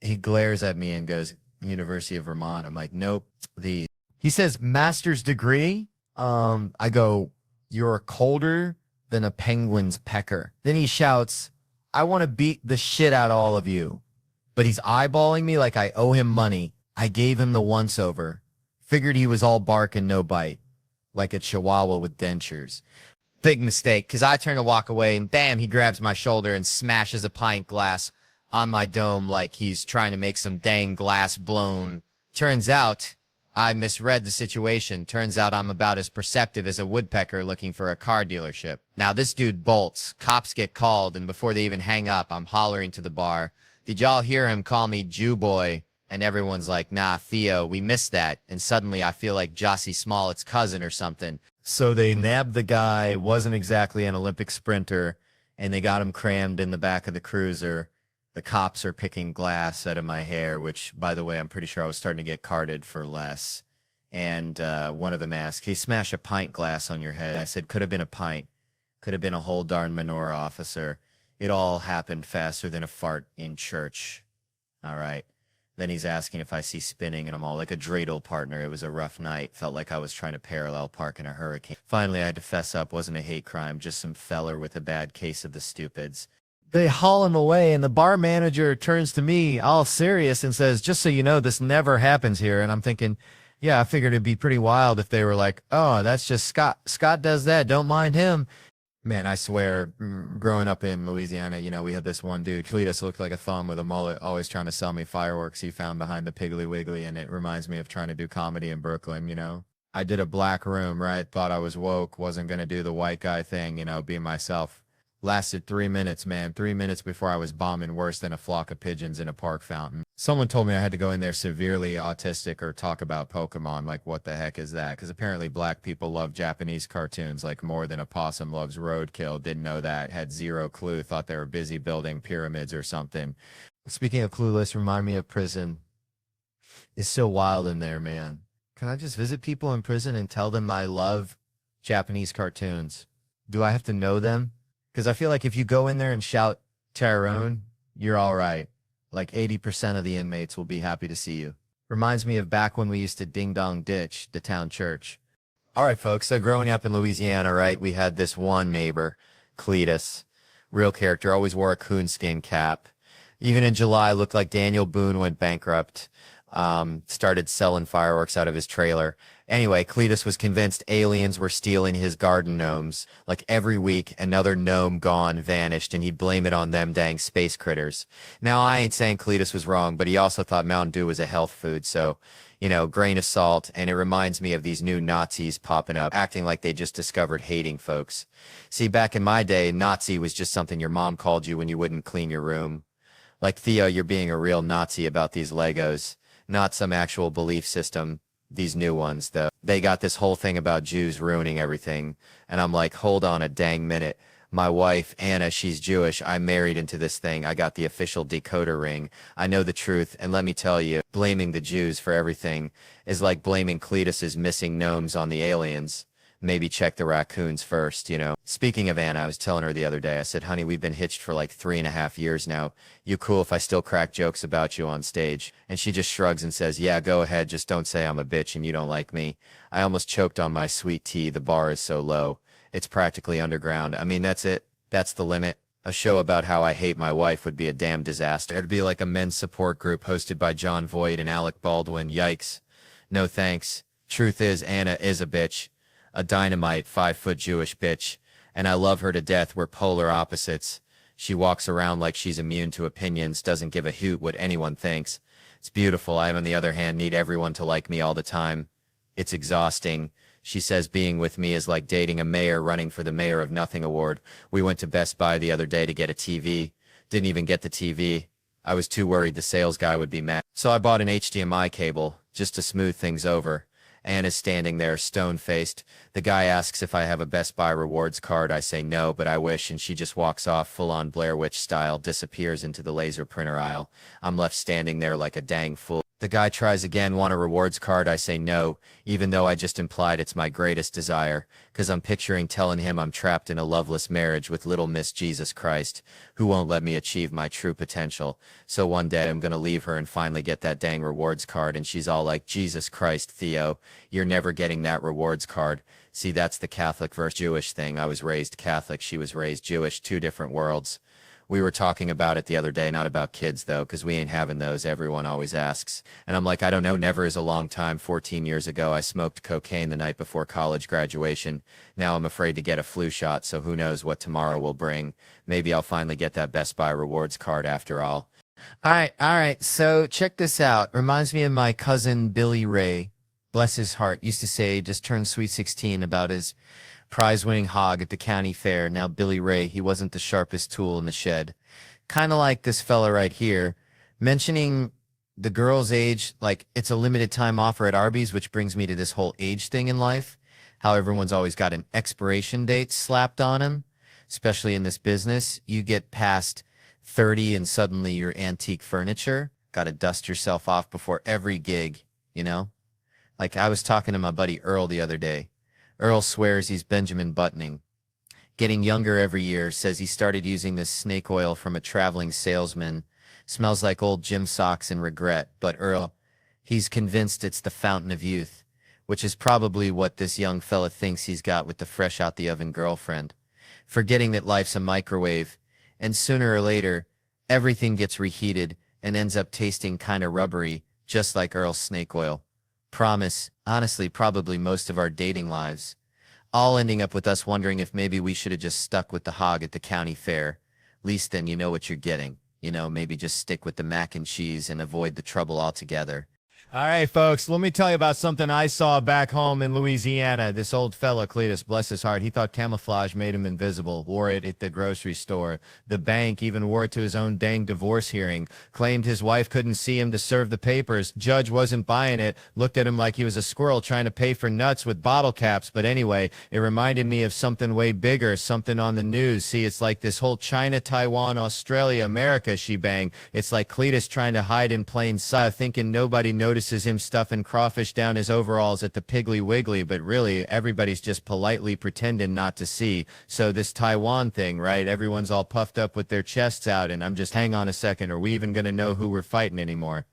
He glares at me and goes, University of Vermont. I'm like, nope. He says, master's degree? I go, you're colder than a penguin's pecker. Then he shouts, I want to beat the shit out of all of you. But he's eyeballing me like I owe him money. I gave him the once over. Figured he was all bark and no bite, like a chihuahua with dentures. Big mistake, because I turn to walk away and bam, he grabs my shoulder and smashes a pint glass on my dome like he's trying to make some dang glass blown. Turns out I misread the situation. Turns out I'm about as perceptive as a woodpecker looking for a car dealership. Now this dude bolts. Cops get called, and before they even hang up, I'm hollering to the bar, did y'all hear him call me Jew boy? And everyone's like, nah, Theo, we missed that. And suddenly I feel like Jossie Smollett's cousin or something. So they nabbed the guy, wasn't exactly an Olympic sprinter, and they got him crammed in the back of the cruiser. The cops are picking glass out of my hair, which, by the way, I'm pretty sure I was starting to get carded for less. And one of them asked, he smash a pint glass on your head. I said, could have been a pint. Could have been a whole darn menorah, officer. It all happened faster than a fart in church. All right. Then he's asking if I see spinning, and I'm all like a dreidel partner. It was a rough night. Felt like I was trying to parallel park in a hurricane. Finally, I had to fess up. Wasn't a hate crime, just some feller with a bad case of the stupids. They haul him away, and the bar manager turns to me all serious and says, just so you know, this never happens here. And I'm thinking, yeah, I figured it'd be pretty wild if they were like, oh, that's just Scott. Scott does that. Don't mind him. Man, I swear, growing up in Louisiana, you know, we had this one dude, Cletus, looked like a thumb with a mullet, always trying to sell me fireworks he found behind the Piggly Wiggly, and it reminds me of trying to do comedy in Brooklyn, you know. I did a black room, right? Thought I was woke, wasn't going to do the white guy thing, you know, be myself. Lasted 3 minutes, man. 3 minutes before I was bombing worse than a flock of pigeons in a park fountain. Someone told me I had to go in there severely autistic or talk about Pokemon. Like, what the heck is that? Because apparently black people love Japanese cartoons like more than a possum loves roadkill. Didn't know that. Had zero clue. Thought they were busy building pyramids or something. Speaking of clueless, remind me of prison. It's so wild in there, man. Can I just visit people in prison and tell them I love Japanese cartoons? Do I have to know them? Because I feel like if you go in there and shout Tyrone, you're all right. Like 80% of the inmates will be happy to see you. Reminds me of back when we used to ding-dong ditch the town church. All right, folks. So growing up in Louisiana, right, we had this one neighbor, Cletus, real character, always wore a coonskin cap. Even in July, looked like Daniel Boone went bankrupt. Started selling fireworks out of his trailer. Anyway, Cletus was convinced aliens were stealing his garden gnomes. Like every week, another gnome gone, vanished, and he'd blame it on them dang space critters. Now, I ain't saying Cletus was wrong, but he also thought Mountain Dew was a health food, so, you know, grain of salt, and it reminds me of these new Nazis popping up, acting like they just discovered hating folks. See, back in my day, Nazi was just something your mom called you when you wouldn't clean your room. Like, Theo, you're being a real Nazi about these Legos. Not some actual belief system. These new ones, though. They got this whole thing about Jews ruining everything. And I'm like, hold on a dang minute. My wife, Anna, she's Jewish. I'm married into this thing. I got the official decoder ring. I know the truth. And let me tell you, blaming the Jews for everything is like blaming Cletus's missing gnomes on the aliens. Maybe check the raccoons first, you know. Speaking of Anna, I was telling her the other day, I said, honey, we've been hitched for like 3.5 years now. You cool if I still crack jokes about you on stage? And she just shrugs and says, yeah, go ahead. Just don't say I'm a bitch and you don't like me. I almost choked on my sweet tea. The bar is so low. It's practically underground. I mean, that's it. That's the limit. A show about how I hate my wife would be a damn disaster. It'd be like a men's support group hosted by John Voight and Alec Baldwin. Yikes. No thanks. Truth is, Anna is a bitch. A dynamite 5-foot Jewish bitch, and I love her to death. We're polar opposites. She walks around like she's immune to opinions, doesn't give a hoot what anyone thinks. It's beautiful. I, on the other hand, need everyone to like me all the time. It's exhausting. She says being with me is like dating a mayor running for the Mayor of Nothing award. We went to Best Buy the other day to get a TV. Didn't even get the TV. I was too worried the sales guy would be mad. So I bought an HDMI cable just to smooth things over. Anna's standing there, stone-faced. The guy asks if I have a Best Buy rewards card. I say no, but I wish, and she just walks off full-on Blair Witch style, disappears into the laser printer aisle. I'm left standing there like a dang fool. The guy tries again, want a rewards card? I say no, even though I just implied it's my greatest desire, 'cause I'm picturing telling him I'm trapped in a loveless marriage with little Miss Jesus Christ, who won't let me achieve my true potential. So one day I'm gonna leave her and finally get that dang rewards card, and she's all like, Jesus Christ, Theo, you're never getting that rewards card. See, that's the Catholic versus Jewish thing. I was raised Catholic, she was raised Jewish, two different worlds. We were talking about it the other day, not about kids, though, because we ain't having those. Everyone always asks. And I'm like, I don't know, never is a long time. 14 years ago, I smoked cocaine the night before college graduation. Now I'm afraid to get a flu shot, so who knows what tomorrow will bring. Maybe I'll finally get that Best Buy rewards card after all. All right. So check this out. Reminds me of my cousin Billy Ray. Bless his heart. Used to say, just turned sweet 16 about his prize-winning hog at the county fair. Now Billy Ray, he wasn't the sharpest tool in the shed. Kind of like this fella right here, mentioning the girl's age, like it's a limited time offer at Arby's, which brings me to this whole age thing in life. How everyone's always got an expiration date slapped on him, especially in this business. You get past 30 and suddenly you're antique furniture. Got to dust yourself off before every gig, you know? Like I was talking to my buddy Earl the other day. Earl swears he's Benjamin Buttoning. Getting younger every year, says he started using this snake oil from a traveling salesman. Smells like old gym socks and regret, but Earl, he's convinced it's the fountain of youth, which is probably what this young fella thinks he's got with the fresh out the oven girlfriend. Forgetting that life's a microwave, and sooner or later, everything gets reheated and ends up tasting kinda rubbery, just like Earl's snake oil. Promise, honestly, probably most of our dating lives. All ending up with us wondering if maybe we should have just stuck with the hog at the county fair. Least then you know what you're getting. You know, maybe just stick with the mac and cheese and avoid the trouble altogether. All right, folks, let me tell you about something I saw back home in Louisiana. This old fella, Cletus, bless his heart, he thought camouflage made him invisible, wore it at the grocery store. The bank even wore it to his own dang divorce hearing, claimed his wife couldn't see him to serve the papers. Judge wasn't buying it, looked at him like he was a squirrel trying to pay for nuts with bottle caps. But anyway, it reminded me of something way bigger, something on the news. See, it's like this whole China, Taiwan, Australia, America shebang. It's like Cletus trying to hide in plain sight, thinking nobody notices him stuffing crawfish down his overalls at the Piggly Wiggly, but really everybody's just politely pretending not to see. So this Taiwan thing, right? Everyone's all puffed up with their chests out, and I'm just, hang on a second, are we even going to know who we're fighting anymore?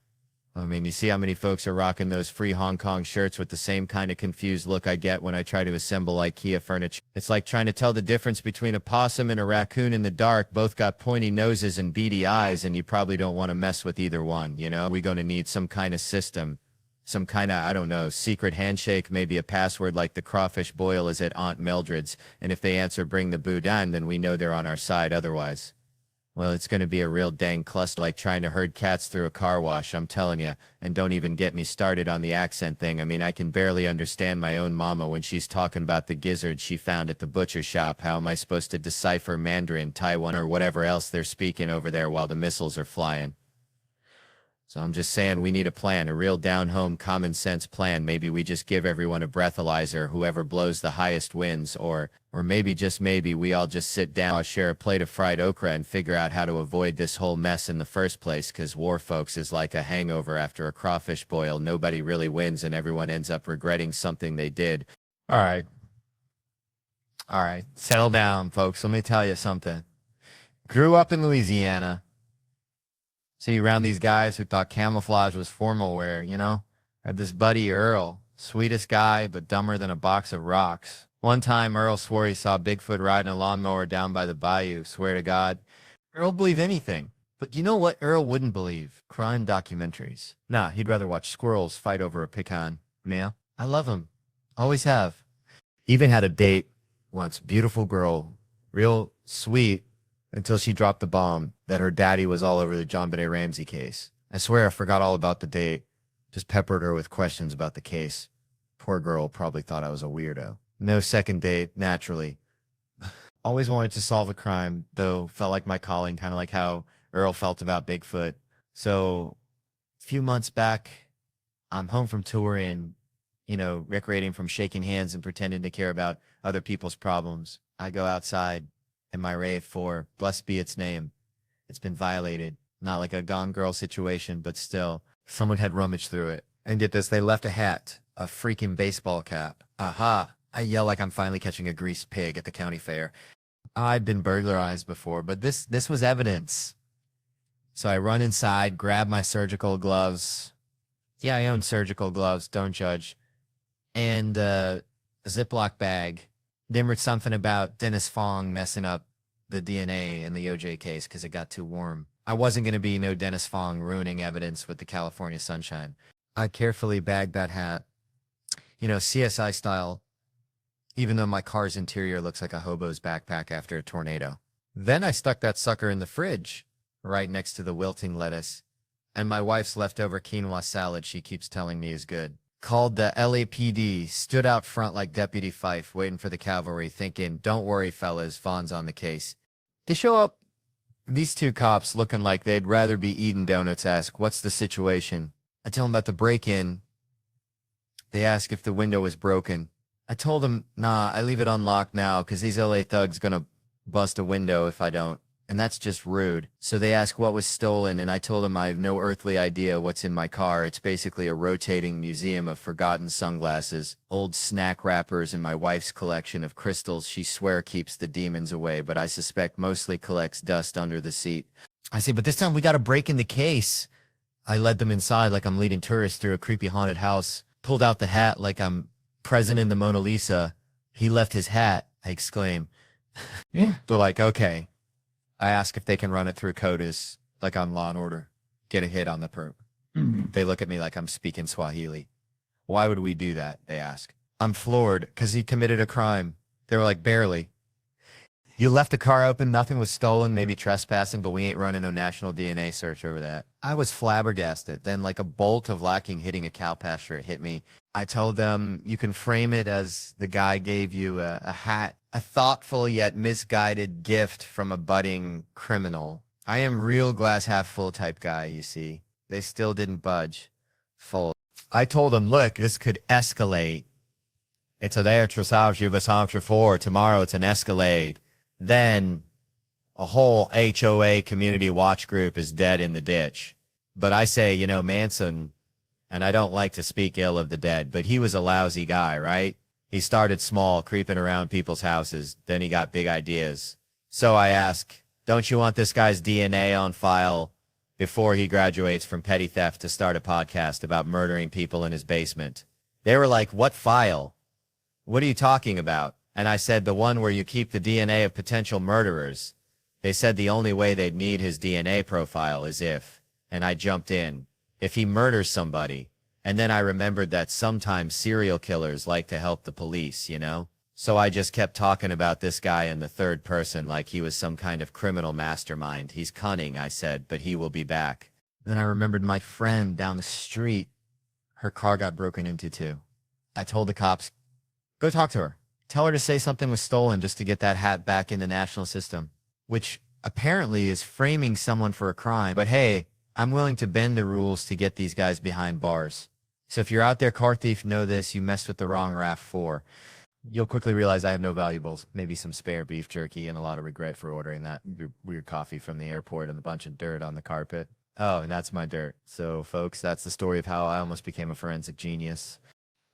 I mean, you see how many folks are rocking those free Hong Kong shirts with the same kind of confused look I get when I try to assemble IKEA furniture. It's like trying to tell the difference between a possum and a raccoon in the dark. Both got pointy noses and beady eyes, and you probably don't want to mess with either one, you know? We're going to need some kind of system, some kind of, I don't know, secret handshake, maybe a password like the crawfish boil is at Aunt Mildred's, and if they answer bring the boudin, then we know they're on our side otherwise. Well, it's going to be a real dang cluster, like trying to herd cats through a car wash, I'm telling you. And don't even get me started on the accent thing. I mean, I can barely understand my own mama when she's talking about the gizzard she found at the butcher shop. How am I supposed to decipher Mandarin, Taiwan, or whatever else they're speaking over there while the missiles are flying? So I'm just saying we need a plan, a real down-home common sense plan. Maybe we just give everyone a breathalyzer, whoever blows the highest wins, or maybe just maybe we all just sit down, share a plate of fried okra and figure out how to avoid this whole mess in the first place, because war, folks, is like a hangover after a crawfish boil. Nobody really wins and everyone ends up regretting something they did. All right. All right. Settle down, folks. Let me tell you something. Grew up in Louisiana. See, around these guys who thought camouflage was formal wear, you know? Had this buddy Earl, sweetest guy, but dumber than a box of rocks. One time, Earl swore he saw Bigfoot riding a lawnmower down by the bayou. Swear to God. Earl believed anything. But you know what Earl wouldn't believe? Crime documentaries. Nah, he'd rather watch squirrels fight over a pecan. Yeah, I love him. Always have. Even had a date once. Beautiful girl. Real sweet. Until she dropped the bomb that her daddy was all over the JonBenet Ramsey case. I swear I forgot all about the date. Just peppered her with questions about the case. Poor girl probably thought I was a weirdo. No second date, naturally. Always wanted to solve a crime, though felt like my calling, kind of like how Earl felt about Bigfoot. So a few months back, I'm home from touring, you know, recreating from shaking hands and pretending to care about other people's problems. I go outside. And my rave for, blessed be its name. It's been violated. Not like a Gone Girl situation, but still, someone had rummaged through it. And get this, they left a hat, a freaking baseball cap. Aha! I yell like I'm finally catching a greased pig at the county fair. I'd been burglarized before, but this was evidence. So I run inside, grab my surgical gloves. Yeah, I own surgical gloves, don't judge. And a Ziploc bag. Then read something about Dennis Fong messing up the DNA in the OJ case because it got too warm. I wasn't going to be no Dennis Fong ruining evidence with the California sunshine. I carefully bagged that hat, you know, CSI style, even though my car's interior looks like a hobo's backpack after a tornado. Then I stuck that sucker in the fridge, right next to the wilting lettuce, and my wife's leftover quinoa salad she keeps telling me is good. Called the LAPD, stood out front like Deputy Fife, waiting for the cavalry, thinking, don't worry, fellas, Vaughn's on the case. They show up, these two cops looking like they'd rather be eating donuts, ask, what's the situation? I tell them about the break-in. They ask if the window was broken. I told them, nah, I leave it unlocked now because these LA thugs gonna bust a window if I don't And that's just rude. So they ask what was stolen, and I told them I have no earthly idea what's in my car. It's basically a rotating museum of forgotten sunglasses, old snack wrappers, and my wife's collection of crystals she swear keeps the demons away, but I suspect mostly collects dust under the seat. I say, but this time we got to break in the case. I led them inside like I'm leading tourists through a creepy haunted house, pulled out the hat like I'm present in the Mona Lisa. He left his hat, I exclaim. Yeah. They're like, okay. I ask if they can run it through CODIS, like on Law and Order. Get a hit on the perp. They look at me like I'm speaking Swahili. Why would we do that? They ask. I'm floored because he committed a crime. They were like, barely. You left the car open, nothing was stolen, maybe trespassing, but we ain't running no national DNA search over that. I was flabbergasted. Then like a bolt of lightning hitting a cow pasture, it hit me. I told them, you can frame it as the guy gave you a hat, a thoughtful yet misguided gift from a budding criminal. I am real glass half full type guy, you see. They still didn't budge. Full. I told them, look, this could escalate. It's a there for tomorrow it's an escalade. Then a whole HOA community watch group is dead in the ditch. But I say, you know, Manson, and I don't like to speak ill of the dead, but he was a lousy guy, right? He started small, creeping around people's houses. Then he got big ideas. So I ask, don't you want this guy's DNA on file before he graduates from petty theft to start a podcast about murdering people in his basement? They were like, what file? What are you talking about? And I said, the one where you keep the DNA of potential murderers. They said the only way they'd need his DNA profile is if, and I jumped in, if he murders somebody. And then I remembered that sometimes serial killers like to help the police, you know? So I just kept talking about this guy in the third person like he was some kind of criminal mastermind. He's cunning, I said, but he will be back. Then I remembered my friend down the street. Her car got broken into too. I told the cops, go talk to her. Tell her to say something was stolen just to get that hat back in the national system, which apparently is framing someone for a crime. But hey, I'm willing to bend the rules to get these guys behind bars. So if you're out there, car thief, know this, you messed with the wrong RAV4. You'll quickly realize I have no valuables, maybe some spare beef jerky and a lot of regret for ordering that weird coffee from the airport and a bunch of dirt on the carpet. Oh, and that's my dirt. So folks, that's the story of how I almost became a forensic genius.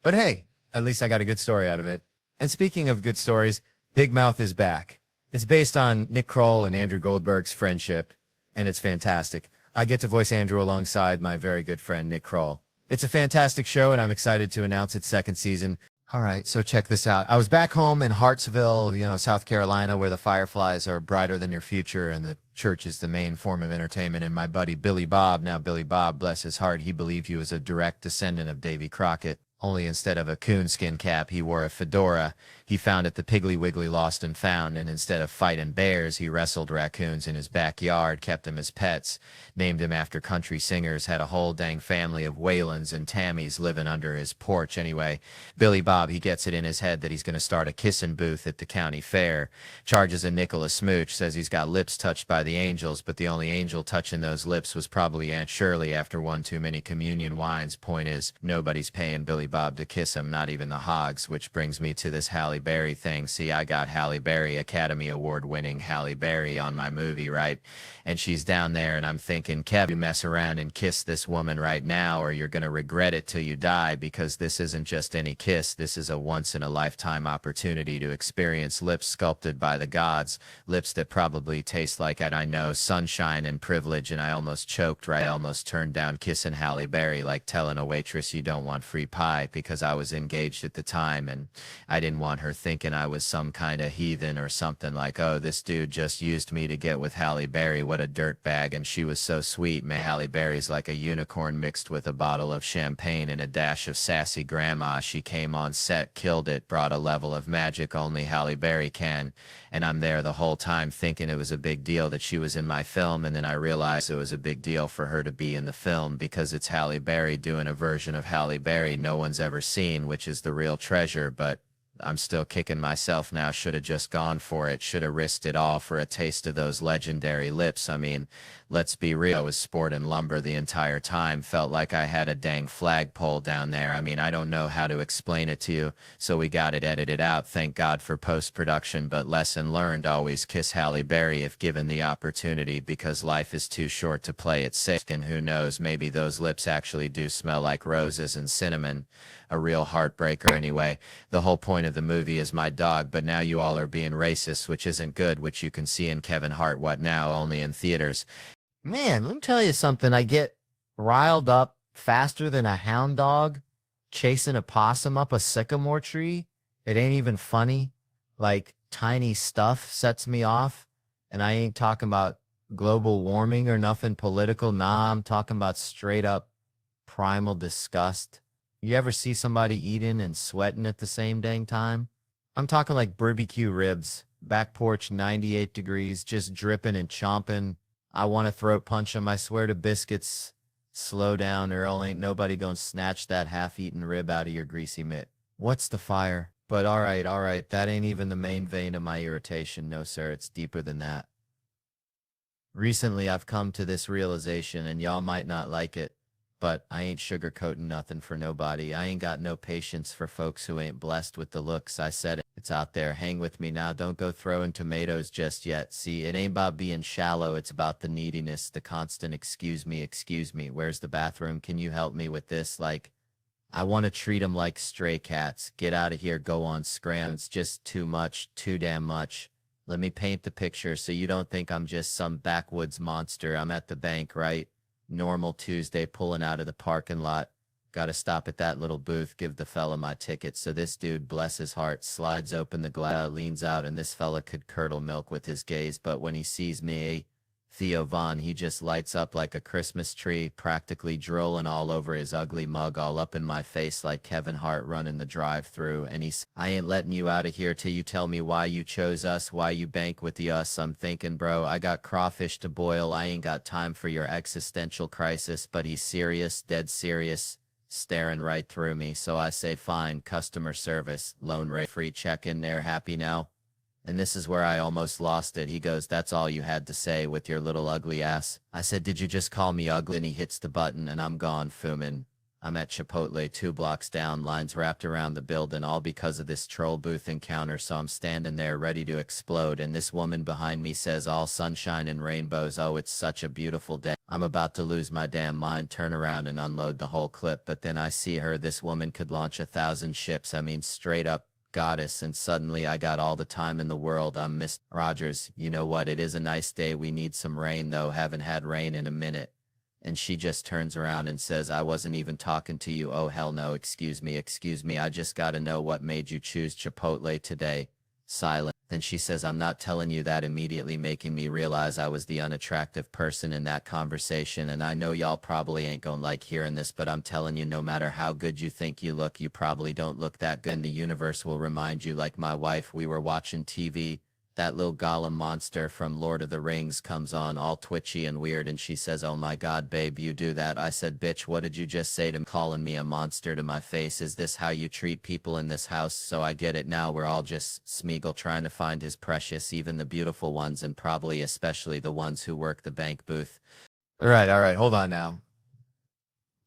But hey, at least I got a good story out of it. And speaking of good stories, Big Mouth is back. It's based on Nick Kroll and Andrew Goldberg's friendship, and it's fantastic. I get to voice Andrew alongside my very good friend Nick Kroll. It's a fantastic show, and I'm excited to announce its second season. All right, so check this out. I was back home in Hartsville, South Carolina, where the fireflies are brighter than your future, and the church is the main form of entertainment. And my buddy Billy Bob, now Billy Bob, bless his heart, he believed he was a direct descendant of Davy Crockett. Only instead of a coonskin cap, he wore a fedora. He found it the Piggly Wiggly Lost and Found, and instead of fighting bears, he wrestled raccoons in his backyard, kept them as pets, named him after country singers, had a whole dang family of Whalens and Tammys living under his porch. Anyway, Billy Bob, he gets it in his head that he's going to start a kissing booth at the county fair, charges a nickel a smooch, says he's got lips touched by the angels, but the only angel touching those lips was probably Aunt Shirley after one too many communion wines. Point is, nobody's paying Billy Bob to kiss him, not even the hogs, which brings me to this Halle Berry thing. See, I got Halle Berry, Academy Award winning Halle Berry on my movie, right? And she's down there, and I'm thinking, Kev, you mess around and kiss this woman right now, or you're going to regret it till you die, because this isn't just any kiss. This is a once-in-a-lifetime opportunity to experience lips sculpted by the gods, lips that probably taste like, I know, sunshine and privilege, and I almost choked, right? I almost turned down kissing Halle Berry, like telling a waitress you don't want free pie, because I was engaged at the time, and I didn't want her thinking I was some kind of heathen or something, like, oh, this dude just used me to get with Halle Berry, what a dirtbag, and she was so sweet. Man, Halle Berry's like a unicorn mixed with a bottle of champagne and a dash of sassy grandma. She came on set, killed it, brought a level of magic only Halle Berry can, and I'm there the whole time thinking it was a big deal that she was in my film, and then I realized it was a big deal for her to be in the film because it's Halle Berry doing a version of Halle Berry no one's ever seen, which is the real treasure. But I'm still kicking myself now. Should have just gone for it. Should have risked it all for a taste of those legendary lips. I mean, let's be real. I was sporting lumber the entire time. Felt like I had a dang flagpole down there. I mean, I don't know how to explain it to you. So we got it edited out. Thank God for post-production. But lesson learned, always kiss Halle Berry if given the opportunity, because life is too short to play it safe. And who knows, maybe those lips actually do smell like roses and cinnamon. A real heartbreaker anyway. The whole point of the movie is my dog, but now you all are being racist, which isn't good, which you can see in Kevin Hart, What Now, only in theaters. Man, let me tell you something. I get riled up faster than a hound dog chasing a possum up a sycamore tree. It ain't even funny. Like, tiny stuff sets me off. And I ain't talking about global warming or nothing political. Nah, I'm talking about straight up primal disgust. You ever see somebody eating and sweating at the same dang time? I'm talking like barbecue ribs, back porch 98 degrees, just dripping and chomping. I want to throat punch them. I swear to biscuits. Slow down, Earl. Ain't nobody gonna snatch that half-eaten rib out of your greasy mitt. What's the fire? But all right. That ain't even the main vein of my irritation. No, sir, it's deeper than that. Recently, I've come to this realization, and y'all might not like it, but I ain't sugarcoating nothing for nobody. I ain't got no patience for folks who ain't blessed with the looks. I said it. It's out there. Hang with me now. Don't go throwing tomatoes just yet. See, it ain't about being shallow. It's about the neediness, the constant excuse me. Where's the bathroom? Can you help me with this? Like, I want to treat them like stray cats. Get out of here. Go on scram. It's just too much. Too damn much. Let me paint the picture so you don't think I'm just some backwoods monster. I'm at the bank, right? Normal Tuesday, pulling out of the parking lot. Gotta stop at that little booth, give the fella my ticket. So this dude, bless his heart, slides open the glass, leans out, and this fella could curdle milk with his gaze. But when he sees me, Theo Von, he just lights up like a Christmas tree, practically drooling all over his ugly mug, all up in my face like Kevin Hart running the drive-through. And I ain't letting you out of here till you tell me why you chose us, why you bank with the us. I'm thinking, bro, I got crawfish to boil. I ain't got time for your existential crisis. But he's serious, dead serious, staring right through me. So I say, fine, customer service, loan rate free check in there, happy now? And this is where I almost lost it. He goes, that's all you had to say with your little ugly ass. I said, did you just call me ugly? And he hits the button and I'm gone, fuming. I'm at Chipotle 2 blocks down, lines wrapped around the building, all because of this troll booth encounter. So I'm standing there ready to explode. And this woman behind me says, all sunshine and rainbows. Oh, it's such a beautiful day. I'm about to lose my damn mind, turn around and unload the whole clip. But then I see her. This woman could launch 1,000 ships. I mean, straight up goddess. And suddenly I got all the time in the world. I'm Miss Rogers. You know what? It is a nice day. We need some rain though. Haven't had rain in a minute. And she just turns around and says, I wasn't even talking to you. Oh, hell no. Excuse me. I just got to know what made you choose Chipotle today. Silent. Then she says, I'm not telling you that, immediately making me realize I was the unattractive person in that conversation. And I know y'all probably ain't gonna like hearing this, but I'm telling you, no matter how good you think you look, you probably don't look that good. And the universe will remind you, like my wife, we were watching TV. That little golem monster from Lord of the Rings comes on all twitchy and weird, and she says, oh my god, babe, you do that. I said, bitch, what did you just say to me? Calling me a monster to my face? Is this how you treat people in this house? So I get it now. We're all just Smeagol trying to find his precious, even the beautiful ones, and probably especially the ones who work the bank booth. All right, hold on now.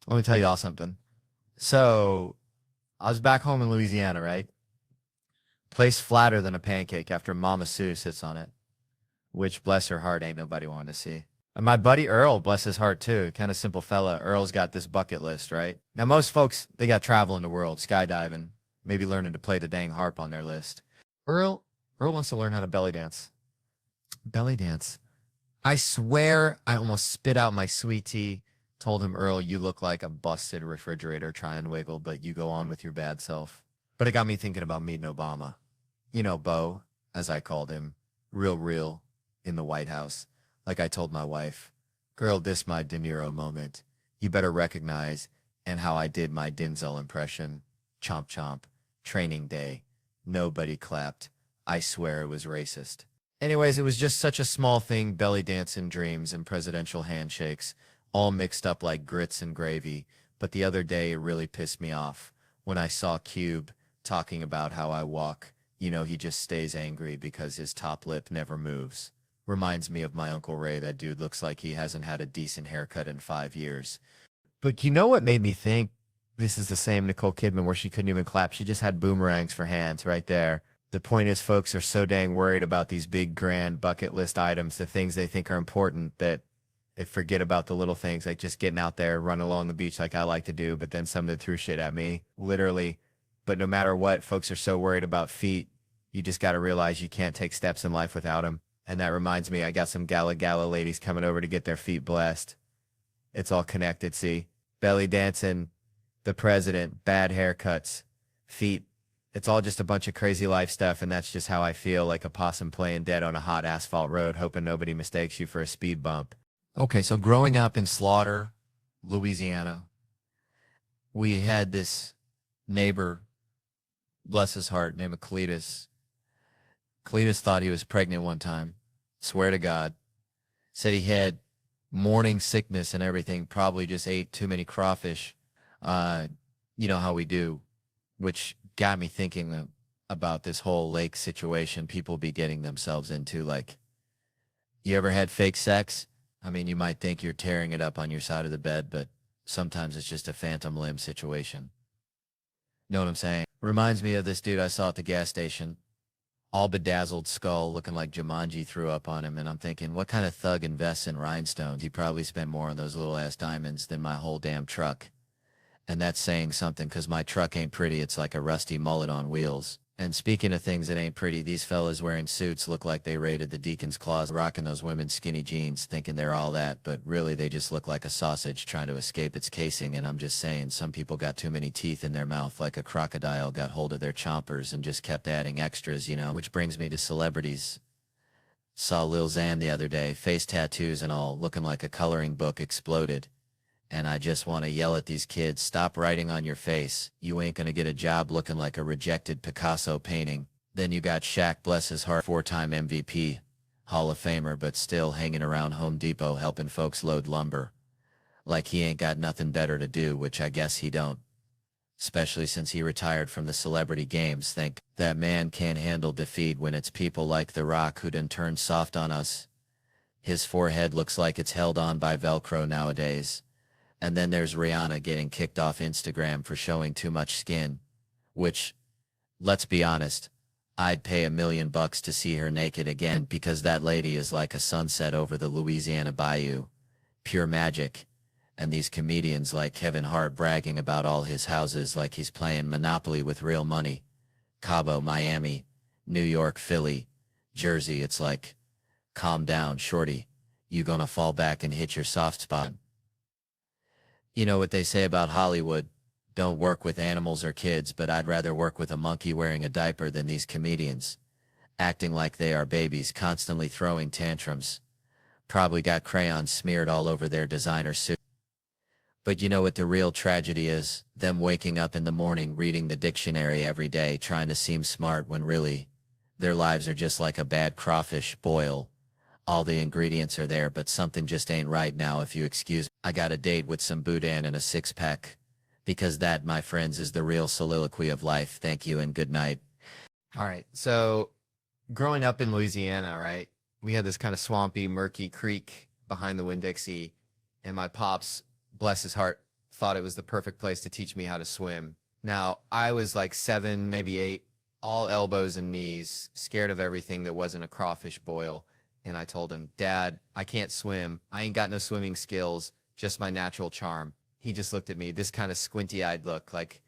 Let me tell y'all something. So, I was back home in Louisiana, right? Place flatter than a pancake after Mama Sue sits on it, which, bless her heart, ain't nobody wanting to see. And my buddy Earl, bless his heart too, kind of simple fella. Earl's got this bucket list, right? Now, most folks, they got traveling the world, skydiving, maybe learning to play the dang harp on their list. Earl wants to learn how to belly dance. Belly dance. I swear I almost spit out my sweet tea. Told him, Earl, you look like a busted refrigerator. Try and wiggle, but you go on with your bad self. But it got me thinking about meeting Obama. You know, Bo, as I called him, real, in the White House. Like I told my wife, girl, this my De Niro moment. You better recognize, and how I did my Denzel impression. Chomp chomp. Training day. Nobody clapped. I swear it was racist. Anyways, it was just such a small thing, belly dancing dreams and presidential handshakes, all mixed up like grits and gravy. But the other day, it really pissed me off when I saw Cube talking about how I walk. You know, he just stays angry because his top lip never moves. Reminds me of my Uncle Ray. That dude looks like he hasn't had a decent haircut in 5 years. But you know what made me think this is the same Nicole Kidman where she couldn't even clap? She just had boomerangs for hands right there. The point is, folks are so dang worried about these big, grand bucket list items, the things they think are important, that they forget about the little things, like just getting out there, running along the beach like I like to do, but then somebody threw shit at me, literally. But no matter what, folks are so worried about feet, you just got to realize you can't take steps in life without them. And that reminds me, I got some gala ladies coming over to get their feet blessed. It's all connected, see? Belly dancing, the president, bad haircuts, feet. It's all just a bunch of crazy life stuff, and that's just how I feel, like a possum playing dead on a hot asphalt road, hoping nobody mistakes you for a speed bump. Okay, so growing up in Slaughter, Louisiana, we had this neighbor, bless his heart, named Cletus. Cletus thought he was pregnant one time. Swear to God. Said he had morning sickness and everything, probably just ate too many crawfish. You know how we do, which got me thinking about this whole lake situation people be getting themselves into. Like, you ever had fake sex? I mean, you might think you're tearing it up on your side of the bed, but sometimes it's just a phantom limb situation. Know what I'm saying? Reminds me of this dude I saw at the gas station. All bedazzled skull, looking like Jumanji threw up on him, and I'm thinking, what kind of thug invests in rhinestones? He probably spent more on those little-ass diamonds than my whole damn truck. And that's saying something, because my truck ain't pretty. It's like a rusty mullet on wheels. And speaking of things that ain't pretty, these fellas wearing suits look like they raided the deacon's closet, rocking those women's skinny jeans, thinking they're all that, but really they just look like a sausage trying to escape its casing. And I'm just saying, some people got too many teeth in their mouth, like a crocodile got hold of their chompers and just kept adding extras, you know. Which brings me to celebrities. Saw Lil Xan the other day, face tattoos and all, looking like a coloring book exploded. And I just want to yell at these kids, stop writing on your face. You ain't gonna get a job looking like a rejected Picasso painting. Then you got Shaq, bless his heart, 4-time MVP, Hall of Famer, but still hanging around Home Depot helping folks load lumber. Like he ain't got nothing better to do, which I guess he don't. Especially since he retired from the celebrity games. Think that man can't handle defeat when it's people like The Rock who done turned soft on us. His forehead looks like it's held on by Velcro nowadays. And then there's Rihanna getting kicked off Instagram for showing too much skin. Which, let's be honest, I'd pay $1 million to see her naked again, because that lady is like a sunset over the Louisiana bayou. Pure magic. And these comedians like Kevin Hart bragging about all his houses like he's playing Monopoly with real money. Cabo, Miami, New York, Philly, Jersey. It's like, calm down, shorty. You gonna fall back and hit your soft spot. You know what they say about Hollywood, don't work with animals or kids, but I'd rather work with a monkey wearing a diaper than these comedians, acting like they are babies, constantly throwing tantrums. Probably got crayons smeared all over their designer suit. But you know what the real tragedy is? Them waking up in the morning, reading the dictionary every day, trying to seem smart when really, their lives are just like a bad crawfish boil. All the ingredients are there, but something just ain't right now, if you excuse me. I got a date with some boudin and a six-pack. Because that, my friends, is the real soliloquy of life. Thank you and good night. All right, so growing up in Louisiana, right, we had this kind of swampy, murky creek behind the Winn-Dixie, and my pops, bless his heart, thought it was the perfect place to teach me how to swim. Now, I was like 7, maybe 8, all elbows and knees, scared of everything that wasn't a crawfish boil. And I told him, Dad, I can't swim. I ain't got no swimming skills, just my natural charm. He just looked at me, this kind of squinty-eyed look, like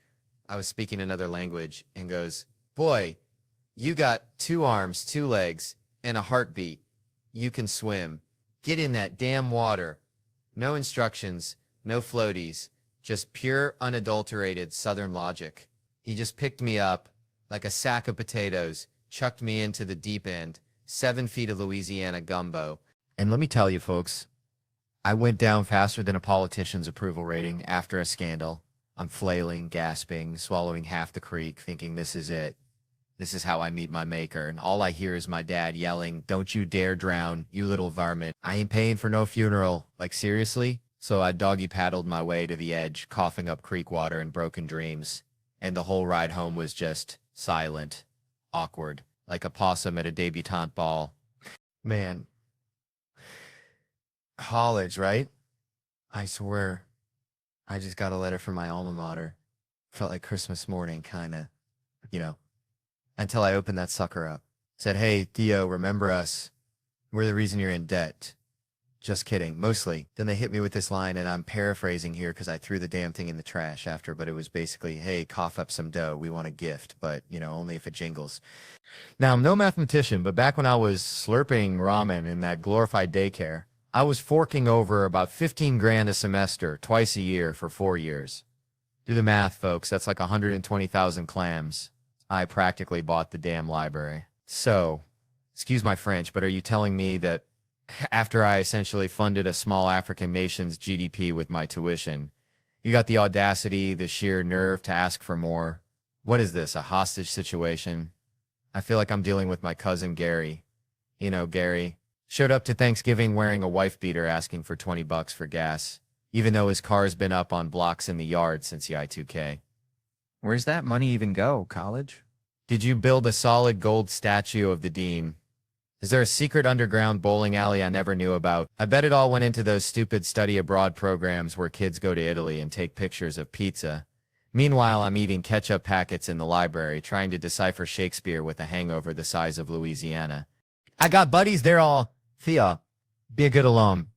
I was speaking another language, and goes, boy, you got 2 arms, 2 legs, and a heartbeat. You can swim. Get in that damn water. No instructions, no floaties, just pure, unadulterated Southern logic. He just picked me up like a sack of potatoes, chucked me into the deep end, 7 feet of Louisiana gumbo. And let me tell you, folks, I went down faster than a politician's approval rating after a scandal. I'm flailing, gasping, swallowing half the creek, thinking this is it. This is how I meet my maker. And all I hear is my dad yelling, don't you dare drown, you little varmint. I ain't paying for no funeral. Like, seriously? So I doggy paddled my way to the edge, coughing up creek water and broken dreams. And the whole ride home was just silent, awkward, like a possum at a debutante ball. Man, college, right? I swear, I just got a letter from my alma mater. Felt like Christmas morning, kind of, you know, until I opened that sucker up. Said, hey, Theo, remember us. We're the reason you're in debt. Just kidding, mostly. Then they hit me with this line, and I'm paraphrasing here because I threw the damn thing in the trash after, but it was basically, hey, cough up some dough. We want a gift, but, only if it jingles. Now, I'm no mathematician, but back when I was slurping ramen in that glorified daycare, I was forking over about 15 grand a semester, twice a year for 4 years. Do the math, folks. That's like 120,000 clams. I practically bought the damn library. So, excuse my French, but are you telling me that after I essentially funded a small African nation's GDP with my tuition, you got the audacity, the sheer nerve to ask for more? What is this, a hostage situation? I feel like I'm dealing with my cousin Gary. Gary showed up to Thanksgiving wearing a wife beater asking for $20 for gas, even though his car's been up on blocks in the yard since the I2K. Where's that money even go, college? Did you build a solid gold statue of the dean? Is there a secret underground bowling alley I never knew about? I bet it all went into those stupid study abroad programs where kids go to Italy and take pictures of pizza. Meanwhile, I'm eating ketchup packets in the library, trying to decipher Shakespeare with a hangover the size of Louisiana. I got buddies, they're all, Theo, be a good alum.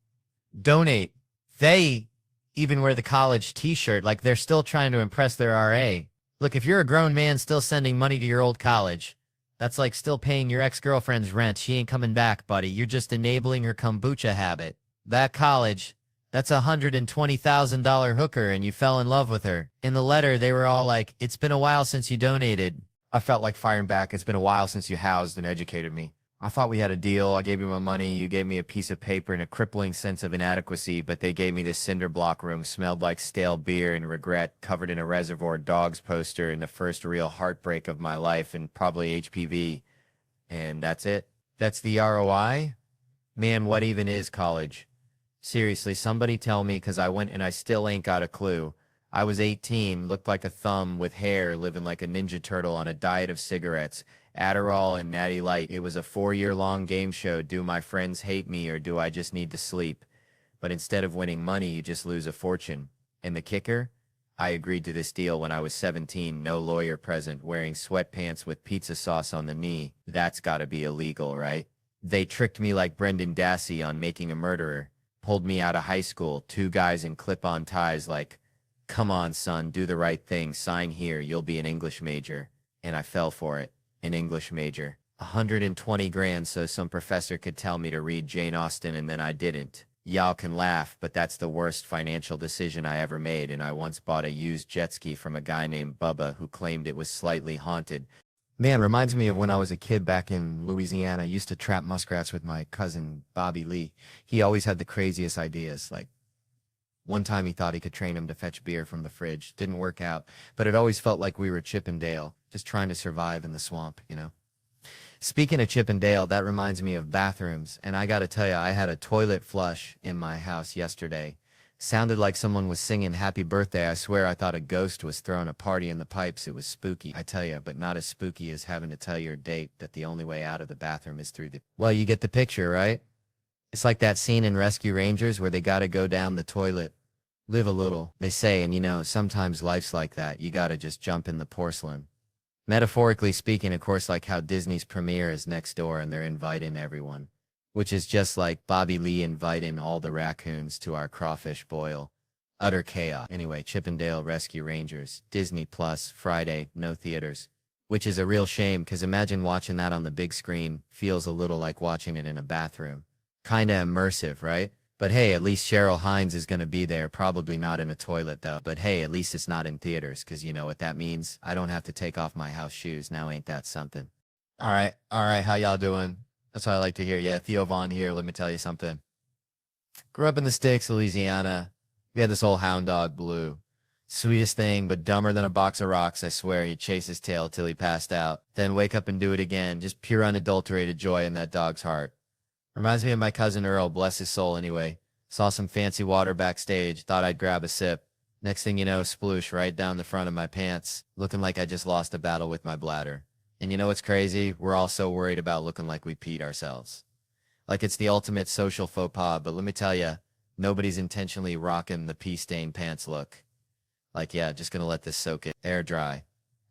Donate. They even wear the college t-shirt like they're still trying to impress their RA. Look, if you're a grown man still sending money to your old college, that's like still paying your ex-girlfriend's rent. She ain't coming back, buddy. You're just enabling her kombucha habit. That college, that's a $120,000 hooker and you fell in love with her. In the letter, they were all like, it's been a while since you donated. I felt like firing back. It's been a while since you housed and educated me. I thought we had a deal. I gave you my money. You gave me a piece of paper and a crippling sense of inadequacy, but they gave me this cinder block room, smelled like stale beer and regret, covered in a Reservoir Dogs poster and the first real heartbreak of my life and probably HPV. And that's it. That's the ROI? Man, what even is college? Seriously, somebody tell me, because I went and I still ain't got a clue. I was 18, looked like a thumb with hair, living like a Ninja Turtle on a diet of cigarettes, Adderall and Natty Light. It was a 4-year-long game show. Do my friends hate me or do I just need to sleep? But instead of winning money, you just lose a fortune. And the kicker? I agreed to this deal when I was 17, no lawyer present, wearing sweatpants with pizza sauce on the knee. That's gotta be illegal, right? They tricked me like Brendan Dassey on Making a Murderer. Pulled me out of high school, 2 guys in clip-on ties like, come on, son, do the right thing, sign here, you'll be an English major. And I fell for it. An English major. 120 grand so some professor could tell me to read Jane Austen and then I didn't. Y'all can laugh, but that's the worst financial decision I ever made, and I once bought a used jet ski from a guy named Bubba who claimed it was slightly haunted. Man, reminds me of when I was a kid back in Louisiana. I used to trap muskrats with my cousin Bobby Lee. He always had the craziest ideas. Like, one time he thought he could train him to fetch beer from the fridge. Didn't work out, but it always felt like we were Chip and Dale, just trying to survive in the swamp, Speaking of Chip and Dale, that reminds me of bathrooms, and I gotta tell you, I had a toilet flush in my house yesterday. Sounded like someone was singing Happy Birthday. I swear I thought a ghost was throwing a party in the pipes. It was spooky, I tell you, but not as spooky as having to tell your date that the only way out of the bathroom is through the... Well, you get the picture, right? It's like that scene in Rescue Rangers where they gotta go down the toilet. Live a little, they say, and sometimes life's like that. You gotta just jump in the porcelain. Metaphorically speaking, of course, like how Disney's premiere is next door and they're inviting everyone. Which is just like Bobby Lee inviting all the raccoons to our crawfish boil. Utter chaos. Anyway, Chip and Dale Rescue Rangers, Disney Plus, Friday, no theaters. Which is a real shame, because imagine watching that on the big screen. Feels a little like watching it in a bathroom. Kinda immersive, right? But hey, at least Cheryl Hines is gonna be there. Probably not in a toilet though. But hey, at least it's not in theaters, because you know what that means? I don't have to take off my house shoes. Now ain't that something? All right, how y'all doing? That's what I like to hear. Yeah, Theo Vaughn here. Let me tell you something. Grew up in the sticks, Louisiana. We had this old hound dog, Blue. Sweetest thing, but dumber than a box of rocks, I swear. He'd chase his tail till he passed out. Then wake up and do it again. Just pure unadulterated joy in that dog's heart. Reminds me of my cousin Earl, bless his soul anyway. Saw some fancy water backstage, thought I'd grab a sip. Next thing you know, sploosh right down the front of my pants, looking like I just lost a battle with my bladder. And you know what's crazy? We're all so worried about looking like we peed ourselves. Like it's the ultimate social faux pas, but let me tell you, nobody's intentionally rocking the pee-stained pants look. Like, yeah, just gonna let this soak in. Air dry.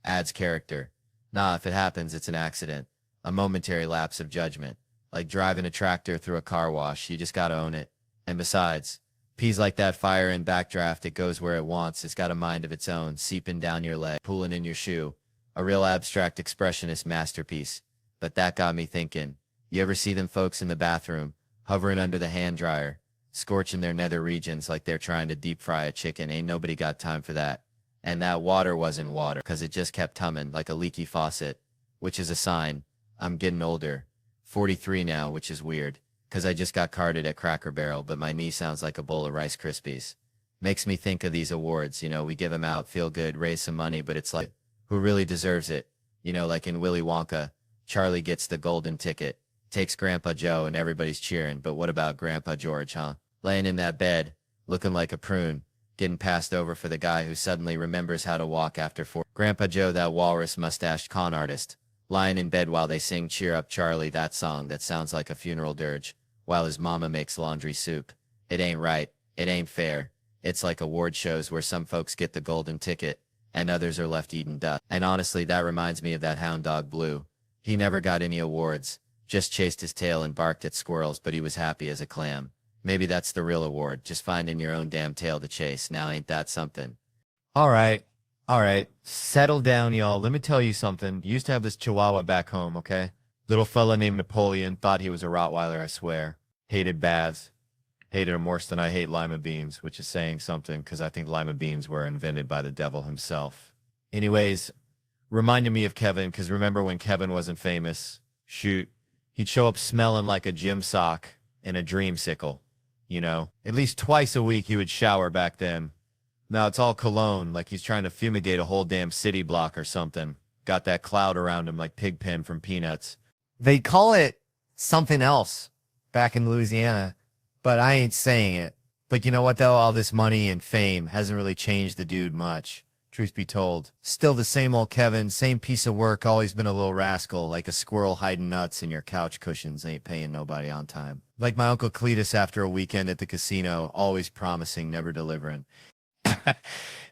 Adds character. Nah, if it happens, it's an accident. A momentary lapse of judgment. Like driving a tractor through a car wash, you just gotta own it. And besides, pee's like that fire in backdraft, it goes where it wants, it's got a mind of its own, seeping down your leg, pulling in your shoe. A real abstract expressionist masterpiece. But that got me thinking. You ever see them folks in the bathroom, hovering under the hand dryer, scorching their nether regions like they're trying to deep fry a chicken? Ain't nobody got time for that. And that water wasn't water, 'cause it just kept humming like a leaky faucet, which is a sign. I'm getting older. 43 now, which is weird, 'cause I just got carded at Cracker Barrel, but my knee sounds like a bowl of Rice Krispies. Makes me think of these awards, you know, we give them out, feel good, raise some money, but it's like, who really deserves it? You know, like in Willy Wonka, Charlie gets the golden ticket, takes Grandpa Joe, and everybody's cheering, but what about Grandpa George, huh? Laying in that bed, looking like a prune, getting passed over for the guy who suddenly remembers how to walk after 4. Grandpa Joe, that walrus-mustached con artist, lying in bed while they sing Cheer Up Charlie, that song that sounds like a funeral dirge, while his mama makes laundry soup. It ain't right. It ain't fair. It's like award shows where some folks get the golden ticket, and others are left eating dust. And honestly, that reminds me of that hound dog Blue. He never got any awards, just chased his tail and barked at squirrels, but he was happy as a clam. Maybe that's the real award, just finding your own damn tail to chase. Now ain't that something? All right. All right. Settle down, y'all. Let me tell you something. Used to have this chihuahua back home, okay? Little fella named Napoleon. Thought he was a Rottweiler, I swear. Hated baths. Hated him worse than I hate lima beans, which is saying something, because I think lima beans were invented by the devil himself. Anyways, reminded me of Kevin, because remember when Kevin wasn't famous? Shoot. He'd show up smelling like a gym sock and a dreamsicle. You know, at least twice a week he would shower back then. Now it's all cologne, like he's trying to fumigate a whole damn city block or something. Got that cloud around him like Pigpen from Peanuts. They call it something else back in Louisiana, but I ain't saying it. But you know what though? All this money and fame hasn't really changed the dude much. Truth be told. Still the same old Kevin, same piece of work, always been a little rascal, like a squirrel hiding nuts in your couch cushions, ain't paying nobody on time. Like my Uncle Cletus after a weekend at the casino, always promising, never delivering.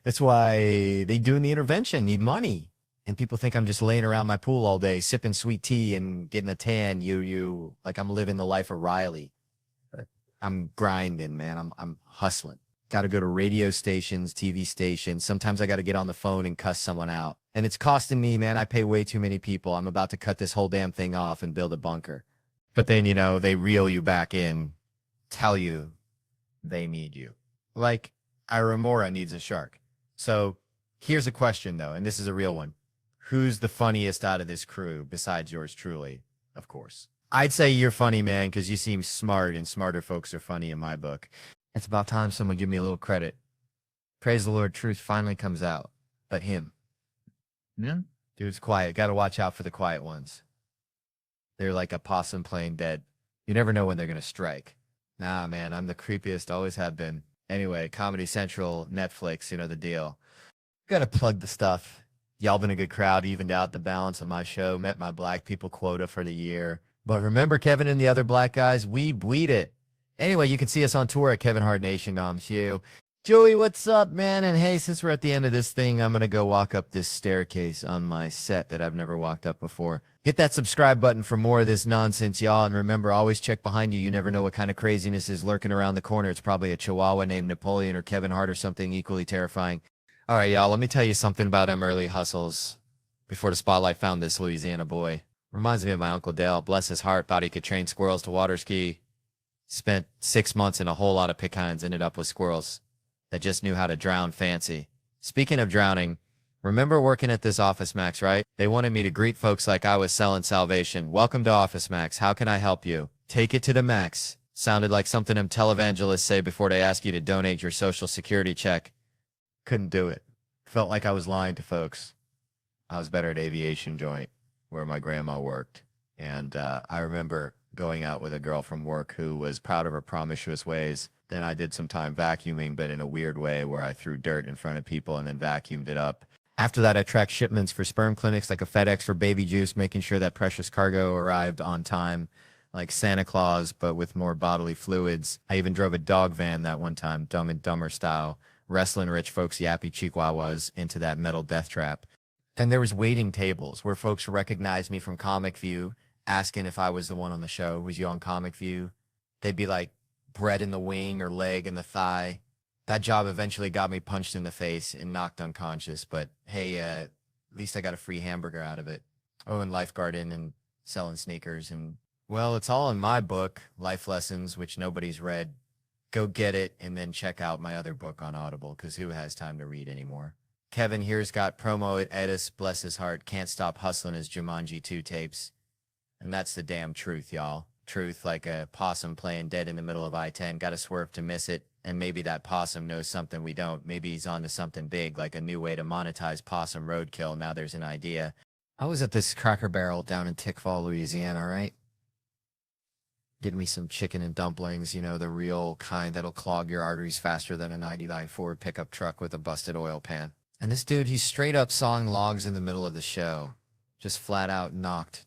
That's why they doing the intervention, need money. And people think I'm just laying around my pool all day, sipping sweet tea and getting a tan, like I'm living the life of Riley. But I'm grinding, man, I'm hustling. Got to go to radio stations, TV stations. Sometimes I got to get on the phone and cuss someone out. And it's costing me, man. I pay way too many people. I'm about to cut this whole damn thing off and build a bunker. But then, you know, they reel you back in, tell you they need you. Like Iramora needs a shark. So here's a question, though, and this is a real one. Who's the funniest out of this crew besides yours truly, of course? I'd say you're funny, man, because you seem smart, and smarter folks are funny in my book. It's about time someone give me a little credit. Praise the Lord, truth finally comes out. But him. Yeah. Dude's quiet. Got to watch out for the quiet ones. They're like a possum playing dead. You never know when they're going to strike. Nah, man, I'm the creepiest, always have been. Anyway, Comedy Central, Netflix, you know the deal. Got to plug the stuff. Y'all been a good crowd, evened out the balance of my show, met my black people quota for the year. But remember Kevin and the other black guys? We bleed it. Anyway, you can see us on tour at Kevin Hart Nation. Joey, what's up, man? And hey, since we're at the end of this thing, I'm going to go walk up this staircase on my set that I've never walked up before. Hit that subscribe button for more of this nonsense, y'all. And remember, always check behind you. You never know what kind of craziness is lurking around the corner. It's probably a chihuahua named Napoleon or Kevin Hart or something equally terrifying. All right, y'all, let me tell you something about them early hustles before the spotlight found this Louisiana boy. Reminds me of my Uncle Dale. Bless his heart, thought he could train squirrels to water ski. Spent 6 months in a whole lot of pecans, ended up with squirrels that just knew how to drown fancy. Speaking of drowning, remember working at this Office Max, right? They wanted me to greet folks like I was selling salvation. Welcome to Office Max. How can I help you? Take it to the max. Sounded like something them televangelists say before they ask you to donate your social security check. Couldn't do it. Felt like I was lying to folks. I was better at Aviation Joint, where my grandma worked. And I remember going out with a girl from work who was proud of her promiscuous ways. Then I did some time vacuuming, but in a weird way where I threw dirt in front of people and then vacuumed it up. After that, I tracked shipments for sperm clinics, like a FedEx for baby juice, making sure that precious cargo arrived on time, like Santa Claus, but with more bodily fluids. I even drove a dog van that one time, Dumb and Dumber style, wrestling rich folks' yappy chihuahuas into that metal death trap. Then there was waiting tables where folks recognized me from Comic View, asking if I was the one on the show. Was you on Comic View? They'd be like, bread in the wing or leg in the thigh. That job eventually got me punched in the face and knocked unconscious, but hey, at least I got a free hamburger out of it. Oh, and lifeguarding and selling sneakers. And well, it's all in my book, Life Lessons, which nobody's read. Go get it and then check out my other book on Audible, because who has time to read anymore? Kevin here's got promo at Edis, bless his heart, can't stop hustling his Jumanji 2 tapes. And that's the damn truth, y'all. Truth, like a possum playing dead in the middle of I-10. Gotta swerve to miss it. And maybe that possum knows something we don't. Maybe he's onto something big, like a new way to monetize possum roadkill. Now there's an idea. I was at this Cracker Barrel down in Tickfall, Louisiana, right? Getting me some chicken and dumplings, you know, the real kind that'll clog your arteries faster than a 99 Ford pickup truck with a busted oil pan. And this dude, he's straight up sawing logs in the middle of the show. Just flat out knocked.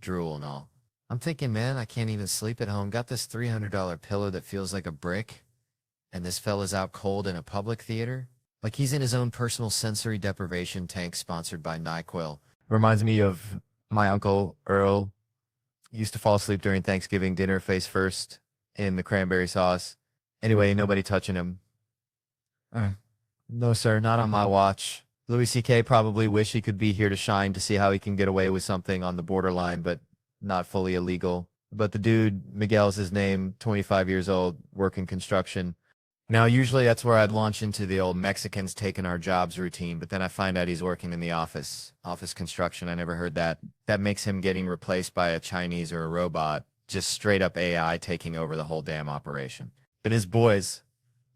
Drool and all. I'm thinking, man, I can't even sleep at home. Got this $300 pillow that feels like a brick. And this fella's out cold in a public theater. Like he's in his own personal sensory deprivation tank sponsored by NyQuil. Reminds me of my uncle, Earl. He used to fall asleep during Thanksgiving dinner face first in the cranberry sauce. Anyway, nobody touching him. No, sir, not on my watch. Louis C.K. probably wish he could be here to shine to see how he can get away with something on the borderline, but not fully illegal. But the dude, Miguel's his name, 25 years old, working construction. Now, usually that's where I'd launch into the old Mexicans taking our jobs routine, but then I find out he's working in the office construction. I never heard that. That makes him getting replaced by a Chinese or a robot, just straight up AI taking over the whole damn operation. But his boys,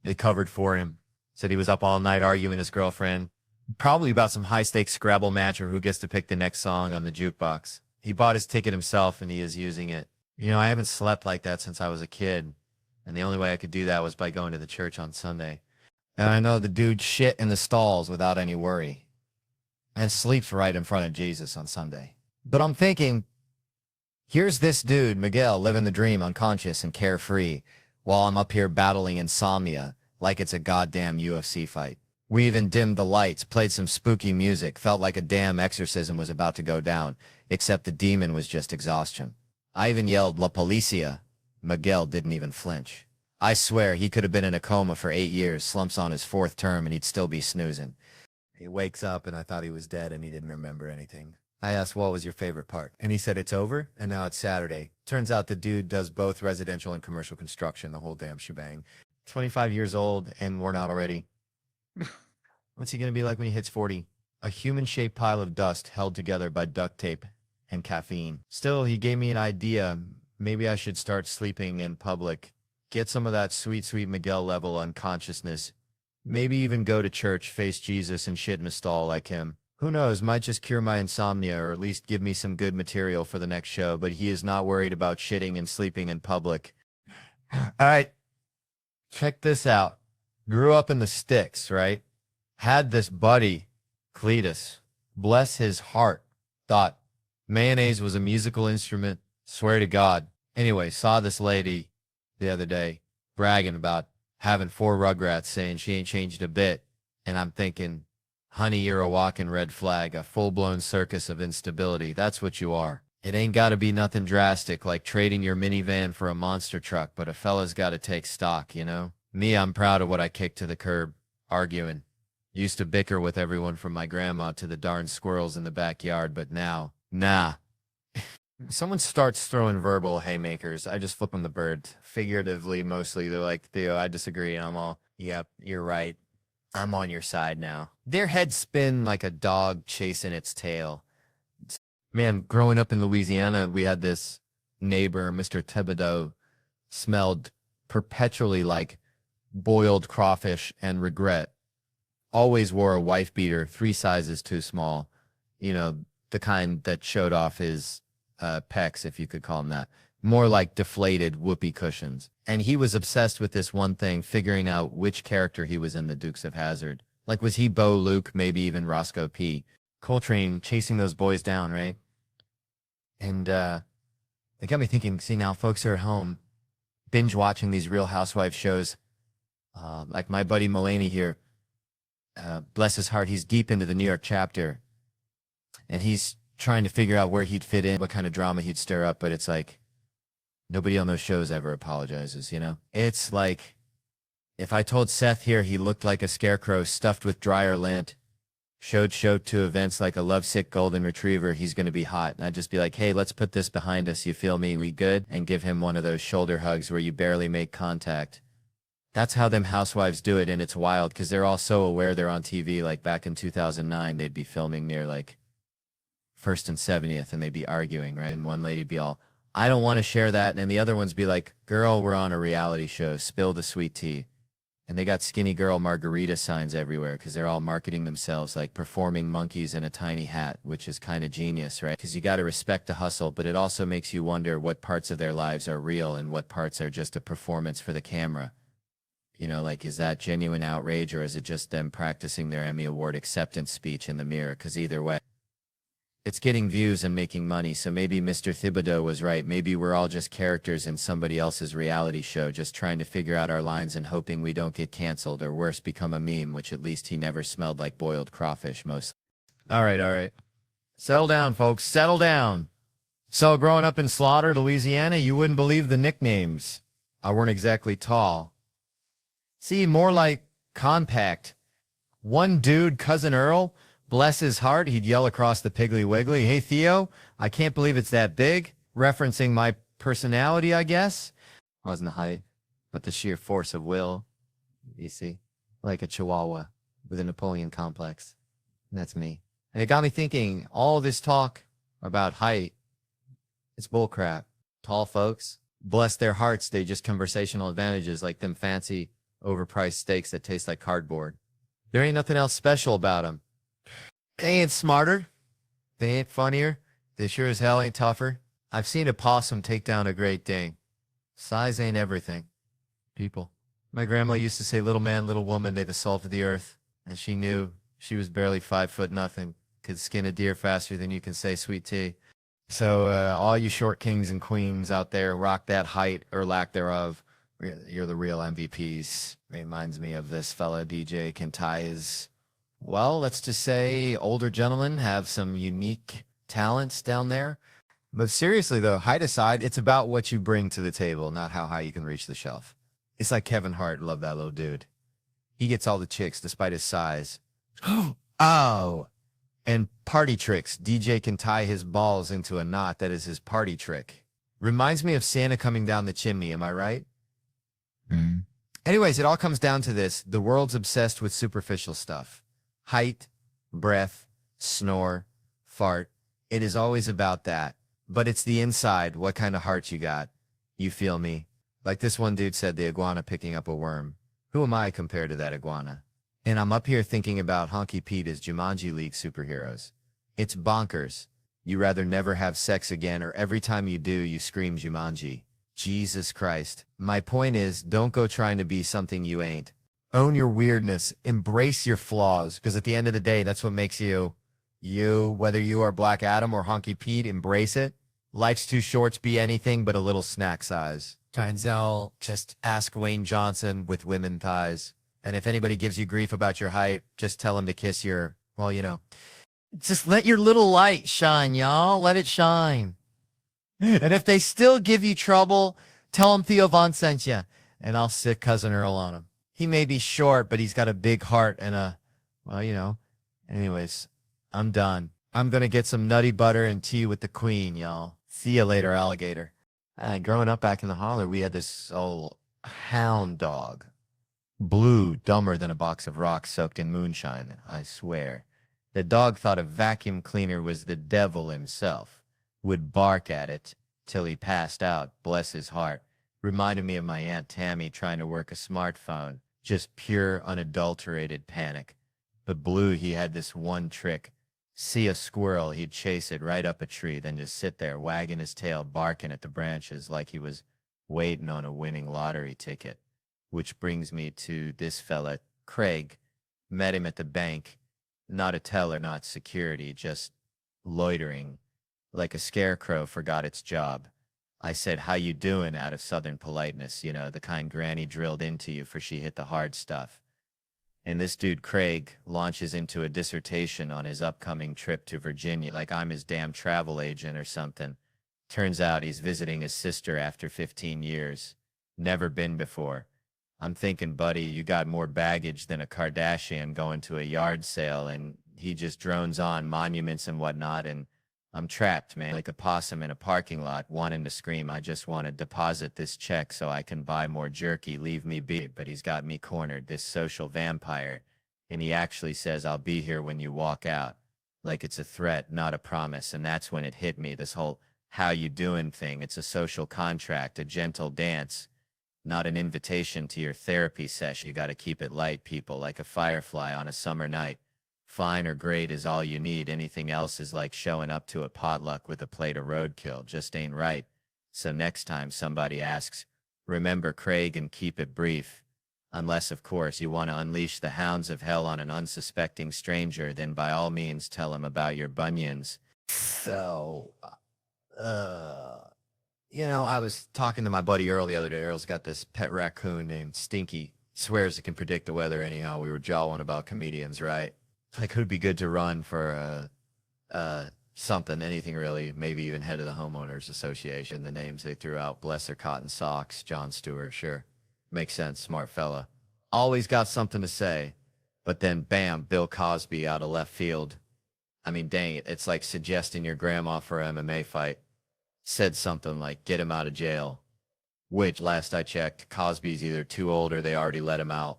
they covered for him. Said he was up all night arguing with his girlfriend, probably about some high-stakes Scrabble match or who gets to pick the next song on the jukebox. He bought his ticket himself and he is using it. You know, I haven't slept like that since I was a kid. And the only way I could do that was by going to the church on Sunday. And I know the dude shit in the stalls without any worry. And sleeps right in front of Jesus on Sunday. But I'm thinking, here's this dude, Miguel, living the dream unconscious and carefree, while I'm up here battling insomnia like it's a goddamn UFC fight. We even dimmed the lights, played some spooky music, felt like a damn exorcism was about to go down, except the demon was just exhaustion. I even yelled, La Policia. Miguel didn't even flinch. I swear he could have been in a coma for 8 years, slumps on his 4th term, and he'd still be snoozing. He wakes up and I thought he was dead and he didn't remember anything. I asked, what was your favorite part? And he said, it's over, and now it's Saturday. Turns out the dude does both residential and commercial construction, the whole damn shebang. 25 years old and worn out already. What's he going to be like when he hits 40? A human-shaped pile of dust held together by duct tape and caffeine. Still, he gave me an idea. Maybe I should start sleeping in public. Get some of that sweet, sweet Miguel level unconsciousness. Maybe even go to church, face Jesus, and shit in a stall like him. Who knows, might just cure my insomnia or at least give me some good material for the next show, but he is not worried about shitting and sleeping in public. All right, check this out. Grew up in the sticks, right? Had this buddy, Cletus, bless his heart, thought mayonnaise was a musical instrument, swear to God. Anyway, saw this lady the other day bragging about having 4 Rugrats, saying she ain't changed a bit. And I'm thinking, honey, you're a walking red flag, a full-blown circus of instability. That's what you are. It ain't got to be nothing drastic like trading your minivan for a monster truck, but a fella's got to take stock, you know? Me, I'm proud of what I kicked to the curb, arguing. Used to bicker with everyone from my grandma to the darn squirrels in the backyard, but now, nah. Someone starts throwing verbal haymakers, I just flip them the bird. Figuratively, mostly. They're like, Theo, I disagree. And I'm all, yep, you're right. I'm on your side now. Their heads spin like a dog chasing its tail. Man, growing up in Louisiana, we had this neighbor, Mr. Thibodeau, smelled perpetually like boiled crawfish and regret. Always wore a wife beater, 3 sizes too small. You know, the kind that showed off his pecs, if you could call them that. More like deflated whoopee cushions. And he was obsessed with this one thing, figuring out which character he was in the Dukes of Hazzard. Like, was he Bo Luke, maybe even Roscoe P. Coltrane chasing those boys down, right? And it got me thinking, see, now folks are at home binge watching these Real Housewives shows. Like my buddy Mulaney here, bless his heart, he's deep into the New York chapter. And he's trying to figure out where he'd fit in, what kind of drama he'd stir up. But it's like, nobody on those shows ever apologizes, you know? It's like, if I told Seth here he looked like a scarecrow stuffed with dryer lint, showed to events like a lovesick golden retriever, he's going to be hot. And I'd just be like, hey, let's put this behind us. You feel me? We good? And give him one of those shoulder hugs where you barely make contact. That's how them housewives do it. And it's wild because they're all so aware they're on TV. Like back in 2009, they'd be filming near like 1st and 70th and they'd be arguing, right? And one lady'd be all, I don't want to share that. And the other ones be like, girl, we're on a reality show. Spill the sweet tea. And they got skinny girl margarita signs everywhere because they're all marketing themselves like performing monkeys in a tiny hat, which is kind of genius, right? Because you got to respect the hustle, but it also makes you wonder what parts of their lives are real and what parts are just a performance for the camera. You know, like, is that genuine outrage or is it just them practicing their Emmy Award acceptance speech in the mirror? Because either way, it's getting views and making money. So maybe Mr. Thibodeau was right. Maybe we're all just characters in somebody else's reality show, just trying to figure out our lines and hoping we don't get canceled or worse, become a meme, which at least he never smelled like boiled crawfish most. All right. Settle down, folks. Settle down. So growing up in Slaughter, Louisiana, you wouldn't believe the nicknames. I weren't exactly tall. See, more like compact. One dude, Cousin Earl, bless his heart, he'd yell across the Piggly Wiggly, hey, Theo, I can't believe it's that big, referencing my personality, I guess. Wasn't the height, but the sheer force of will, you see, like a chihuahua with a Napoleon complex. That's me. And it got me thinking, all this talk about height, it's bullcrap. Tall folks, bless their hearts, they just conversational advantages like them fancy, overpriced steaks that taste like cardboard. There ain't nothing else special about them. They ain't smarter. They ain't funnier. They sure as hell ain't tougher. I've seen a possum take down a Great Dane. Size ain't everything. People. My grandma used to say, little man, little woman, they the salt of the earth. And she knew she was barely 5 foot nothing. Could skin a deer faster than you can say sweet tea. So all you short kings and queens out there, rock that height or lack thereof. You're the real MVPs. Reminds me of this fella, DJ Kentai's. Well, let's just say older gentlemen have some unique talents down there. But seriously, though, height aside, it's about what you bring to the table, not how high you can reach the shelf. It's like Kevin Hart. Love that little dude. He gets all the chicks despite his size. Oh. And party tricks. DJ can tie his balls into a knot. That is his party trick. Reminds me of Santa coming down the chimney. Am I right? Mm. Anyways, it all comes down to this. The world's obsessed with superficial stuff. Height, breath, snore, fart. It is always about that. But it's the inside, what kind of heart you got. You feel me? Like this one dude said, the iguana picking up a worm. Who am I compared to that iguana? And I'm up here thinking about Honky Pete as Jumanji League superheroes. It's bonkers. You rather never have sex again, or every time you do, you scream Jumanji. Jesus Christ. My point is, don't go trying to be something you ain't. Own your weirdness. Embrace your flaws, because at the end of the day, that's what makes you, you. Whether you are Black Adam or Honky Pete, embrace it. Life's too short to be anything but a little snack size. Denzel, just ask Wayne Johnson with women thighs. And if anybody gives you grief about your height, just tell them to kiss your, well, you know. Just let your little light shine, y'all. Let it shine. And if they still give you trouble, tell them Theo Von sent you, and I'll sick Cousin Earl on him. He may be short, but he's got a big heart and a, well, you know. Anyways, I'm done. I'm going to get some nutty butter and tea with the queen, y'all. See you later, alligator. Growing up back in the holler, we had this old hound dog. Blue, dumber than a box of rocks soaked in moonshine, I swear. The dog thought a vacuum cleaner was the devil himself. Would bark at it till he passed out, bless his heart. Reminded me of my Aunt Tammy trying to work a smartphone. Just pure, unadulterated panic. But Blue, he had this one trick. see a squirrel, he'd chase it right up a tree, then just sit there wagging his tail, barking at the branches like he was waiting on a winning lottery ticket. Which brings me to this fella, Craig. Met him at the bank. Not a teller, not security, just loitering. Like a scarecrow forgot its job. I said, how you doing, out of southern politeness, you know, the kind granny drilled into you for she hit the hard stuff. And this dude, Craig, launches into a dissertation on his upcoming trip to Virginia, like I'm his damn travel agent or something. Turns out he's visiting his sister after 15 years. Never been before. I'm thinking, buddy, you got more baggage than a Kardashian going to a yard sale, and he just drones on monuments and whatnot, and I'm trapped, man, like a possum in a parking lot wanting to scream, I just want to deposit this check so I can buy more jerky, leave me be. But he's got me cornered, this social vampire, and he actually says, I'll be here when you walk out. Like it's a threat, not a promise. And that's when it hit me, this whole how you doing thing. It's a social contract, a gentle dance, not an invitation to your therapy session. You got to keep it light, people, like a firefly on a summer night. Fine or great is all you need. Anything else is like showing up to a potluck with a plate of roadkill. Just ain't right. So next time somebody asks, remember Craig and keep it brief. Unless, of course, you want to unleash the hounds of hell on an unsuspecting stranger, then by all means tell him about your bunions. So, you know, I was talking to my buddy Earl the other day. Earl's got this pet raccoon named Stinky. Swears it can predict the weather anyhow. We were jawing about comedians, right? Like, who'd be good to run for something, anything really, maybe even head of the homeowners association. The names they threw out, bless their cotton socks, Jon Stewart, sure. Makes sense, smart fella. Always got something to say. But then, bam, Bill Cosby out of left field. I mean, dang it, it's like suggesting your grandma for an MMA fight. Said something like, get him out of jail. Which, last I checked, Cosby's either too old or they already let him out.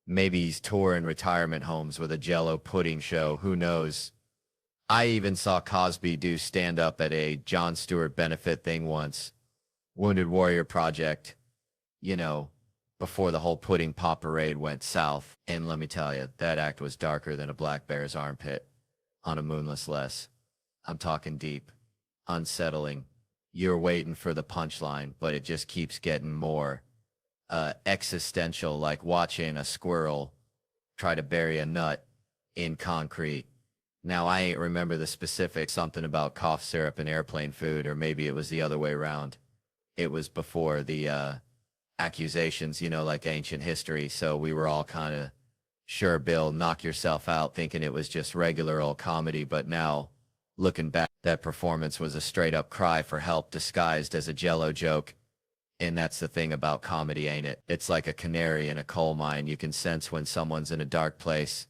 Maybe he's touring retirement homes with a Jell-O pudding show. Who knows? I even saw Cosby do stand-up at a Jon Stewart benefit thing once. Wounded Warrior Project. You know, before the whole pudding pop parade went south. And let me tell you, that act was darker than a black bear's armpit on a moonless less. I'm talking deep. Unsettling. You're waiting for the punchline, but it just keeps getting more existential, like watching a squirrel try to bury a nut in concrete. Now, I ain't remember the specifics, something about cough syrup and airplane food, or maybe it was the other way around. It was before the accusations, you know, like ancient history, so we were all kind of, sure, Bill, knock yourself out, thinking it was just regular old comedy, but now, looking back, that performance was a straight-up cry for help disguised as a Jell-O joke. And that's the thing about comedy, ain't it? It's like a canary in a coal mine. You can sense when someone's in a dark place.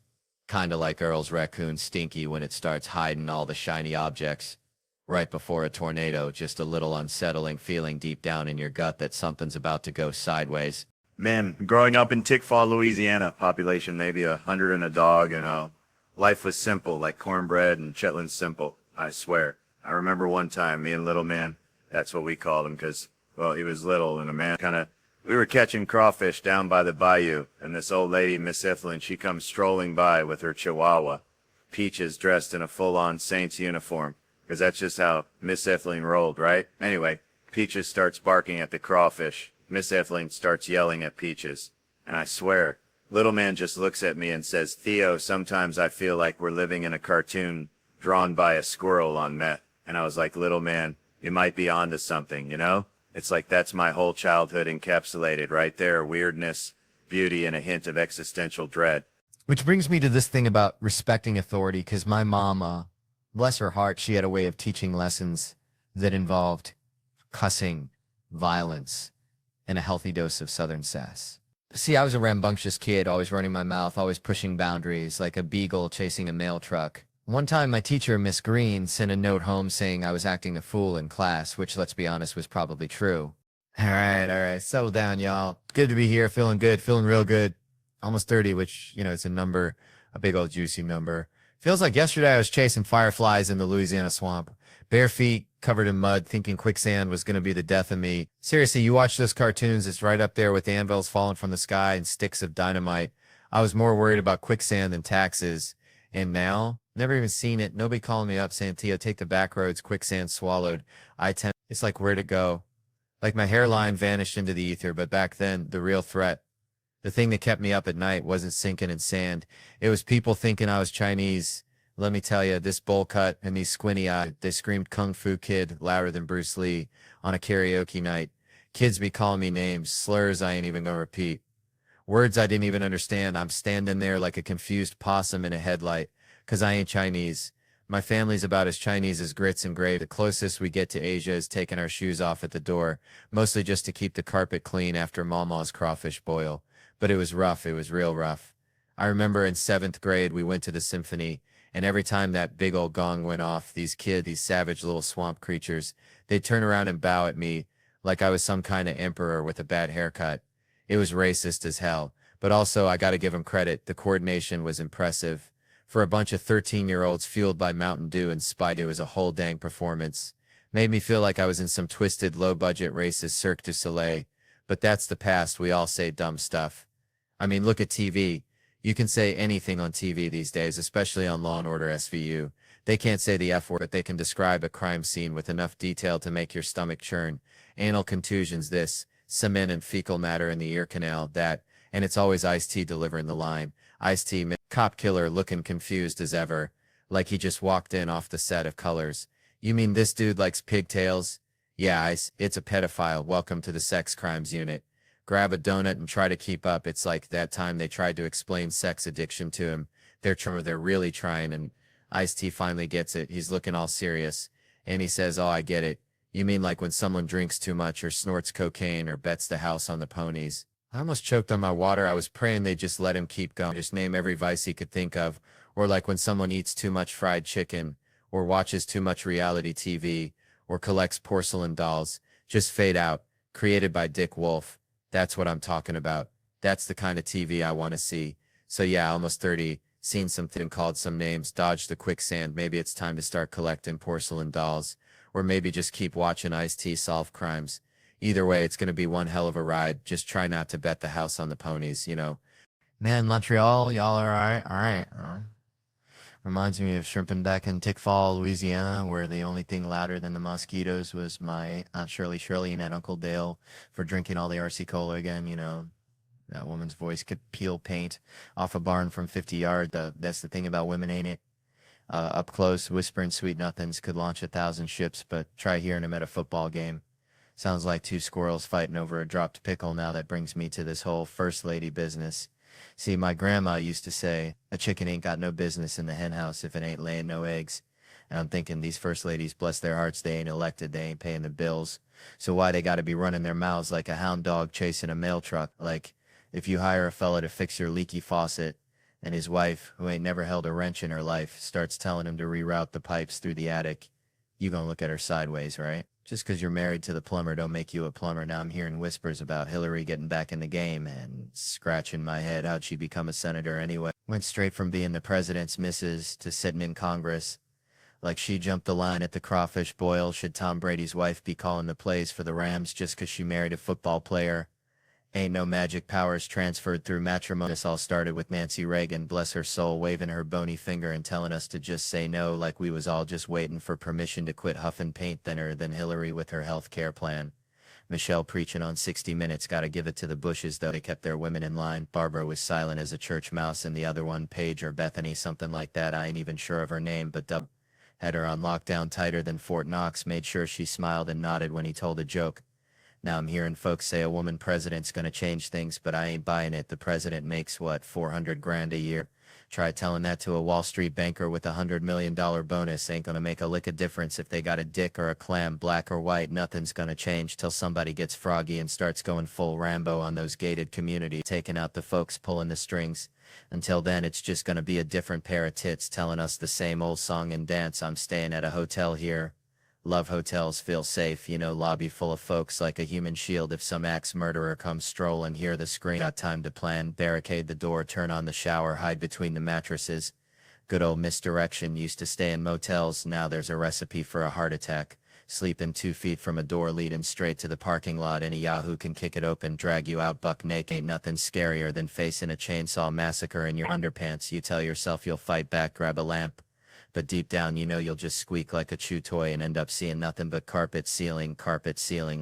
Kind of like Earl's raccoon Stinky when it starts hiding all the shiny objects. Right before a tornado, just a little unsettling feeling deep down in your gut that something's about to go sideways. Man, growing up in Tickfaw, Louisiana, population maybe 100 and a dog, life was simple, like cornbread and Shetland simple, I swear. I remember one time, me and little man, that's what we called him, because, well, he was little and a man we were catching crawfish down by the bayou, and this old lady, Miss Ethelyn, she comes strolling by with her chihuahua. Peaches dressed in a full-on Saints uniform, because that's just how Miss Ethelyn rolled, right? Anyway, Peaches starts barking at the crawfish. Miss Ethelyn starts yelling at Peaches. And I swear, little man just looks at me and says, Theo, sometimes I feel like we're living in a cartoon drawn by a squirrel on meth. And I was like, little man, you might be onto something, you know? It's like that's my whole childhood encapsulated right there. Weirdness, beauty, and a hint of existential dread. Which brings me to this thing about respecting authority, because my mom, bless her heart, she had a way of teaching lessons that involved cussing, violence, and a healthy dose of Southern sass. See, I was a rambunctious kid, always running my mouth, always pushing boundaries, like a beagle chasing a mail truck. One time, my teacher, Miss Green, sent a note home saying I was acting a fool in class, which, let's be honest, was probably true. All right, settle down, y'all. Good to be here, feeling good, feeling real good. Almost 30, which, you know, it's a number, a big old juicy number. Feels like yesterday I was chasing fireflies in the Louisiana swamp. Bare feet, covered in mud, thinking quicksand was going to be the death of me. Seriously, you watch those cartoons, it's right up there with anvils falling from the sky and sticks of dynamite. I was more worried about quicksand than taxes. And now, Never even seen it. Nobody calling me up saying, Theo, take the back roads, quicksand swallowed. It's like where to go. Like my hairline vanished into the ether, but back then, the real threat, the thing that kept me up at night wasn't sinking in sand. It was people thinking I was Chinese. Let me tell you, this bowl cut and these squinty eyes, they screamed Kung Fu Kid louder than Bruce Lee on a karaoke night. Kids be calling me names, slurs I ain't even gonna repeat. Words I didn't even understand. I'm standing there like a confused possum in a headlight, 'cause I ain't Chinese. My family's about as Chinese as grits and gravy. The closest we get to Asia is taking our shoes off at the door, mostly just to keep the carpet clean after Mama's crawfish boil. But it was rough. It was real rough. I remember in 7th grade, we went to the symphony, and every time that big old gong went off, these savage little swamp creatures, they'd turn around and bow at me like I was some kind of emperor with a bad haircut. It was racist as hell, but also I gotta give them credit. The coordination was impressive. For a bunch of 13-year-olds fueled by Mountain Dew and Spite, it was a whole dang performance. Made me feel like I was in some twisted, low-budget racist Cirque du Soleil. But that's the past. We all say dumb stuff. I mean, look at TV. You can say anything on TV these days, especially on Law & Order SVU. They can't say the F word, but they can describe a crime scene with enough detail to make your stomach churn. Anal contusions this, cement and fecal matter in the ear canal that, and it's always Ice-T delivering the line. Ice-T, cop killer looking confused as ever, like he just walked in off the set of Colors. You mean this dude likes pigtails? Yeah, Ice, it's a pedophile. Welcome to the sex crimes unit. Grab a donut and try to keep up. It's like that time they tried to explain sex addiction to him. They're really trying, and Ice-T finally gets it. He's looking all serious, and he says, oh, I get it. You mean like when someone drinks too much or snorts cocaine or bets the house on the ponies? I almost choked on my water. I was praying they'd just let him keep going. Just name every vice he could think of. Or like when someone eats too much fried chicken, or watches too much reality TV, or collects porcelain dolls. Just fade out. Created by Dick Wolf. That's what I'm talking about. That's the kind of TV I want to see. So yeah, almost 30. Seen something, called some names, dodged the quicksand. Maybe it's time to start collecting porcelain dolls. Or maybe just keep watching Ice-T solve crimes. Either way, it's going to be one hell of a ride. Just try not to bet the house on the ponies, you know. Man, Montreal, y'all are all right. Reminds me of shrimping back in Tickfall, Louisiana, where the only thing louder than the mosquitoes was my Aunt Shirley and Aunt Uncle Dale for drinking all the RC Cola again, you know. That woman's voice could peel paint off a barn from 50 yards. That's the thing about women, ain't it? Up close, whispering sweet nothings could launch 1,000 ships, but try hearing them at a football game. Sounds like two squirrels fighting over a dropped pickle. Now that brings me to this whole first lady business. See, my grandma used to say, a chicken ain't got no business in the hen house if it ain't laying no eggs. And I'm thinking these first ladies, bless their hearts, they ain't elected, they ain't paying the bills. So why they gotta be running their mouths like a hound dog chasing a mail truck? Like, if you hire a fella to fix your leaky faucet, and his wife, who ain't never held a wrench in her life, starts telling him to reroute the pipes through the attic, you gonna look at her sideways, right? Just 'cause you're married to the plumber don't make you a plumber. Now I'm hearing whispers about Hillary getting back in the game and scratching my head. How'd she become a senator anyway? Went straight from being the president's missus to sitting in Congress. Like she jumped the line at the crawfish boil. Should Tom Brady's wife be calling the plays for the Rams just 'cause she married a football player? Ain't no magic powers transferred through matrimony. This all started with Nancy Reagan, bless her soul, waving her bony finger and telling us to just say no, like we was all just waiting for permission to quit huffing paint thinner than Hillary with her health care plan. Michelle preaching on 60 Minutes, gotta give it to the Bushes though, they kept their women in line. Barbara was silent as a church mouse, and the other one, Paige or Bethany, something like that, I ain't even sure of her name, but Dub had her on lockdown tighter than Fort Knox, made sure she smiled and nodded when he told a joke. Now I'm hearing folks say a woman president's gonna change things, but I ain't buying it. The president makes, what, 400 grand a year? Try telling that to a Wall Street banker with $100 million bonus. Ain't gonna make a lick of difference if they got a dick or a clam, black or white. Nothing's gonna change till somebody gets froggy and starts going full Rambo on those gated communities, taking out the folks pulling the strings. Until then, it's just gonna be a different pair of tits telling us the same old song and dance. I'm staying at a hotel here. Love hotels, feel safe, you know, lobby full of folks like a human shield if some axe murderer comes strolling, hear the scream, got time to plan, barricade the door, turn on the shower, hide between the mattresses. Good old misdirection, used to stay in motels, now there's a recipe for a heart attack. Sleeping 2 feet from a door leading straight to the parking lot, any yahoo can kick it open, drag you out buck naked. Ain't nothing scarier than facing a chainsaw massacre in your underpants. You tell yourself you'll fight back, grab a lamp, but deep down you know you'll just squeak like a chew toy and end up seeing nothing but carpet ceiling,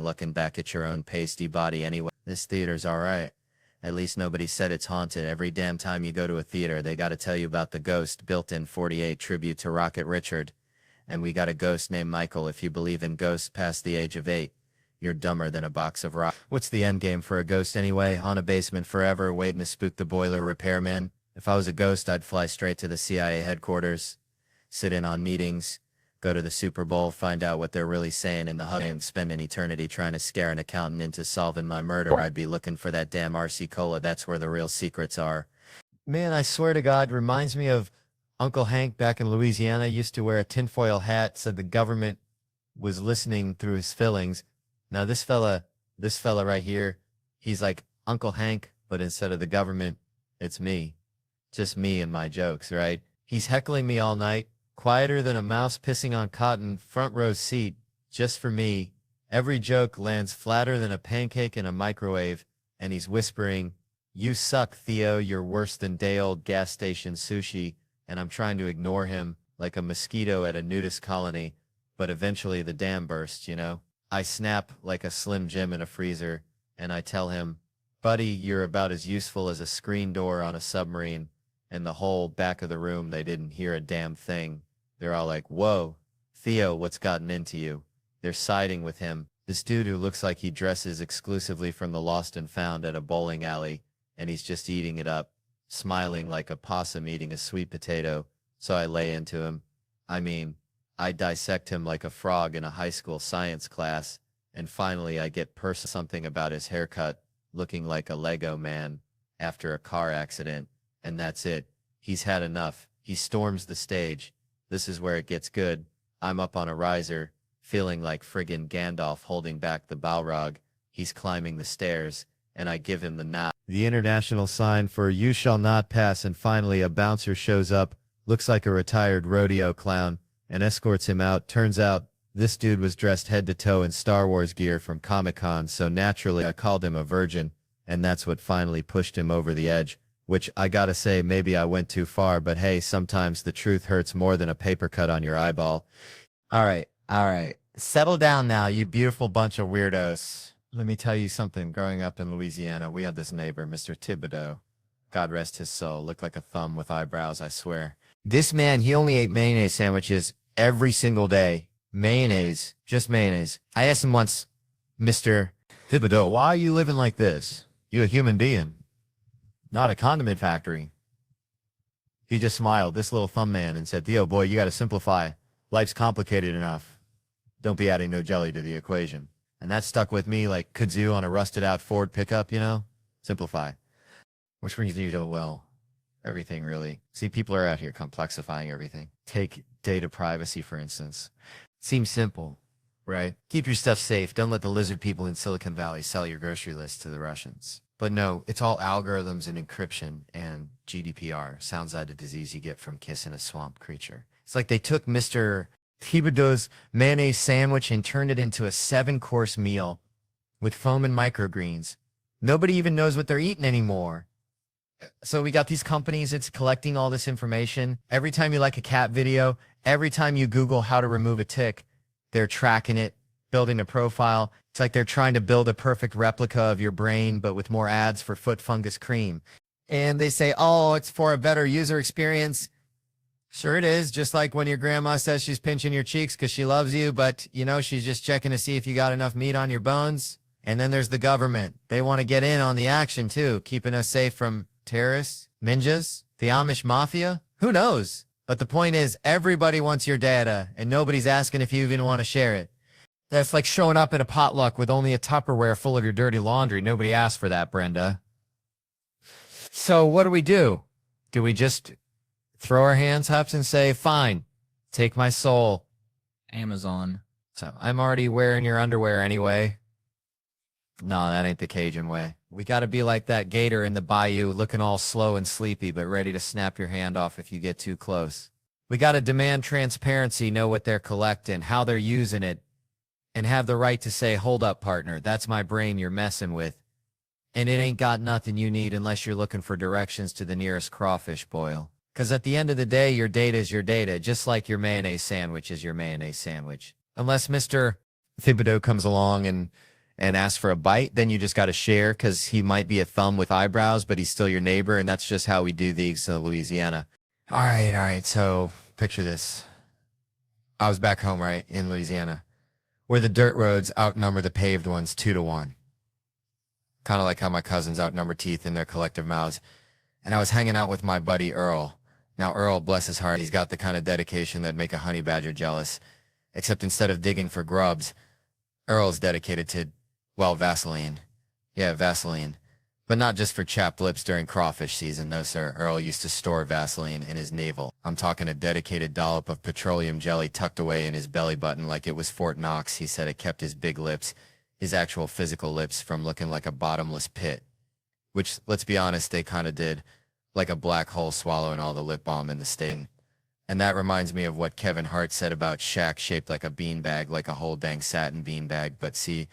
looking back at your own pasty body anyway. This theater's alright. At least nobody said it's haunted. Every damn time you go to a theater, they gotta tell you about the ghost. Built-in 48 tribute to Rocket Richard. And we got a ghost named Michael. If you believe in ghosts past the age of 8, you're dumber than a box of rock. What's the end game for a ghost anyway? On a basement forever, waiting to spook the boiler repairman? If I was a ghost, I'd fly straight to the CIA headquarters, sit in on meetings, go to the Super Bowl, find out what they're really saying in the hub, and spend an eternity trying to scare an accountant into solving my murder. I'd be looking for that damn RC Cola. That's where the real secrets are. Man, I swear to God, reminds me of Uncle Hank back in Louisiana. Used to wear a tinfoil hat, said the government was listening through his fillings. Now this fella right here, he's like Uncle Hank, but instead of the government, it's me. Just me and my jokes, right? He's heckling me all night, quieter than a mouse pissing on cotton, front row seat, just for me. Every joke lands flatter than a pancake in a microwave, and he's whispering, "You suck, Theo, you're worse than day-old gas station sushi," and I'm trying to ignore him like a mosquito at a nudist colony, but eventually the dam bursts, you know? I snap like a Slim Jim in a freezer, and I tell him, "Buddy, you're about as useful as a screen door on a submarine." And the whole back of the room, they didn't hear a damn thing. They're all like, "Whoa, Theo, what's gotten into you?" They're siding with him. This dude who looks like he dresses exclusively from the Lost and Found at a bowling alley, and he's just eating it up, smiling like a possum eating a sweet potato. So I lay into him. I dissect him like a frog in a high school science class, and finally I get something about his haircut, looking like a Lego man after a car accident, and that's it. He's had enough. He storms the stage. This is where it gets good. I'm up on a riser, feeling like friggin' Gandalf holding back the Balrog. He's climbing the stairs, and I give him the nod. The international sign for "you shall not pass," and finally a bouncer shows up, looks like a retired rodeo clown, and escorts him out. Turns out, this dude was dressed head to toe in Star Wars gear from Comic-Con, so naturally I called him a virgin, and that's what finally pushed him over the edge. Which, I gotta say, maybe I went too far, but hey, sometimes the truth hurts more than a paper cut on your eyeball. All right. Settle down now, you beautiful bunch of weirdos. Let me tell you something. Growing up in Louisiana, we had this neighbor, Mr. Thibodeau. God rest his soul. Looked like a thumb with eyebrows, I swear. This man, he only ate mayonnaise sandwiches every single day. Mayonnaise. Just mayonnaise. I asked him once, "Mr. Thibodeau, why are you living like this? You a human being, not a condiment factory." He just smiled, this little thumb man, and said, "Theo, boy, you gotta simplify. Life's complicated enough. Don't be adding no jelly to the equation." And that stuck with me like kudzu on a rusted out Ford pickup, you know? Simplify. Which brings you to, well, everything really. See, people are out here complexifying everything. Take data privacy, for instance. Seems simple, right? Keep your stuff safe. Don't let the lizard people in Silicon Valley sell your grocery list to the Russians. But no, it's all algorithms and encryption and GDPR. Sounds like a disease you get from kissing a swamp creature. It's like they took Mr. Thibodeau's mayonnaise sandwich and turned it into a 7-course meal with foam and microgreens. Nobody even knows what they're eating anymore. So we got these companies, it's collecting all this information. Every time you like a cat video, every time you Google how to remove a tick, they're tracking it, building a profile. It's like they're trying to build a perfect replica of your brain, but with more ads for foot fungus cream. And they say, "Oh, it's for a better user experience." Sure it is, just like when your grandma says she's pinching your cheeks because she loves you, but, you know, she's just checking to see if you got enough meat on your bones. And then there's the government. They want to get in on the action, too, keeping us safe from terrorists, ninjas, the Amish mafia. Who knows? But the point is, everybody wants your data, and nobody's asking if you even want to share it. That's like showing up at a potluck with only a Tupperware full of your dirty laundry. Nobody asked for that, Brenda. So what do? Do we just throw our hands up and say, "Fine, take my soul"? Amazon. So I'm already wearing your underwear anyway. No, that ain't the Cajun way. We gotta be like that gator in the bayou, looking all slow and sleepy, but ready to snap your hand off if you get too close. We gotta demand transparency, know what they're collecting, how they're using it, and have the right to say, "Hold up, partner, that's my brain you're messing with. And it ain't got nothing you need unless you're looking for directions to the nearest crawfish boil." Because at the end of the day, your data is your data, just like your mayonnaise sandwich is your mayonnaise sandwich. Unless Mr. Thibodeau comes along and asks for a bite, then you just got to share because he might be a thumb with eyebrows, but he's still your neighbor, and that's just how we do these in Louisiana. All right. So picture this. I was back home, right, in Louisiana, where the dirt roads outnumber the paved ones 2-1. Kind of like how my cousins outnumber teeth in their collective mouths. And I was hanging out with my buddy Earl. Now, Earl, bless his heart, he's got the kind of dedication that'd make a honey badger jealous. Except instead of digging for grubs, Earl's dedicated to, well, Vaseline. Yeah, Vaseline. But not just for chapped lips during crawfish season, no, sir. Earl used to store Vaseline in his navel. I'm talking a dedicated dollop of petroleum jelly tucked away in his belly button like it was Fort Knox. He said it kept his big lips, his actual physical lips, from looking like a bottomless pit. Which, let's be honest, they kind of did. Like a black hole swallowing all the lip balm in the stain. And that reminds me of what Kevin Hart said about Shaq shaped like a beanbag, like a whole dang satin beanbag. But see,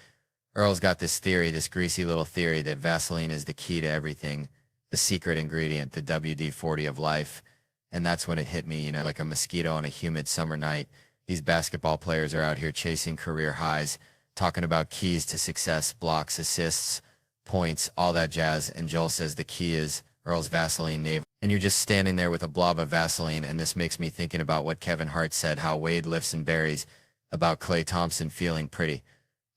Earl's got this theory, this greasy little theory that Vaseline is the key to everything, the secret ingredient, the WD-40 of life. And that's when it hit me, like a mosquito on a humid summer night. These basketball players are out here chasing career highs, talking about keys to success, blocks, assists, points, all that jazz. And Joel says the key is Earl's Vaseline navel. And you're just standing there with a blob of Vaseline, and this makes me thinking about what Kevin Hart said, how Wade lifts and buries, about Klay Thompson feeling pretty.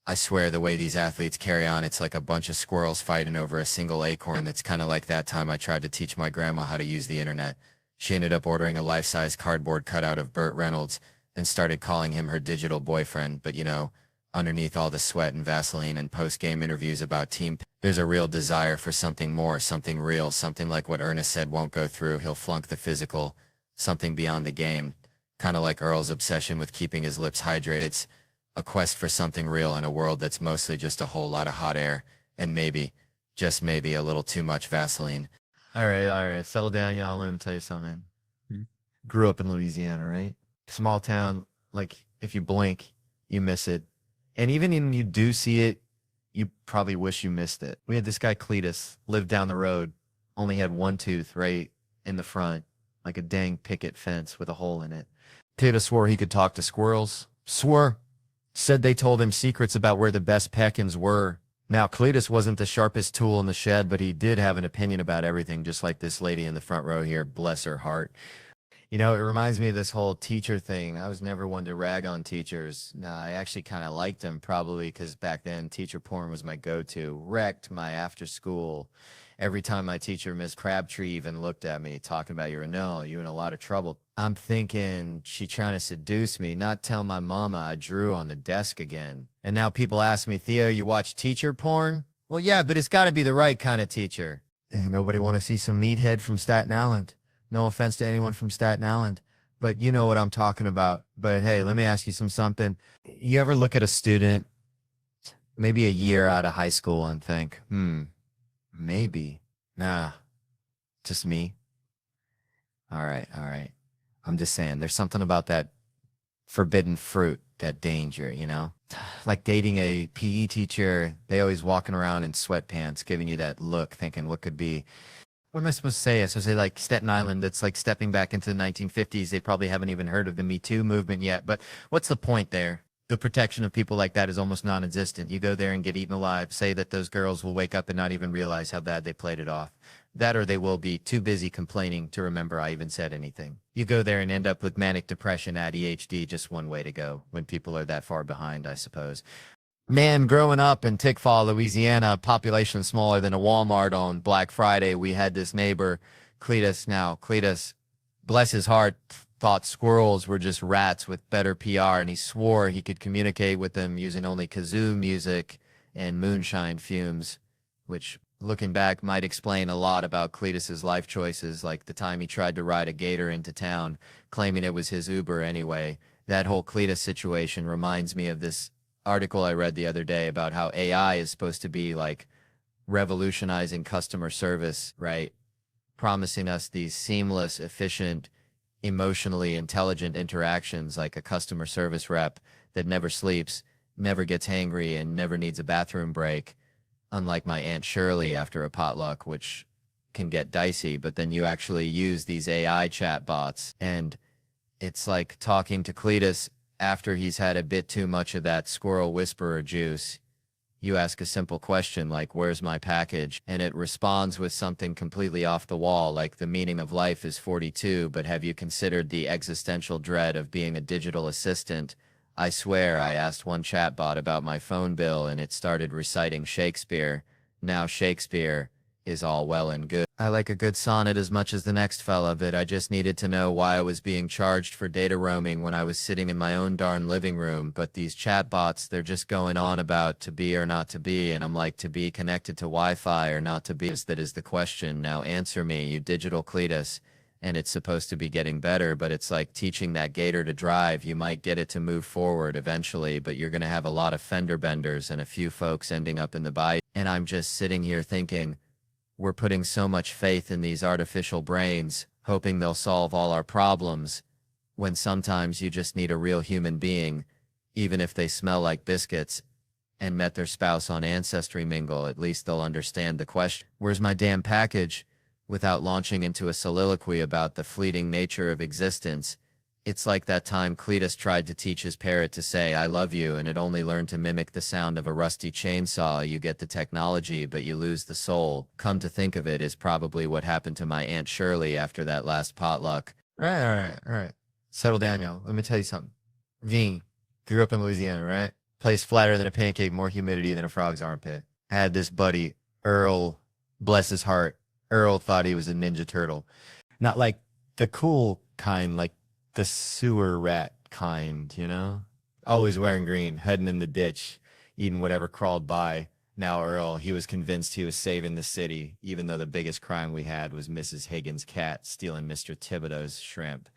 I swear the way these athletes carry on, it's like a bunch of squirrels fighting over a single acorn. That's kind of like that time I tried to teach my grandma how to use the internet. She ended up ordering a life-size cardboard cutout of Burt Reynolds and started calling him her digital boyfriend. But underneath all the sweat and Vaseline and post-game interviews about team, there's a real desire for something more, something real, something like what Ernest said won't go through. He'll flunk the physical, something beyond the game. Kind of like Earl's obsession with keeping his lips hydrated. It's a quest for something real in a world that's mostly just a whole lot of hot air and maybe, just maybe, a little too much Vaseline. All right. Settle down, y'all. Let me tell you something. Grew up in Louisiana, right? Small town. Like, if you blink, you miss it. And even when you do see it, you probably wish you missed it. We had this guy, Cletus, lived down the road, only had one tooth right in the front, like a dang picket fence with a hole in it. Cletus swore he could talk to squirrels. Said they told him secrets about where the best peckins were. Now, Cletus wasn't the sharpest tool in the shed, but he did have an opinion about everything, just like this lady in the front row here, bless her heart. It reminds me of this whole teacher thing. I was never one to rag on teachers. No, I actually kind of liked them, probably because back then teacher porn was my go-to. Wrecked my after school. Every time my teacher, Miss Crabtree, even looked at me talking about you're in a lot of trouble. I'm thinking she trying to seduce me, not tell my mama I drew on the desk again. And now people ask me, Theo, you watch teacher porn? Well, yeah, but it's got to be the right kind of teacher. Nobody want to see some meathead from Staten Island. No offense to anyone from Staten Island, but you know what I'm talking about. But hey, let me ask you something. You ever look at a student, maybe a year out of high school, and think, maybe. Nah, just me. All right. I'm just saying, there's something about that forbidden fruit, that danger, Like dating a PE teacher, they always walking around in sweatpants, giving you that look, thinking what could be. What am I supposed to say? I supposed to say like Staten Island, that's like stepping back into the 1950s. They probably haven't even heard of the Me Too movement yet. But what's the point there? The protection of people like that is almost non-existent. You go there and get eaten alive. Say that those girls will wake up and not even realize how bad they played it off. That or they will be too busy complaining to remember I even said anything. You go there and end up with manic depression, ADHD, just one way to go when people are that far behind, I suppose. Man, growing up in Tickfaw, Louisiana, population smaller than a Walmart on Black Friday, we had this neighbor, Cletus. Now, Cletus, bless his heart, thought squirrels were just rats with better PR, and he swore he could communicate with them using only kazoo music and moonshine fumes, which, looking back, might explain a lot about Cletus's life choices, like the time he tried to ride a gator into town, claiming it was his Uber anyway. That whole Cletus situation reminds me of this article I read the other day about how AI is supposed to be like revolutionizing customer service, right? Promising us these seamless, efficient, emotionally intelligent interactions like a customer service rep that never sleeps, never gets hangry, and never needs a bathroom break. Unlike my Aunt Shirley after a potluck, which, can get dicey, but then you actually use these AI chat bots, and it's like talking to Cletus after he's had a bit too much of that squirrel whisperer juice. You ask a simple question like, where's my package? And it responds with something completely off the wall, like the meaning of life is 42, but have you considered the existential dread of being a digital assistant? I swear I asked one chatbot about my phone bill and it started reciting Shakespeare. Now Shakespeare is all well and good. I like a good sonnet as much as the next fella, but I just needed to know why I was being charged for data roaming when I was sitting in my own darn living room. But these chatbots, they're just going on about to be or not to be, and I'm like, to be connected to Wi-Fi or not to be? That is the question. Now answer me, you digital Cletus. And it's supposed to be getting better, but it's like teaching that gator to drive. You might get it to move forward eventually, but you're going to have a lot of fender benders and a few folks ending up in the bite. And I'm just sitting here thinking, we're putting so much faith in these artificial brains, hoping they'll solve all our problems, when sometimes you just need a real human being, even if they smell like biscuits, and met their spouse on Ancestry Mingle. At least they'll understand the question, where's my damn package? Without launching into a soliloquy about the fleeting nature of existence. It's like that time Cletus tried to teach his parrot to say, I love you, and it only learned to mimic the sound of a rusty chainsaw. You get the technology, but you lose the soul. Come to think of it, is probably what happened to my Aunt Shirley after that last potluck. All right. Settle down, y'all. Let me tell you something. Veen grew up in Louisiana, right? Place flatter than a pancake, more humidity than a frog's armpit. I had this buddy, Earl, bless his heart. Earl thought he was a Ninja Turtle. Not like the cool kind, like the sewer rat kind, you know? Always wearing green, heading in the ditch, eating whatever crawled by. Now Earl, he was convinced he was saving the city, even though the biggest crime we had was Mrs. Higgins' cat stealing Mr. Thibodeau's shrimp.